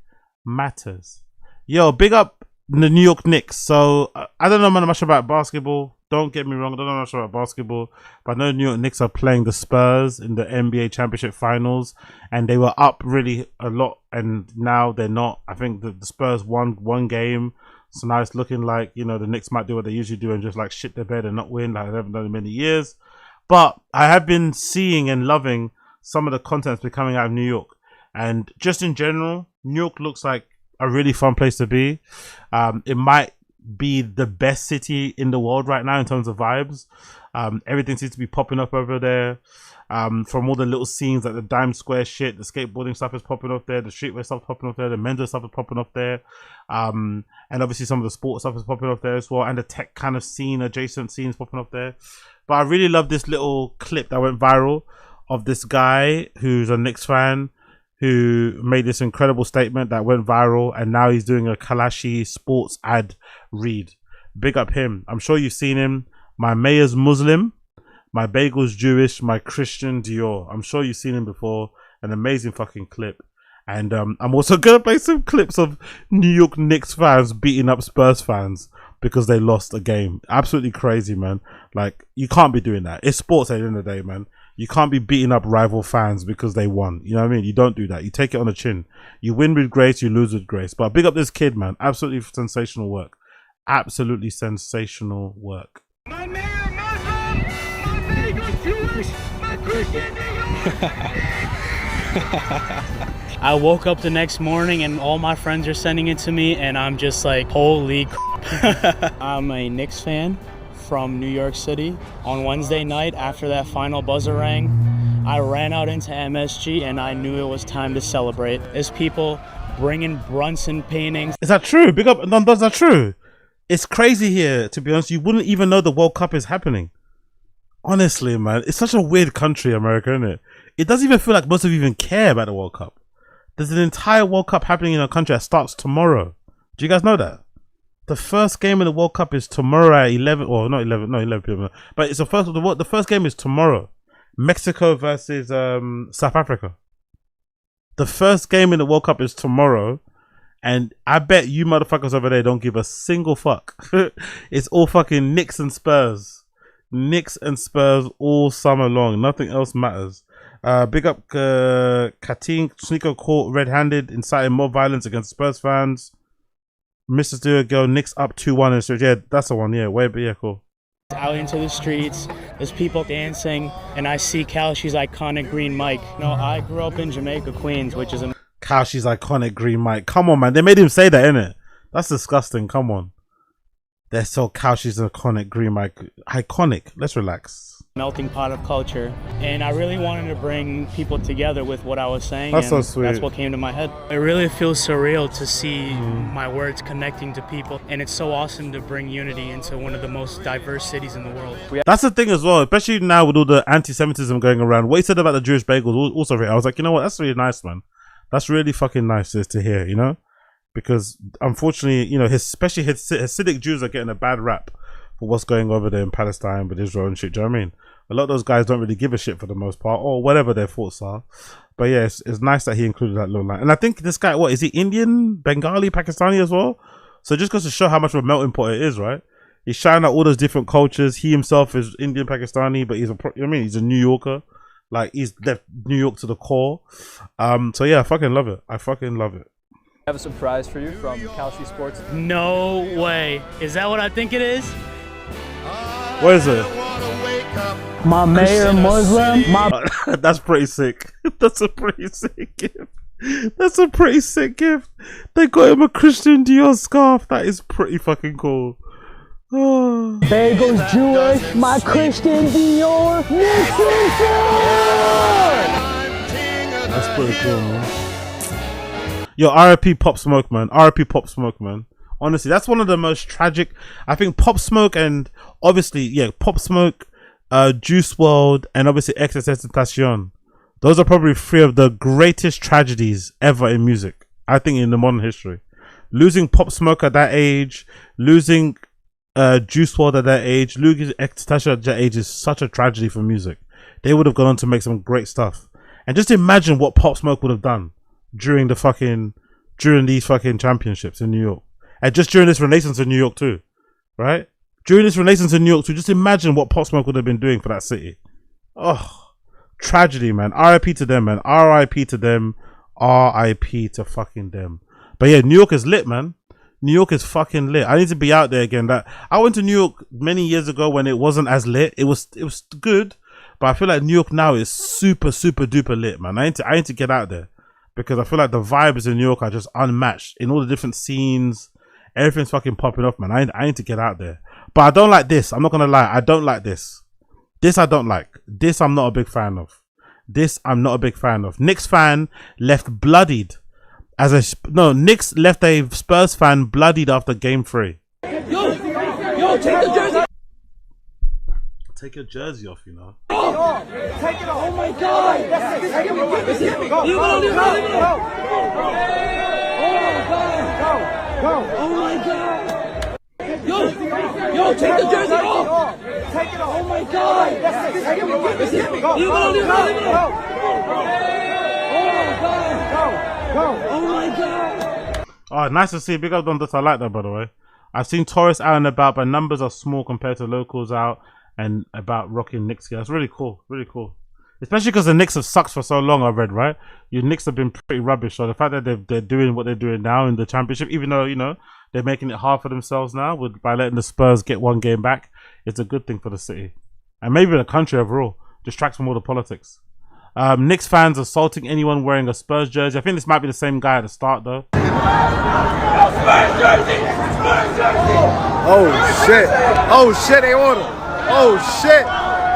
matters. Yo, big up the New York Knicks. So I don't know much about basketball. Don't get me wrong, I don't know much about basketball, but I know the New York Knicks are playing the Spurs in the NBA Championship Finals, and they were up really a lot, and now they're not. I think the Spurs won one game, so now it's looking like, you know, the Knicks might do what they usually do and just like shit their bed and not win like they haven't done in many years. But I have been seeing and loving some of the content that's been coming out of New York, and just in general, New York looks like a really fun place to be. It might be the best city in the world right now in terms of vibes. Everything seems to be popping up over there. From all the little scenes like the Dime Square shit, the skateboarding stuff is popping up there, the streetwear stuff is popping up there, the men's stuff is popping up there, and obviously some of the sports stuff is popping up there as well, and the tech kind of scene, adjacent scenes popping up there. But I really love this little clip that went viral of this guy who's a Knicks fan who made this incredible statement that went viral, and now he's doing a Kalashi sports ad read. Big up him. I'm sure you've seen him. My mayor's Muslim, my bagel's Jewish, my Christian Dior. I'm sure you've seen him before. An amazing fucking clip. And I'm also gonna play some clips of New York Knicks fans beating up Spurs fans because they lost a game. Absolutely crazy, man. Like, you can't be doing that. It's sports at the end of the day, man. You can't be beating up rival fans because they won. You know what I mean? You don't do that. You take it on the chin. You win with grace, you lose with grace. But big up this kid, man. Absolutely sensational work. Absolutely sensational work. My mayor Muslim, my bagel's Jewish, my Christian I woke up the next morning and all my friends are sending it to me, and I'm just like, holy crap. I'm a Knicks fan from New York City. On Wednesday night, after that final buzzer rang, I ran out into MSG and I knew it was time to celebrate. There's people bringing Brunson paintings. Is that true? Big up, is that true? It's crazy here, to be honest. You wouldn't even know the World Cup is happening. Honestly, man, it's such a weird country, America, isn't it? It doesn't even feel like most of you even care about the World Cup. There's an entire World Cup happening in a country that starts tomorrow. Do you guys know that? The first game of the World Cup is tomorrow at 11, or not 11, no 11 p.m. But it's the first game is tomorrow. Mexico versus South Africa. The first game in the World Cup is tomorrow, and I bet you motherfuckers over there don't give a single fuck. It's all fucking Knicks and Spurs. Knicks and Spurs all summer long. Nothing else matters. Big up Katin, sneaker caught red-handed, inciting more violence against Spurs fans. Mr. Do a girl, Knicks up 2-1 in. Yeah, that's the one. Yeah, way, but yeah, cool. Out into the streets, there's people dancing, and I see Kalshi's iconic green mic. No, I grew up in Jamaica, Queens, which is a... Kalshi's iconic green mic. Come on, man. They made him say that, innit? That's disgusting. Come on. They're so Kalshi's iconic green mic. Iconic. Let's relax. Melting pot of culture, and I really wanted to bring people together with what I was saying. That's and so sweet. That's what came to my head. It really feels surreal to see my words connecting to people, and it's so awesome to bring unity into one of the most diverse cities in the world. That's the thing as well, especially now with all the anti-Semitism going around. What he said about the Jewish bagels also, I was like, you know what, that's really nice, man. That's really fucking nice to hear, you know, because unfortunately, you know, especially Hasidic Jews are getting a bad rap for what's going over there in Palestine with Israel and shit. Do you know what I mean? A lot of those guys don't really give a shit for the most part, or whatever their thoughts are. But yeah, it's nice that he included that little line. And I think this guy, what is he, Indian, Bengali, Pakistani as well? So it just goes to show how much of a melting pot it is, right? He's shouting out all those different cultures. He himself is Indian, Pakistani, but he's he's a New Yorker. Like, he's left New York to the core. So yeah, I fucking love it. I fucking love it. I have a surprise for you from Kalshi Sports. No way. Is that what I think it is? What is it? My mayor Muslim. That's pretty sick. That's a pretty sick gift. That's a pretty sick gift. They got him a Christian Dior scarf. That is pretty fucking cool. Oh. Bagels Jewish, my Christian Dior. That's pretty cool, man. Yo, R.I.P. Pop Smoke, man. R.I.P. Pop Smoke, man. Honestly, that's one of the most tragic. I think Pop Smoke and obviously, yeah, Pop Smoke, Juice WRLD, and obviously XXXTentacion. Those are probably three of the greatest tragedies ever in music. I think in the modern history. Losing Pop Smoke at that age, losing Juice WRLD at that age, losing XXXTentacion at that age is such a tragedy for music. They would have gone on to make some great stuff. And just imagine what Pop Smoke would have done during these fucking championships in New York. And just during this renaissance in New York too. Right? During this renaissance in New York too, just imagine what Pop Smoke would have been doing for that city. Oh, tragedy, man. R.I.P. to them, man. R.I.P. to them. R.I.P. to fucking them. But yeah, New York is lit, man. New York is fucking lit. I need to be out there again. I went to New York many years ago when it wasn't as lit. It was good, but I feel like New York now is super, super duper lit, man. I need to get out there because I feel like the vibes in New York are just unmatched in all the different scenes. Everything's fucking popping off, man. I need to get out there. But I don't like this. I'm not gonna lie. I don't like this. This I don't like. This I'm not a big fan of. This I'm not a big fan of. Knicks fan left bloodied. Knicks left a Spurs fan bloodied after game 3. Yo, take the jersey. Take your jersey off, you know. Oh, take it off. Oh my God. Take it off. Leave it alone. Go. Oh my God. Yo, take the jersey off. Take it off. Oh my God. Take it off. Leave it alone. Go. Oh my God. Oh, nice to see. Big up on this. I like that, by the way. I've seen tourists out and about, but numbers are small compared to locals out and about rocking Knicks gear. That's really cool. Really cool. Especially because the Knicks have sucked for so long, I've read, right? Your Knicks have been pretty rubbish. So the fact that they're doing what they're doing now in the championship, even though, you know, they're making it hard for themselves now by letting the Spurs get one game back, it's a good thing for the city. And maybe the country overall. Distracts from all the politics. Knicks fans assaulting anyone wearing a Spurs jersey. I think this might be the same guy at the start, though. Spurs jersey. Oh shit, they on him. Oh shit,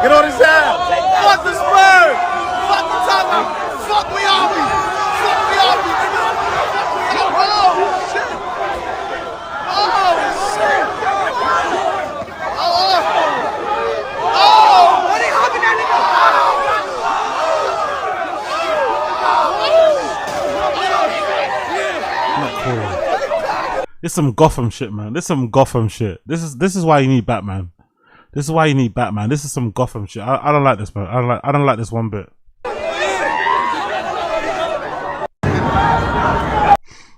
get on his ass. Fuck the Spurs. Fuck the Tottenham. Fuck me Army. Fuck me Army, nigga. Oh shit. What are you hopping at, nigga? Not cool. This is some Gotham shit, man. This is some Gotham shit. This is why you need Batman. This is why you need Batman. This is some Gotham shit. I don't like this, man. I don't like this one bit.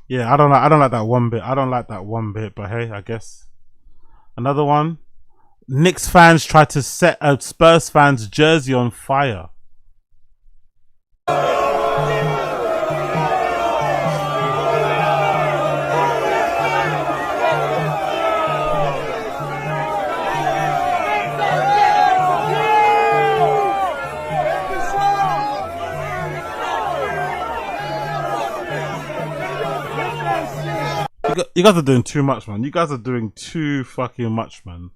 Yeah, I don't like that one bit. I don't like that one bit. But hey, I guess another one. Knicks fans try to set a Spurs fan's jersey on fire. You guys are doing too much, man. You guys are doing too fucking much, man.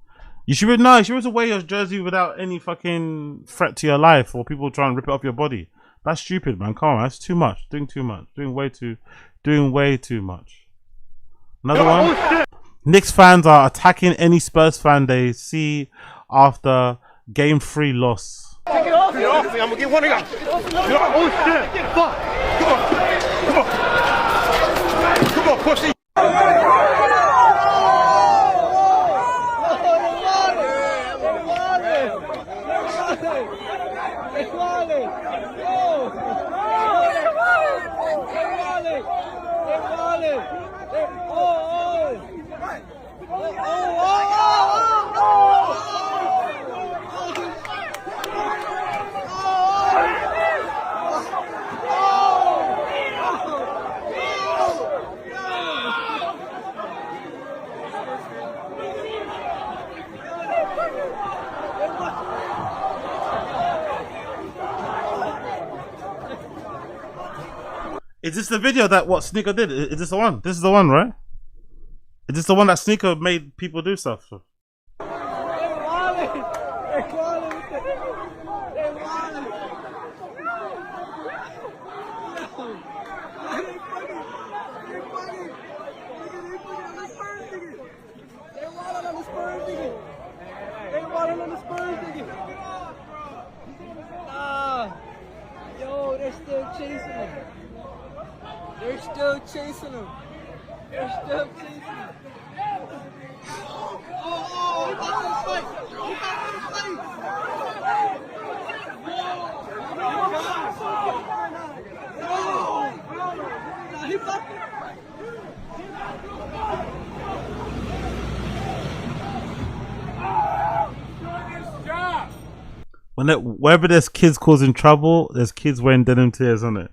You should be nice. You should wear your jersey without any fucking threat to your life or people trying to rip it off your body. That's stupid, man. Come on, that's too much. Doing too much. Doing way too much. Another one. Knicks fans are attacking any Spurs fan they see after game 3 loss. Take it off. I'm gonna get one of y'all. Oh shit. Fuck. Come on, pussy. Is this the video that what Sneaker did? Is this the one? This is the one, right? Is this the one that Sneaker made people do stuff? don't know the Spurs nigga. Nah. Yo, they're still chasing him. They're still chasing him. They're still chasing him. Oh, he got to fight. He got to fight. No. He got Wherever there's kids causing trouble, there's kids wearing denim tears on it.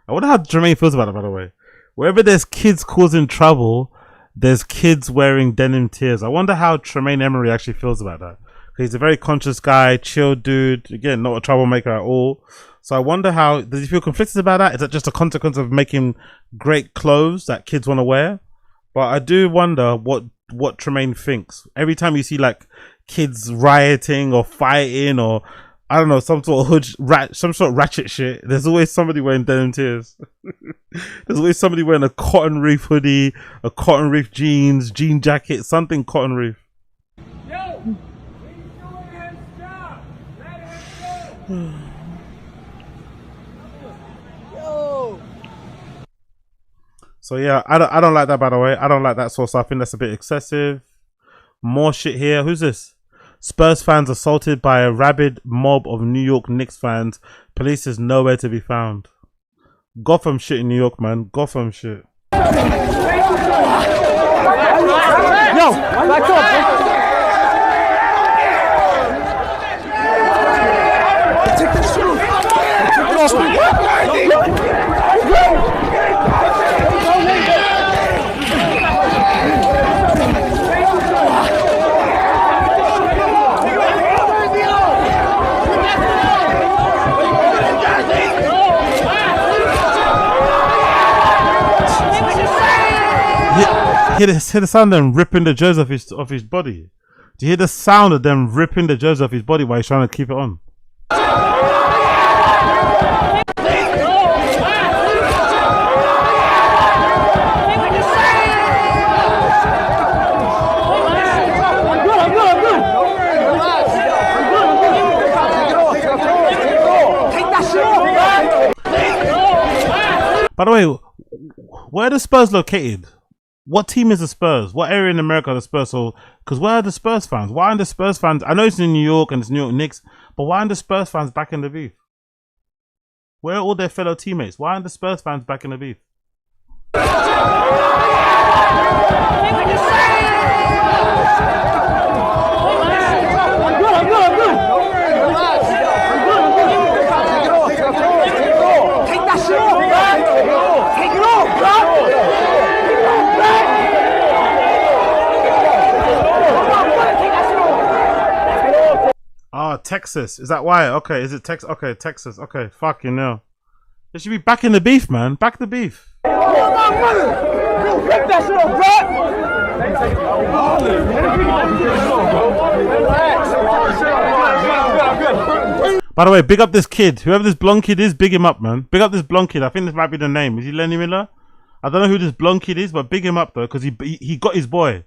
I wonder how Jermaine feels about it, by the way. Wherever there's kids causing trouble, there's kids wearing denim tears. I wonder how Tremaine Emery actually feels about that. He's a very conscious guy, chill dude. Again, not a troublemaker at all. So I wonder how, does he feel conflicted about that? Is that just a consequence of making great clothes that kids want to wear? But I do wonder what Tremaine thinks. Every time you see like kids rioting or fighting or I don't know, some sort of some sort of ratchet shit, there's always somebody wearing denim tears. There's always somebody wearing a cotton reef hoodie, a cotton reef jeans, jean jacket, something cotton reef. So yeah, I don't like that, by the way. I don't like that sort of stuff. I think that's a bit excessive. More shit here. Who's this? Spurs fans assaulted by a rabid mob of New York Knicks fans. Police is nowhere to be found. Gotham shit in New York, man. Gotham shit. Yo, back up. Take that shit off. Take it off. Hear the sound of them ripping the jersey off his body. Do you hear the sound of them ripping the jersey off his body while he's trying to keep it on? By the way, where are the Spurs located? What team is the Spurs? What area in America are the Spurs? So, because where are the Spurs fans? Why aren't the Spurs fans? I know it's in New York and it's New York Knicks, but why aren't the Spurs fans back in the booth? Where are all their fellow teammates? Why aren't the Spurs fans back in the booth? Oh, Texas. Is that why? Okay, is it Texas? Okay, Texas. Okay, fucking hell. They should be back in the beef, man. By the way, big up this kid. Whoever this blonde kid is, big him up, man. Big up this blonde kid. I think this might be the name. Is he Lenny Miller? I don't know who this blonde kid is, but big him up though, because he got his boy.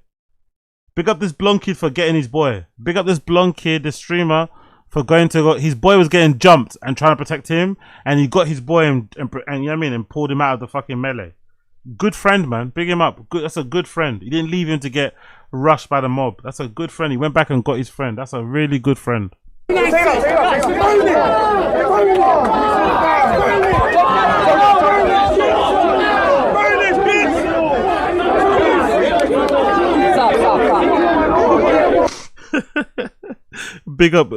Big up this blonde kid for getting his boy. Big up this blonde kid, this streamer, for going to go. His boy was getting jumped and trying to protect him, and he got his boy and you know what I mean, and pulled him out of the fucking melee. Good friend, man. Big him up. Good. That's a good friend. He didn't leave him to get rushed by the mob. That's a good friend. He went back and got his friend. That's a really good friend. Big up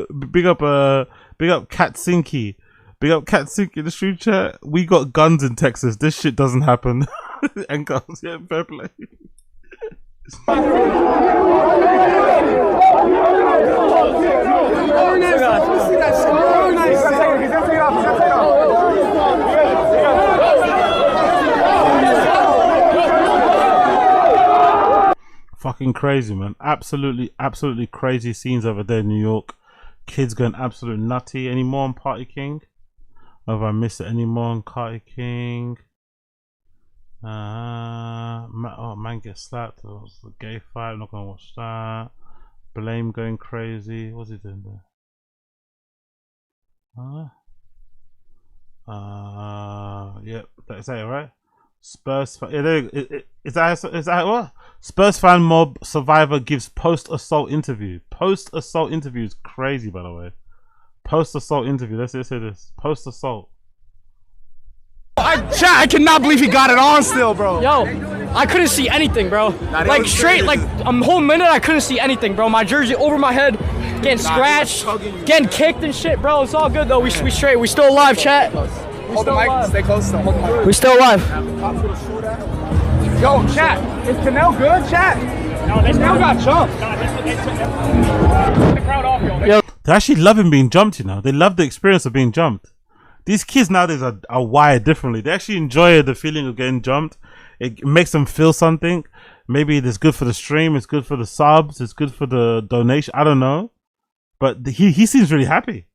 Katsinki. Big up Katsinki in the street chat. We got guns in Texas. This shit doesn't happen. And guns, yeah, fair play. Fucking crazy, man. Absolutely crazy scenes over there in New York. Kids going absolute nutty. Any more on Party King? Have I missed it? Any more on Party King? Man gets slapped. It was the gay fight. I'm not gonna watch that. Blame going crazy. What's he doing there? Yep, is that it, right? Spurs fan, is that what? Spurs fan mob survivor gives post-assault interview. Post-assault interview is crazy, by the way. Post-assault interview. Let's say this. Post-assault. I cannot believe he got it on still, bro. Yo, I couldn't see anything, bro. Like straight, like a whole minute, I couldn't see anything, bro. My jersey over my head, getting scratched, getting kicked and shit, bro. It's all good though. We straight. We still alive, chat. Hold the mic. Stay close. Hold the mic. We still alive. Yo, chat. Is Canel good, chat? No, they still got jumped. The crowd off, yo. They actually love him being jumped, you know. They love the experience of being jumped. These kids nowadays are wired differently. They actually enjoy the feeling of getting jumped. It makes them feel something. Maybe it's good for the stream. It's good for the subs. It's good for the donation. I don't know. But he seems really happy.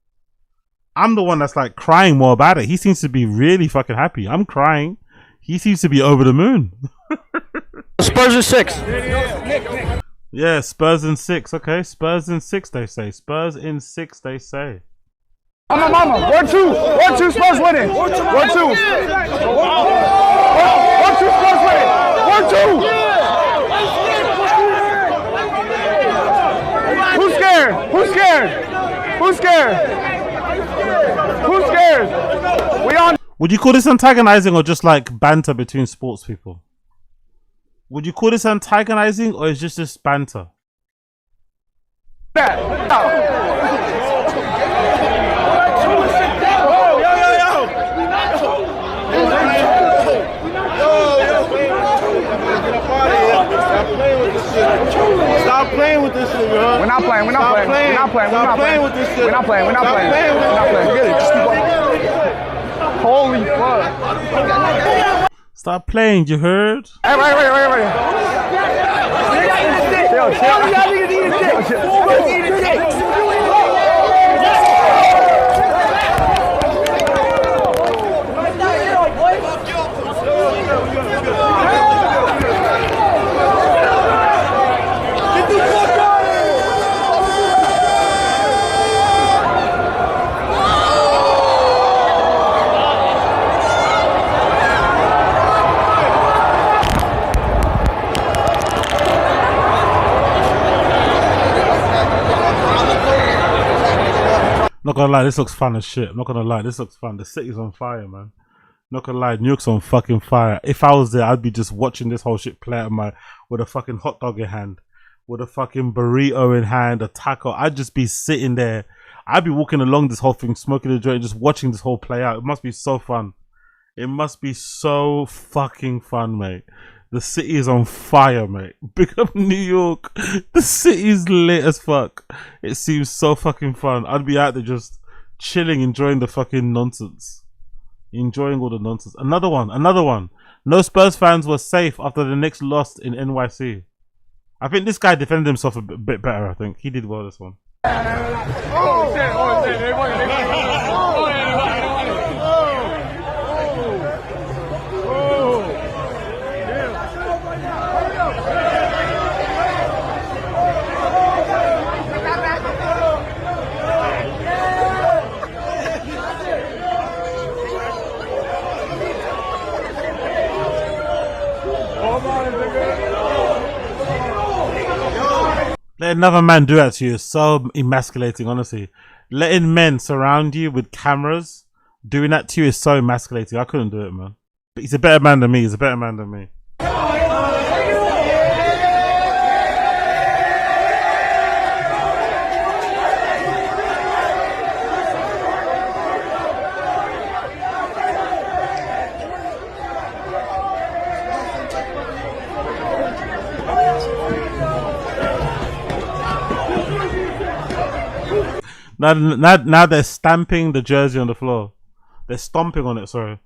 I'm the one that's like crying more about it. He seems to be really fucking happy. I'm crying. He seems to be over the moon. Spurs in 6. Yeah, Spurs in 6. Okay, Spurs in 6, they say. Spurs in 6, they say. Mama. 1-2. 1-2 Spurs winning. 1-2. 1-2 Spurs winning. 1-2. Who's scared? Who's scared? Who's scared? Who's scared? We on. Would you call this antagonizing or just like banter between sports people? Would you call this antagonizing or is just banter? Stop playing with this shit, bro. We're not playing. We're not playing. We're not playing. Stop playing with this shit. We're not playing. We're not playing. We're not playing. Forget it. Just keep on. Holy fuck. Stop playing, you heard? Hey, wait. Not gonna lie, this looks fun as shit. Not gonna lie, this looks fun. The city's on fire, man. Not gonna lie, New York's on fucking fire. If I was there, I'd be just watching this whole shit play out with a fucking hot dog in hand, with a fucking burrito in hand, a taco. I'd just be sitting there. I'd be walking along this whole thing, smoking a joint, just watching this whole play out. It must be so fun. It must be so fucking fun, mate. The city is on fire, mate. Big up New York. The city's lit as fuck. It seems so fucking fun. I'd be out there just chilling, enjoying the fucking nonsense. Enjoying all the nonsense. Another one. No Spurs fans were safe after the Knicks lost in NYC. I think this guy defended himself a bit better, I think. He did well this one. Let another man do that to you is so emasculating, honestly. Letting men surround you with cameras, doing that to you is so emasculating. I couldn't do it, man. But he's a better man than me. He's a better man than me. Now they're stamping the jersey on the floor. They're stomping on it, sorry.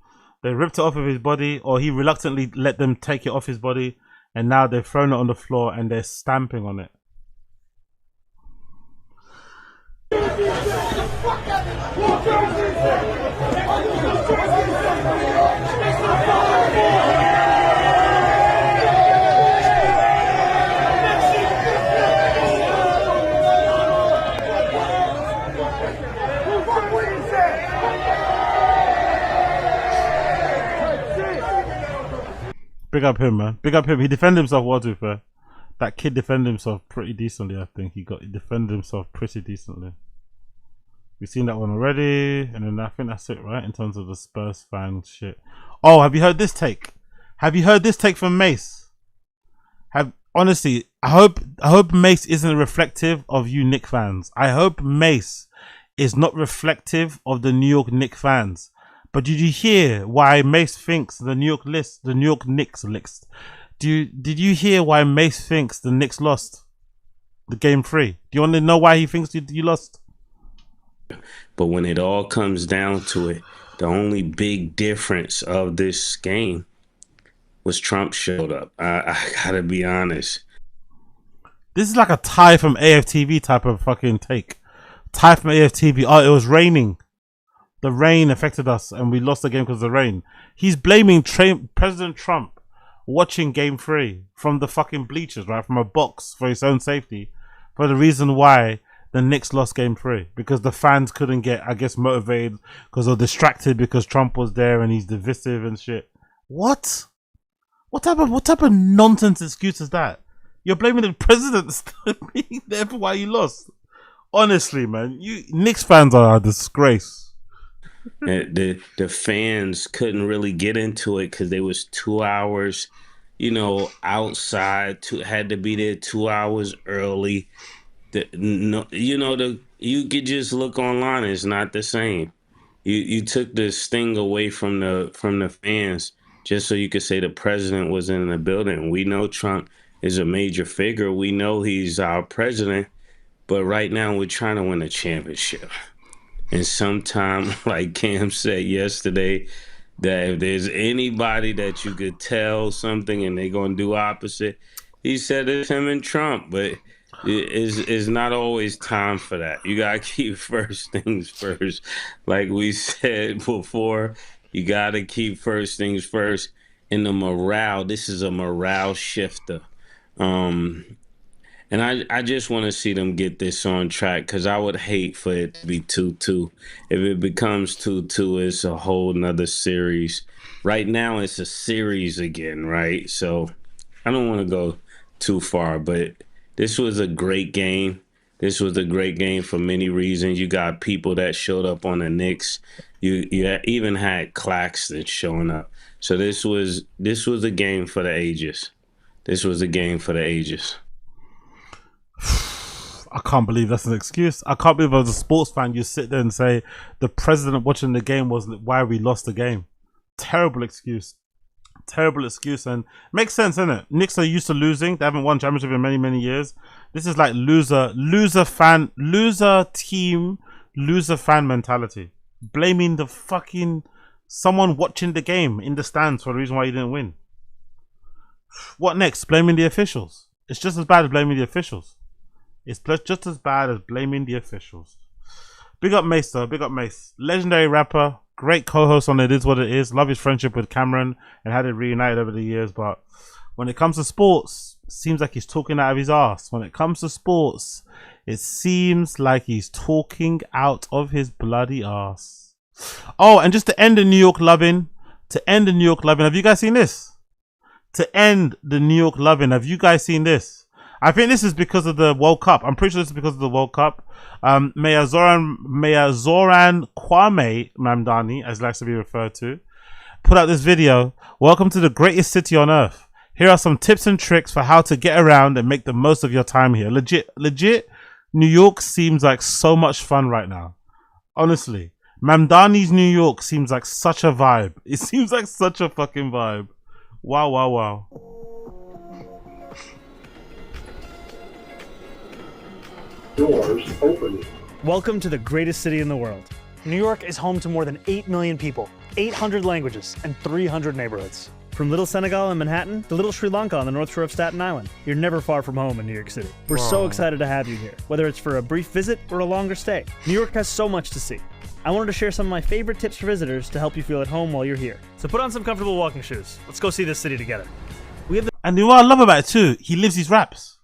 They ripped it off of his body, or he reluctantly let them take it off his body, and now they've thrown it on the floor and they're stamping on it. Big up him, man. Big up him. He defended himself well, to be fair. That kid defended himself pretty decently, I think. He defended himself pretty decently. We've seen that one already, and then I think that's it, right? In terms of the Spurs fan shit. Oh, have you heard this take? Have you heard this take from Mace? Honestly, I hope Mace isn't reflective of you Knicks fans. I hope Mace is not reflective of the New York Knicks fans. But did you hear why Mace thinks the New York Knicks list? Did you hear why Mace thinks the Knicks lost the game 3? Do you want to know why he thinks you lost? But when it all comes down to it, the only big difference of this game was Trump showed up. I gotta be honest. This is like a tie from AFTV type of fucking take. Tie from AFTV. Oh, it was raining. The rain affected us and we lost the game because of the rain. He's blaming President Trump watching game 3 from the fucking bleachers, right? From a box for his own safety, for the reason why the Knicks lost game 3. Because the fans couldn't get, I guess, motivated because they're distracted because Trump was there and he's divisive and shit. What? What type of nonsense excuse is that? You're blaming the president being there for why you lost. Honestly, man, you Knicks fans are a disgrace. The fans couldn't really get into it because they was 2 hours, outside. Had to be there 2 hours early. You could just look online. It's not the same. You took the sting away from the fans just so you could say the president was in the building. We know Trump is a major figure. We know he's our president. But right now we're trying to win a championship. And sometime, like Cam said yesterday, that if there's anybody that you could tell something and they're going to do opposite, he said it's him and Trump. But it's not always time for that. You got to keep first things first. Like we said before, you got to keep first things first. And the morale, this is a morale shifter. And I just want to see them get this on track because I would hate for it to be 2-2. If it becomes 2-2, it's a whole nother series. Right now, it's a series again, right? So I don't want to go too far, but this was a great game. This was a great game for many reasons. You got people that showed up on the Knicks. You even had Claxton showing up. So this was a game for the ages. This was a game for the ages. I can't believe that's an excuse. I can't believe as a sports fan you sit there and say the president watching the game was why we lost the game. Terrible excuse. Terrible excuse, and makes sense, isn't it? Knicks are used to losing. They haven't won championship in many, many years. This is like loser team, loser fan mentality. Blaming the fucking someone watching the game in the stands for the reason why you didn't win. What next? Blaming the officials. It's just as bad as blaming the officials. It's just as bad as blaming the officials. Big up Mace though, big up Mace. Legendary rapper, great co-host on It Is What It Is. Love his friendship with Cameron and had it reunited over the years. But when it comes to sports, it seems like he's talking out of his ass. When it comes to sports, it seems like he's talking out of his bloody ass. Oh, and just to end the New York loving, have you guys seen this? To end the New York loving, have you guys seen this? I think this is because of the World Cup. I'm pretty sure this is because of the World Cup. Mayor Zohran Kwame Mamdani, as likes to be referred to, put out this video. Welcome to the greatest city on earth. Here are some tips and tricks for how to get around and make the most of your time here. Legit, New York seems like so much fun right now. Honestly, Mamdani's New York seems like such a vibe. It seems like such a fucking vibe. Wow, wow, wow. Doors opening. Welcome to the greatest city in the world. New York is home to more than 8 million people, 800 languages, and 300 neighborhoods. From Little Senegal in Manhattan to Little Sri Lanka on the North Shore of Staten Island, you're never far from home in New York City. We're so excited to have you here, whether it's for a brief visit or a longer stay. New York has so much to see. I wanted to share some of my favorite tips for visitors to help you feel at home while you're here. So put on some comfortable walking shoes. Let's go see this city together. And you know what I love about it too? He lives his raps.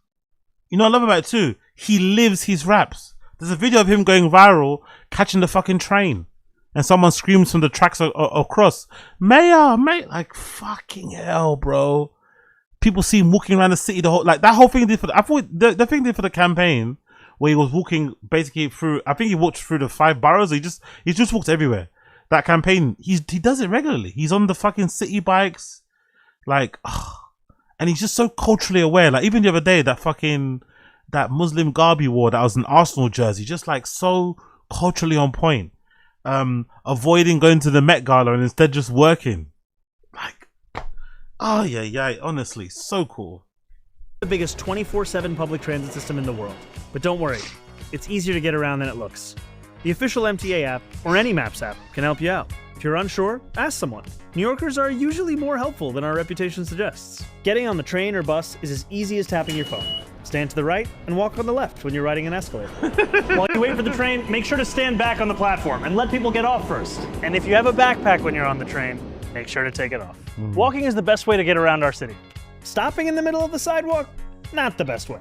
You know what I love about it too? He lives his raps. There's a video of him going viral, catching the fucking train. and someone screams from the tracks across, Mayor, like fucking hell, bro. People see him walking around the city the whole, like that whole thing he did for the, I thought the thing he did for the campaign where he was walking basically through, I think he walked through the 5 boroughs. He just walked everywhere. That campaign, he does it regularly. He's on the fucking city bikes, like, and he's just so culturally aware. Like even the other day, that Muslim garb he wore that was an Arsenal jersey, just like so culturally on point. Avoiding going to the Met Gala and instead just working. Like, oh yeah, honestly, so cool. The biggest 24/7 public transit system in the world. But don't worry, it's easier to get around than it looks. The official MTA app, or any Maps app, can help you out. If you're unsure, ask someone. New Yorkers are usually more helpful than our reputation suggests. Getting on the train or bus is as easy as tapping your phone. Stand to the right and walk on the left when you're riding an escalator. While you wait for the train, make sure to stand back on the platform and let people get off first. And if you have a backpack when you're on the train, make sure to take it off. Walking is the best way to get around our city. Stopping in the middle of the sidewalk, not the best way.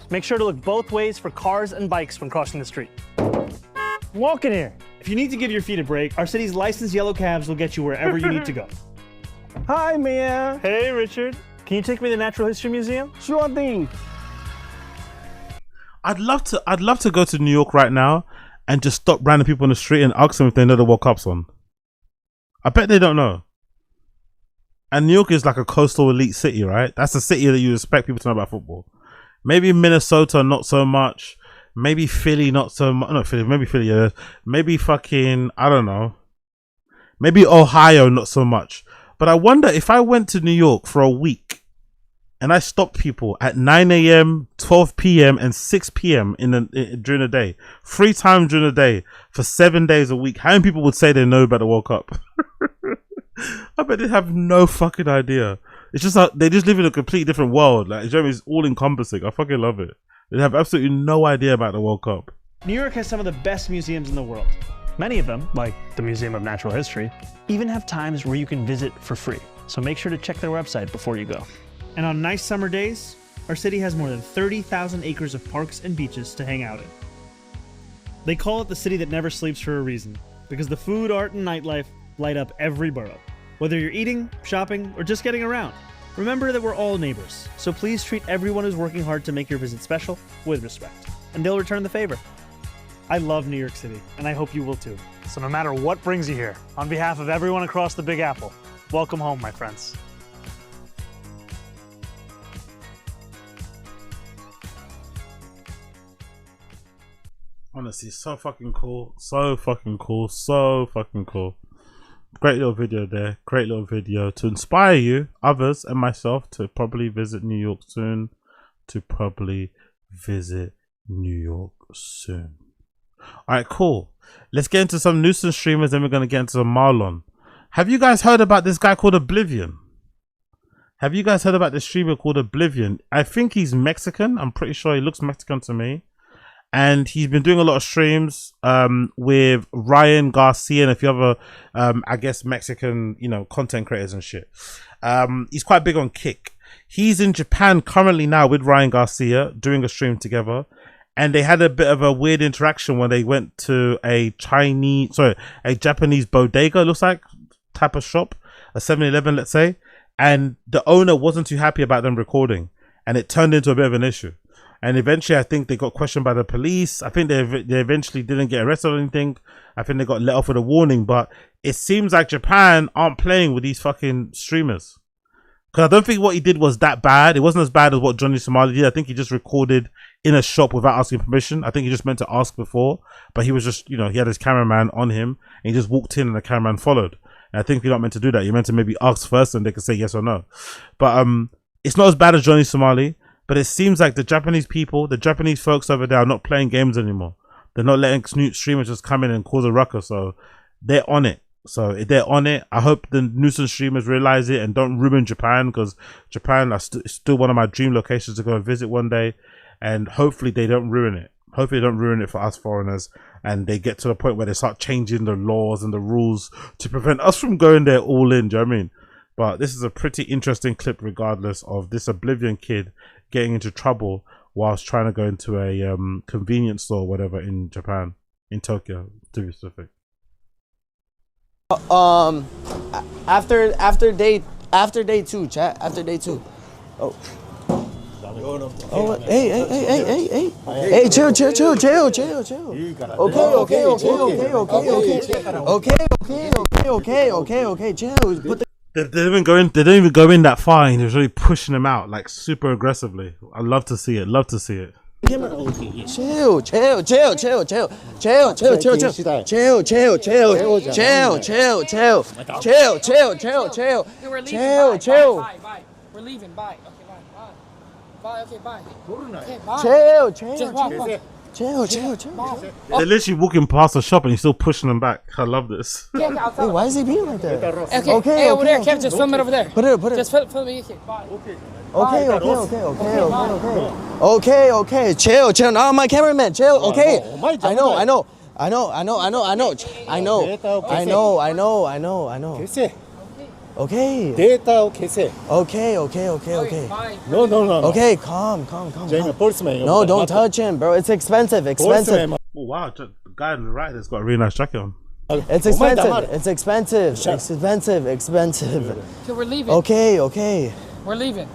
Make sure to look both ways for cars and bikes when crossing the street. Walk in here. If you need to give your feet a break, our city's licensed yellow cabs will get you wherever you need to go. Hi, Mia. Hey, Richard. Can you take me to the Natural History Museum? Sure thing. I'd love to go to New York right now and just stop random people on the street and ask them if they know the World Cup's on. I bet they don't know. And New York is like a coastal elite city, right? That's a city that you expect people to know about football. Maybe Minnesota, not so much. Maybe Philly, not so much. Not Philly, maybe Philly, yeah. Maybe fucking, I don't know. Maybe Ohio, not so much. But I wonder if I went to New York for a week and I stopped people at 9 a.m., 12 p.m. and 6 p.m. during the day. 3 times during the day for 7 days a week. How many people would say they know about the World Cup? I bet they have no fucking idea. It's just like they just live in a completely different world. Like, you know what I mean? It's all encompassing. I fucking love it. They have absolutely no idea about the World Cup. New York has some of the best museums in the world. Many of them, like the Museum of Natural History, even have times where you can visit for free. So make sure to check their website before you go. And on nice summer days, our city has more than 30,000 acres of parks and beaches to hang out in. They call it the city that never sleeps for a reason, because the food, art, and nightlife light up every borough. Whether you're eating, shopping, or just getting around, remember that we're all neighbors, so please treat everyone who's working hard to make your visit special with respect, and they'll return the favor. I love New York City, and I hope you will too. So no matter what brings you here, on behalf of everyone across the Big Apple, welcome home, my friends. Honestly, so fucking cool. So fucking cool. So fucking cool. Great little video there. Great little video to inspire you, others, and myself to probably visit New York soon. Alright, cool. Let's get into some nuisance streamers, then we're going to get into some Marlon. Have you guys heard about this guy called Oblivion? Have you guys heard about this streamer called Oblivion? I think he's Mexican. I'm pretty sure he looks Mexican to me. And he's been doing a lot of streams with Ryan Garcia and a few other, I guess, Mexican, content creators and shit. He's quite big on Kick. He's in Japan currently now with Ryan Garcia doing a stream together. And they had a bit of a weird interaction when they went to a Japanese bodega, looks like, type of shop, a 7-Eleven, let's say. And the owner wasn't too happy about them recording. And it turned into a bit of an issue. And eventually, I think they got questioned by the police. I think they eventually didn't get arrested or anything. I think they got let off with a warning. But it seems like Japan aren't playing with these fucking streamers. Because I don't think what he did was that bad. It wasn't as bad as what Johnny Somali did. I think he just recorded in a shop without asking permission. I think he just meant to ask before. But he was just, he had his cameraman on him. And he just walked in and the cameraman followed. And I think you're not meant to do that. You're meant to maybe ask first and they can say yes or no. But it's not as bad as Johnny Somali. But it seems like the Japanese people, the Japanese folks over there are not playing games anymore. They're not letting streamers just come in and cause a ruckus. So they're on it. So if they're on it, I hope the nuisance streamers realize it and don't ruin Japan, because Japan is still one of my dream locations to go and visit one day. And hopefully they don't ruin it. Hopefully they don't ruin it for us foreigners. And they get to the point where they start changing the laws and the rules to prevent us from going there all in. Do you know what I mean? But this is a pretty interesting clip regardless of this Oblivion kid getting into trouble whilst trying to go into a convenience store or whatever in Japan, in Tokyo to be specific. After day 2, chat. After day 2. Oh. Oh, hey, chill. Okay, chill. They don't even go in that far, and he was really pushing them out like super aggressively. I love to see it. Chill. We're leaving. Bye. Okay, bye. Okay, bye. Just walk. Chill. They're literally walking past the shop and he's still pushing them back. I love this. Hey, why is he being like that? Okay, hey, over there, Kev, just film it over there. Put it. Just film it. Bye. Okay. Chill. No, my cameraman. Chill. Okay. I know. Okay. 데이터 캐세. Okay. No. Okay, calm. No, don't touch him, bro. It's expensive. Oh, wow, the guy on the right has got a really nice jacket on. It's expensive. Okay, we're leaving. Okay. We're leaving.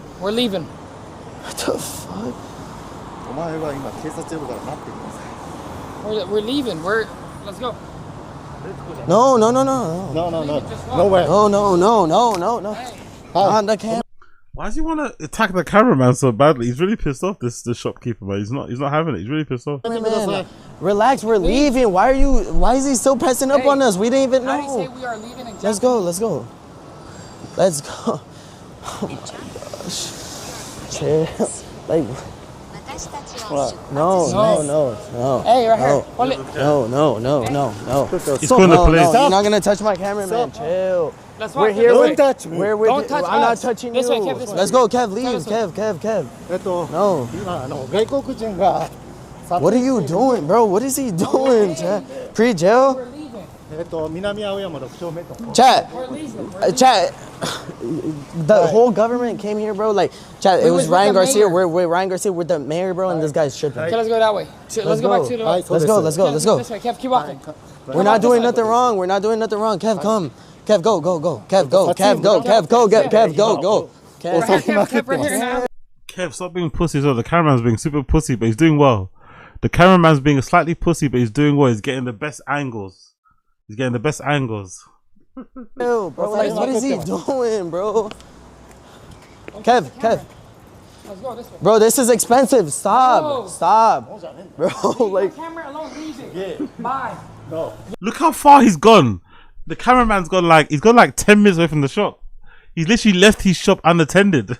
What the fuck? We're leaving. Let's go. No. Nowhere. No. On the camera. Why does he want to attack the cameraman so badly? He's really pissed off. This shopkeeper, man. He's not having it. He's really pissed off. Man, relax. We're leaving. Why is he still pressing up on us? We didn't even know. How do you say we are leaving in Let's go. Oh my gosh. Chill. Like. No. Hey, right here. Hold it. No. He's calling the police. You're not gonna touch my cameraman. Chill. Let's walk. We're here. Don't touch me. Don't touch I'm not touching you. This way, Kev, this way. Let's go, Kev. Leave. Kev. No. What are you doing, bro? What is he doing, chat? Pre-jail? Chat. The whole government came here, bro. Like, chat, it was Ryan Garcia. We're Ryan Garcia with the mayor, bro, and this guy's tripping. Okay, let's go that way. Let's go back to the right. Let's go. This way, Kev, keep walking. We're not doing nothing wrong. Kev, come. Kev, go. Kev, go. Kev, go. Kev, right here now. Kev, stop being pussy. So the cameraman's being super pussy, but he's doing well. The cameraman's being slightly pussy, but he's doing well. He's getting the best angles. Yo, bro, like, what is he doing, bro? Kev. Let's go this way. Bro, this is expensive. Stop. Bro, like. Camera alone, leave it. Yeah. Bye. No. Look how far he's gone. The cameraman's gone like 10 minutes away from the shop. He's literally left his shop unattended.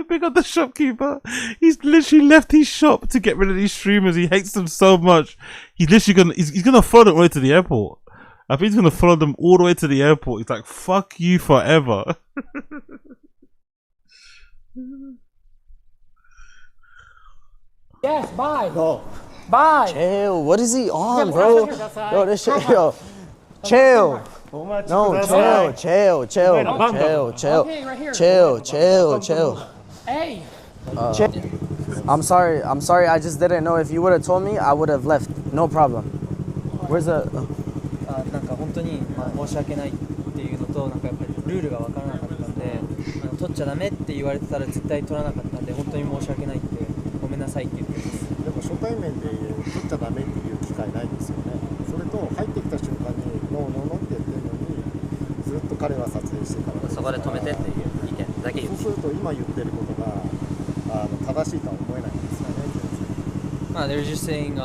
Big up the shopkeeper. He's literally left his shop to get rid of these streamers. He hates them so much. He's literally he's gonna follow them all the way to the airport. I think he's gonna follow them all the way to the airport. He's like, fuck you forever. Yes, bye. No. Bye. Chill. What is he on, bro? Bro, this shit, yo. Chill. No, chill. Okay, right here. Chill. Hey. I'm sorry. I just didn't know. If you would have told me, I would have left. No problem. Where's the? なんか本当に申し訳ないっていうのと、なんかやっぱりルールが分からなかったんで、取っちゃダメって言われてたら絶対取らなかったんで、本当に申し訳ないってごめんなさいって言ってます。でも初対面で取っちゃダメっていう機会ないんですよね。それと入ってきた瞬間にノーって言ってるのにずっと彼は撮影してからそこで止めてっていう意見だけ言って。そうすると今言ってることが正しいとは思えないんですよね。They're just saying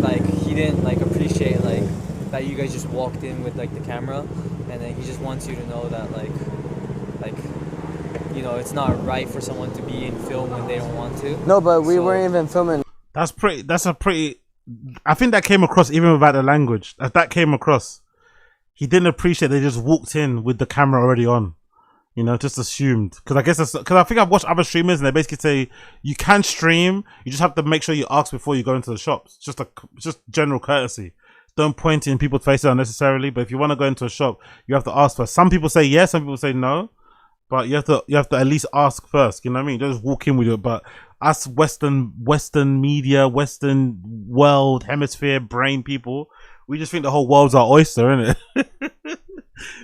like he didn't like appreciate like that you guys just walked in with like the camera, and then he just wants you to know that like you know it's not right for someone to be in film when they don't want to. No, but we weren't even filming. That's a pretty. I think that came across even without the language. That came across. He didn't appreciate they just walked in with the camera already on. You know, just assumed. Because I guess because I think I've watched other streamers and they basically say you can stream, you just have to make sure you ask before you go into the shops. Just general courtesy. Don't point in people's faces unnecessarily. But if you want to go into a shop, you have to ask first. Some people say yes, some people say no. But you have to at least ask first. You know what I mean? Don't just walk in with it. But us Western media, Western world hemisphere brain people, We just think the whole world's our oyster, innit?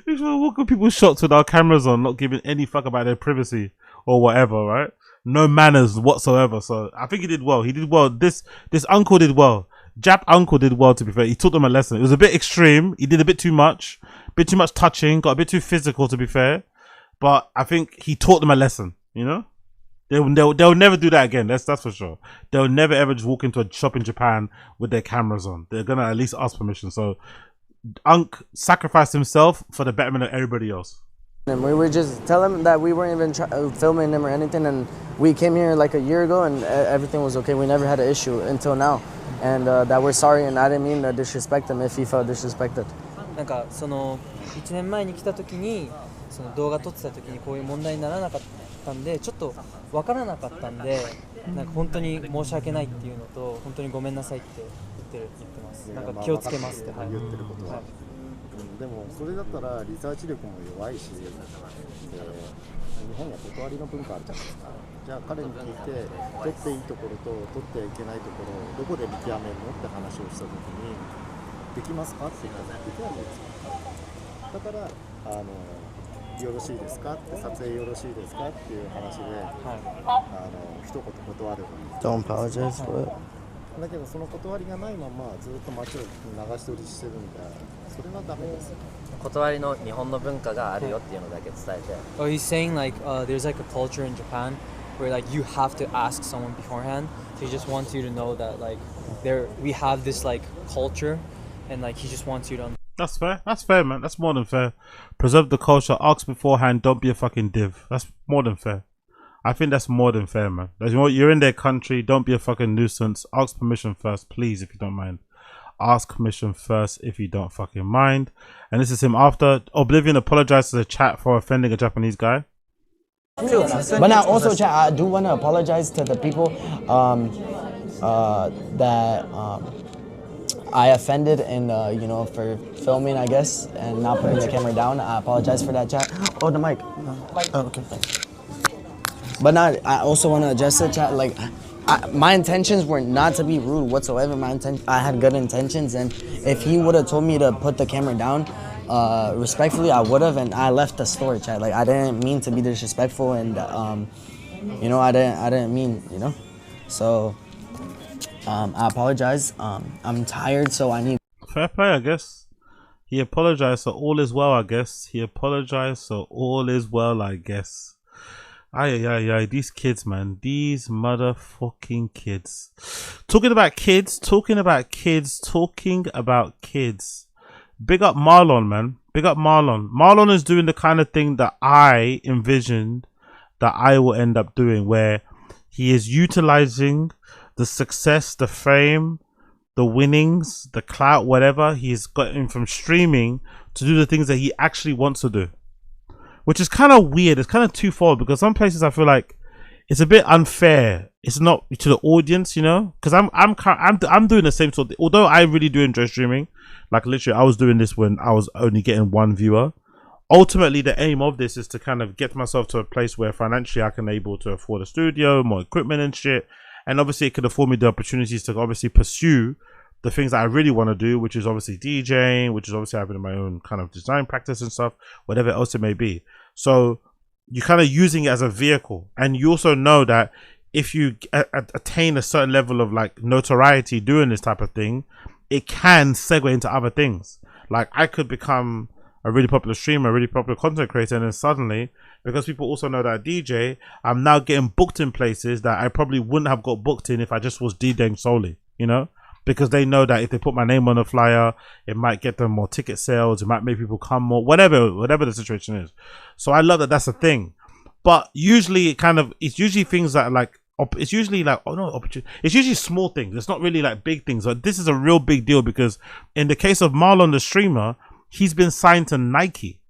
We just walk with people's shots with our cameras on, not giving any fuck about their privacy or whatever, right? No manners whatsoever. So I think he did well. He did well. This uncle did well. Jap uncle did well, to be fair. He taught them a lesson. It was a bit extreme. He did a bit too much touching, got a bit too physical, to be fair. But I think he taught them a lesson, you know? They'll never do that again. That's for sure. They'll never ever just walk into a shop in Japan with their cameras on. They're gonna at least ask permission. So Unc sacrificed himself for the betterment of everybody else. And we would just tell him that we weren't even filming him or anything, and we came here like a year ago and everything was okay. We never had an issue until now, and that we're sorry, and I didn't mean to disrespect him if he felt disrespected. なんかその1年前に来た時にその動画撮ってた時にこういう問題にならなかったんでちょっと分からなかったんでなんか本当に申し訳ないっていうのと本当にごめんなさいって言ってます。なんか気をつけますって言ってることは。でもそれだったらリサーチ力も弱いし、日本には断りの文化あるじゃないですか。じゃあ彼に聞いて取っていいところと取ってはいけないところをどこで見極めるのって話をした時にできますかって言ったらできないですか。だからよろしいですかって撮影よろしいですかっていう話で、一言断る。Don't apologize for it. だけどその断りがないままずっと街を流し撮りしてるんで、それはダメです。断りの日本の文化があるよっていうのだけ伝えて。Oh, he's saying like there's like a culture in Japan where like you have to ask someone beforehand. So he just wants you to know that like we have this like culture, and like he just wants you to. That's fair. That's fair, man. That's more than fair. Preserve the culture. Ask beforehand. Don't be a fucking div. That's more than fair. I think that's more than fair, man. You're in their country. Don't be a fucking nuisance. Ask permission first, please, if you don't mind. Ask permission first if you don't fucking mind. And this is him after. Oblivion apologized to the chat for offending a Japanese guy. But now also, chat, I do want to apologize to the people that I offended and you know, for filming, I guess, and not putting the camera down. I apologize for that, chat. Oh, the mic. Oh, okay. But now I also want to address it, chat. Like, my intentions were not to be rude whatsoever. I had good intentions, and if he would have told me to put the camera down, respectfully, I would have, and I left the store, chat. Like, I didn't mean to be disrespectful, and you know, I didn't mean, you know. So I apologize. I'm tired, so I need. Fair play, I guess. He apologized, so all is well, I guess. He apologized, so all is well, I guess. Ay, these kids, man. These motherfucking kids. Talking about kids. Big up Marlon, man. Big up Marlon. Marlon is doing the kind of thing that I envisioned that I will end up doing, where he is utilizing the success, the fame, the winnings, the clout, whatever he's gotten from streaming to do the things that he actually wants to do. Which is kind of weird. It's kind of twofold, because some places I feel like it's a bit unfair. It's not to the audience, you know, because I'm doing the same sort of, although I really do enjoy streaming. Like literally, I was doing this when I was only getting one viewer. Ultimately, the aim of this is to kind of get myself to a place where financially I can able to afford a studio, more equipment and shit, and obviously it could afford me the opportunities to obviously pursue the things that I really want to do, which is obviously DJing, which is obviously having my own kind of design practice and stuff, whatever else it may be. So you're kind of using it as a vehicle, and you also know that if you attain a certain level of like notoriety doing this type of thing, it can segue into other things. Like I could become a really popular streamer, a really popular content creator, and then suddenly, because people also know that I DJ, I'm now getting booked in places that I probably wouldn't have got booked in if I just was DJing solely, you know? Because they know that if they put my name on a flyer, it might get them more ticket sales, it might make people come more, whatever the situation is. So I love that that's a thing. But usually it's usually things that are like, it's usually like, it's usually small things. It's not really like big things. But this is a real big deal, because in the case of Marlon the streamer, he's been signed to Nike.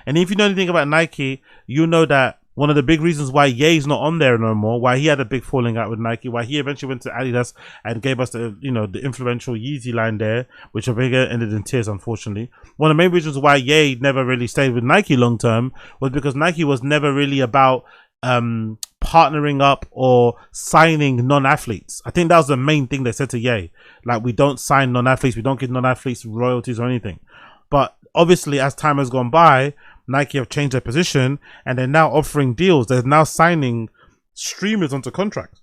And if you know anything about Nike, you know that one of the big reasons why Ye's not on there no more, why he had a big falling out with Nike, why he eventually went to Adidas and gave us the, you know, the influential Yeezy line there, which I think ended in tears, unfortunately. One of the main reasons why Ye never really stayed with Nike long term was because Nike was never really about partnering up or signing non-athletes. I think that was the main thing they said to Ye. Like, we don't sign non-athletes, we don't give non-athletes royalties or anything. But obviously, as time has gone by, Nike have changed their position and they're now offering deals. They're now signing streamers onto contracts.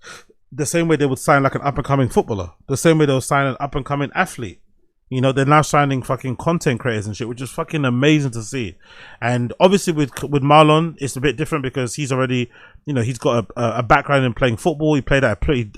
The same way they would sign like an up-and-coming footballer. The same way they'll sign an up-and-coming athlete. You know, they're now signing fucking content creators and shit, which is fucking amazing to see. And obviously with Marlon, it's a bit different because he's already, you know, he's got a background in playing football. He played at a pretty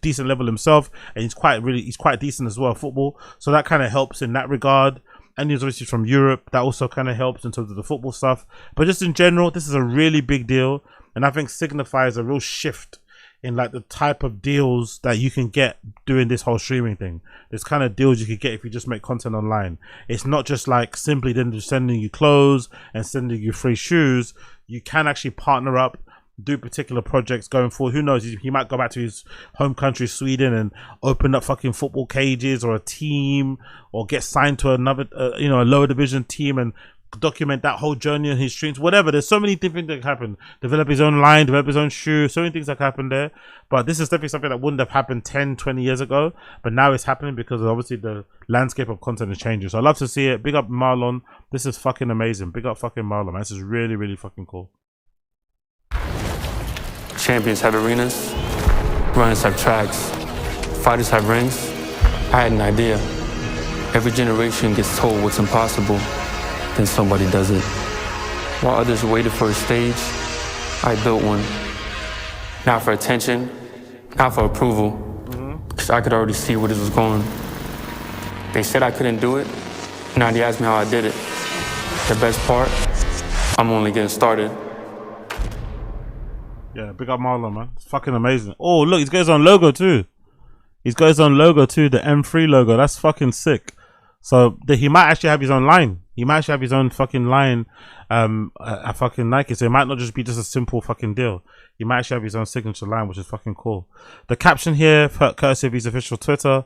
decent level himself, and he's quite decent as well at football. So that kind of helps in that regard. And he's obviously from Europe. That also kind of helps in terms of the football stuff. But just in general, this is a really big deal, and I think signifies a real shift in like the type of deals that you can get doing this whole streaming thing. There's kind of deals you could get if you just make content online. It's not just like simply then just sending you clothes and sending you free shoes. You can actually partner up, do particular projects going forward. Who knows? He might go back to his home country, Sweden, and open up fucking football cages or a team, or get signed to another, you know, a lower division team and document that whole journey on his streams, whatever. There's so many different things that happen. Develop his own line, develop his own shoe, so many things that happen there. But this is definitely something that wouldn't have happened 10, 20 years ago, but now it's happening because obviously the landscape of content is changing. So I love to see it. Big up Marlon. This is fucking amazing. Big up fucking Marlon, man. This is really, really fucking cool. Champions have arenas, runners have tracks, fighters have rings. I had an idea. Every generation gets told what's impossible, then somebody does it. While others waited for a stage, I built one. Not for attention, not for approval, because I could already see where this was going. They said I couldn't do it, now they ask me how I did it. The best part, I'm only getting started. Yeah, big up Marlon, man. It's fucking amazing. Oh, look, he's got his own logo too. He's got his own logo too, the M3 logo. That's fucking sick. So he might actually have his own line. He might actually have his own fucking line at fucking Nike. So it might not just be just a simple fucking deal. He might actually have his own signature line, which is fucking cool. The caption here, courtesy of his official Twitter: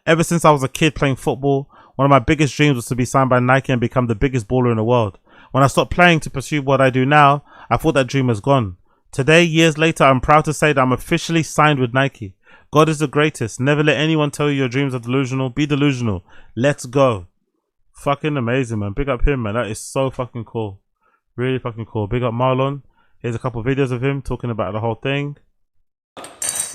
ever since I was a kid playing football, one of my biggest dreams was to be signed by Nike and become the biggest baller in the world. When I stopped playing to pursue what I do now, I thought that dream was gone. Today, years later, I'm proud to say that I'm officially signed with Nike. God is the greatest. Never let anyone tell you your dreams are delusional. Be delusional. Let's go. Fucking amazing, man. Big up him, man. That is so fucking cool. Really fucking cool. Big up Marlon. Here's a couple of videos of him talking about the whole thing.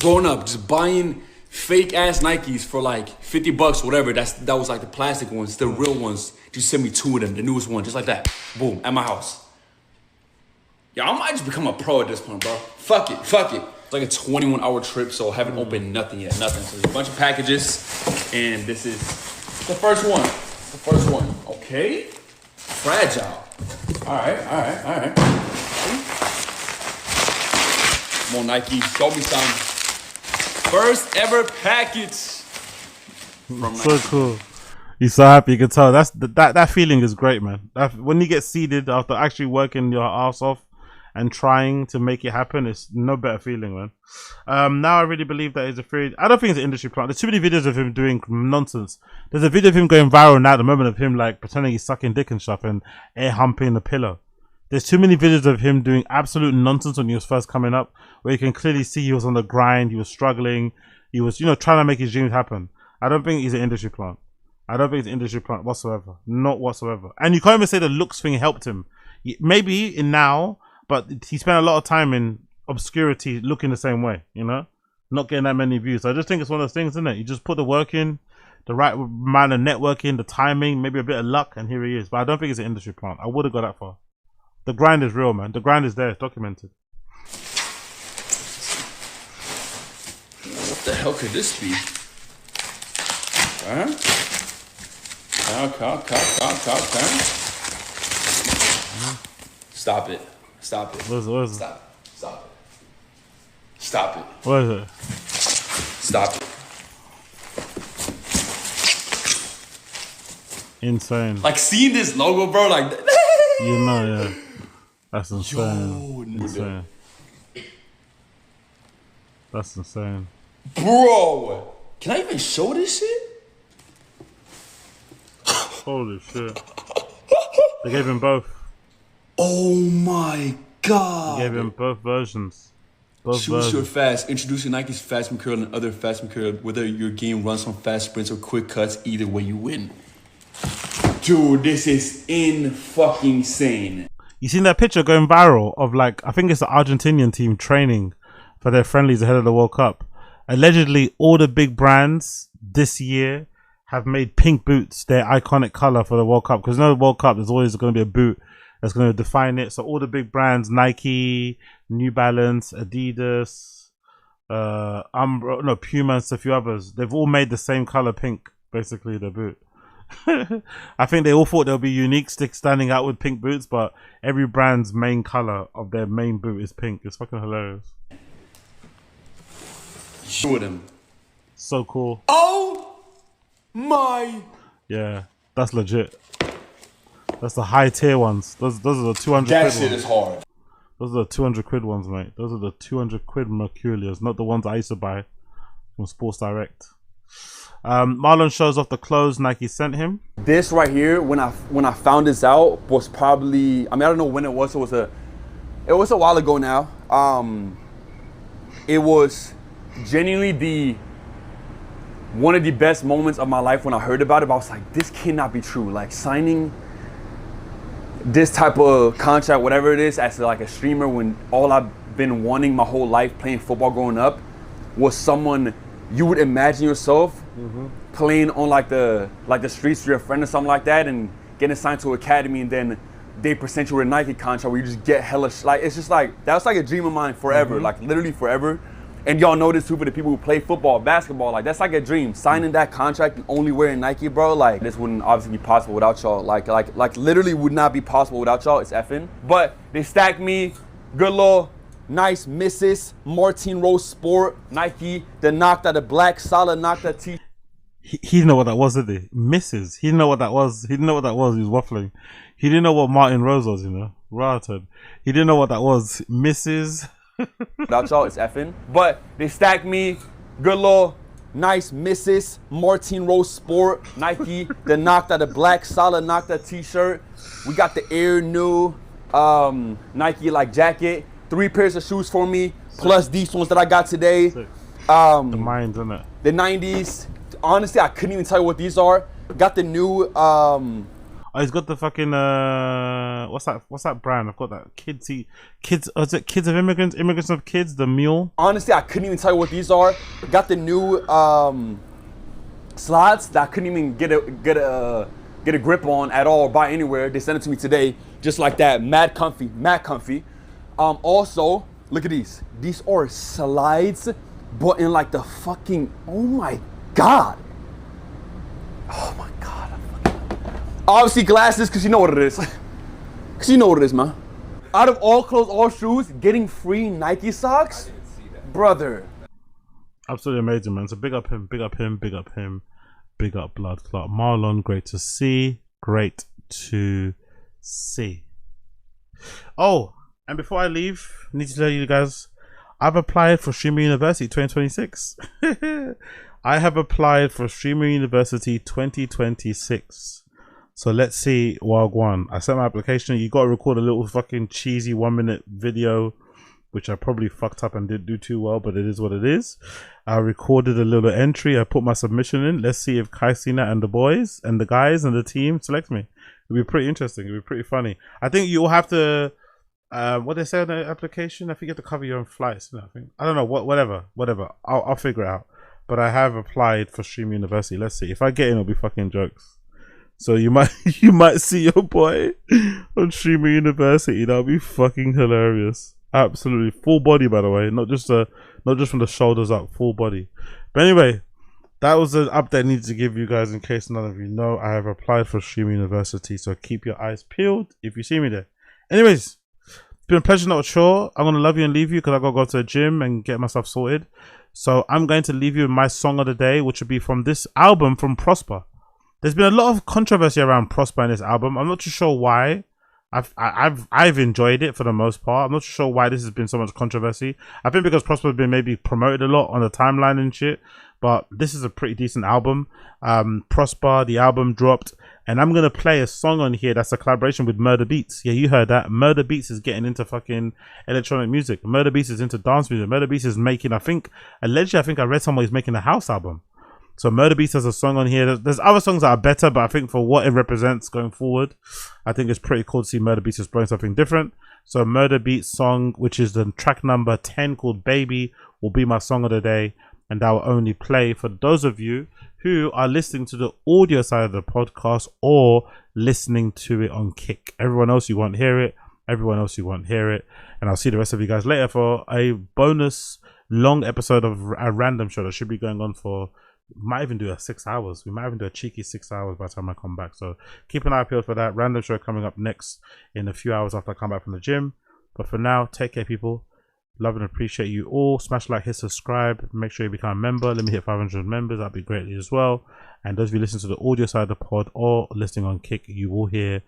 Growing up, just buying fake ass Nikes for like 50 bucks, whatever. That was like the plastic ones. The real ones, just send me 2 of them, the newest one, just like that. Boom, at my house. Yeah, I might just become a pro at this point, bro. Fuck it. It's like a 21-hour trip, so I haven't opened nothing yet, nothing. So there's a bunch of packages, and this is the first one. Okay. Fragile. All right. Come on, Nike, show me some. First ever package. So cool. He's so happy. You can tell. That feeling is great, man. When you get seeded after actually working your ass off and trying to make it happen, it's no better feeling, man. Now I really believe that he's afraid. I don't think it's an industry plant. There's too many videos of him doing nonsense. There's a video of him going viral now at the moment of him like pretending he's sucking dick and stuff and air humping the pillow. There's too many videos of him doing absolute nonsense when he was first coming up, where you can clearly see he was on the grind, he was struggling, he was, trying to make his dreams happen. I don't think he's an industry plant. I don't think it's an industry plant whatsoever. Not whatsoever. And you can't even say the looks thing helped him. Maybe in now, but he spent a lot of time in obscurity looking the same way, not getting that many views. So I just think it's one of those things, isn't it? You just put the work in, the right amount of networking, the timing, maybe a bit of luck, and here he is. But I don't think it's an industry plant. I would have got that far. The grind is real, man. The grind is there. It's documented. What the hell could this be? Huh? Okay. Stop it. What is it? Stop it. What is it? Stop it. Insane. Like seeing this logo, bro, like yeah. That's insane. Insane. That's insane. Bro, can I even show this shit? Holy shit. They gave him both. Oh my god! Gave him both versions. Both Choose versions. your fast. Introducing Nike's fast material and other fast material. Whether your game runs on fast sprints or quick cuts, either way you win. Dude, this is insane. You seen that picture going viral of like, I think it's the Argentinian team training for their friendlies ahead of the World Cup. Allegedly, all the big brands this year have made pink boots their iconic color for the World Cup. Because the World Cup, there's always going to be a boot that's going to define it. So all the big brands, Nike, New Balance, Adidas, Puma and a few others, they've all made the same color pink, basically, the boot. I think they all thought they'll be unique, standing out with pink boots, but every brand's main color of their main boot is pink. It's fucking hilarious. Show them. So cool. Oh my! Yeah, that's legit. That's the high tier ones. Those are the 200 That quid shit ones. is hard. Those are the 200 quid ones, mate. Those are the 200 quid Mercurials, not the ones I used to buy from Sports Direct. Marlon shows off the clothes Nike sent him. This right here, when I found this out, was probably, I don't know when it was. It was a while ago now. It was genuinely one of the best moments of my life when I heard about it. I was like, this cannot be true. Like signing this type of contract, whatever it is, as like a streamer, when all I've been wanting my whole life playing football growing up was someone you would imagine yourself playing on like the streets to your friend or something like that, and getting assigned to an academy, and then they present you with a Nike contract where you just get hella like, it's just like, that was like a dream of mine forever, like literally forever. And y'all know this too, for the people who play football, basketball, like that's like a dream. Signing that contract and only wearing Nike, bro, like this wouldn't obviously be possible without y'all. Like literally would not be possible without y'all. It's effing. But they stacked me, good little nice Mrs. Martin Rose Sport Nike, the knocked out the black solid knocked out t. He didn't know what that was, did he? Mrs. He didn't know what that was. He didn't know what that was. He was waffling. He didn't know what Martin Rose was, you know. Ratted. He didn't know what that was. Mrs. Without y'all, it's effing. But they stacked me, good little nice Mrs. Martin Rose Sport Nike, the knocked out the black solid knocked out t-shirt. We got the Air New Nike like jacket. 3 pairs of shoes for me, plus these ones that I got today. The mines, isn't it? The 90s. Honestly, I couldn't even tell you what these are. Got the new Oh, he's got the fucking what's that brand? I've got that kids. Is it Kids of Immigrants? Immigrants of Kids, the mule. Honestly, I couldn't even tell you what these are. Got the new slides that I couldn't even get a grip on at all or buy anywhere. They sent it to me today, just like that. Mad comfy. Also, look at these. These are slides, but in like the fucking, oh my god. Oh my god. Obviously glasses, because you know what it is. Because you know what it is, man. Out of all clothes, all shoes, getting free Nike socks? Brother. Absolutely amazing, man. So big up him. Big up Blood Clot. Marlon, great to see. Oh, and before I leave, I need to tell you guys, I've applied for Streamer University 2026. I have applied for Streamer University 2026. So let's see, Wagwan. I sent my application. You got to record a little fucking cheesy 1-minute video, which I probably fucked up and didn't do too well, but it is what it is. I recorded a little entry. I put my submission in. Let's see if Kaisina and the boys and the guys and the team select me. It'll be pretty interesting. It'll be pretty funny. I think you'll have to, what they say on the application, I think you have to cover your own flights. I don't know, whatever. I'll figure it out. But I have applied for Stream University. Let's see. If I get in, it'll be fucking jokes. So you might see your boy on Streamer University. That'll be fucking hilarious. Absolutely full body, by the way, not just from the shoulders up, full body. But anyway, that was an update I needed to give you guys in case none of you know. I have applied for Streamer University, so keep your eyes peeled if you see me there. Anyways, it's been a pleasure, not a chore. I'm gonna love you and leave you because I gotta go to the gym and get myself sorted. So I'm going to leave you with my song of the day, which will be from this album from Prospa. There's been a lot of controversy around Prospa in this album. I'm not too sure why. I've enjoyed it for the most part. I'm not sure why this has been so much controversy. I think because Prospa has been maybe promoted a lot on the timeline and shit. But this is a pretty decent album. Prospa, the album dropped, And I'm gonna play a song on here that's a collaboration with Murda Beatz. Yeah, you heard that. Murda Beatz is getting into fucking electronic music. Murda Beatz is into dance music. Murda Beatz is making, allegedly I read somewhere he's making a house album. So Murda Beatz has a song on here. There's other songs that are better, but I think for what it represents going forward, I think it's pretty cool to see Murda Beatz exploring something different. So Murda Beatz song, which is the track number 10 called Baby, will be my song of the day. And that will only play for those of you who are listening to the audio side of the podcast or listening to it on Kick. Everyone else, you won't hear it. Everyone else, you won't hear it. And I'll see the rest of you guys later for a bonus long episode of a random show that should be going on for, might even do a 6 hours. We might even do a cheeky 6 hours by the time I come back. So keep an eye peeled for that random show coming up next in a few hours after I come back from the gym. But for now, take care, people. Love and appreciate you all. Smash like, hit subscribe. Make sure you become a member. Let me hit 500 members. That'd be greatly as well. And those of you listening to the audio side of the pod or listening on Kick, you will hear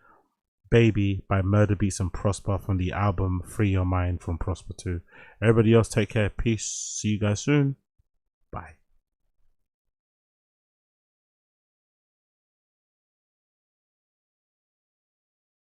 Baby by Murda Beatz and Prospa from the album Free Your Mind from Prospa 2. Everybody else, take care. Peace. See you guys soon.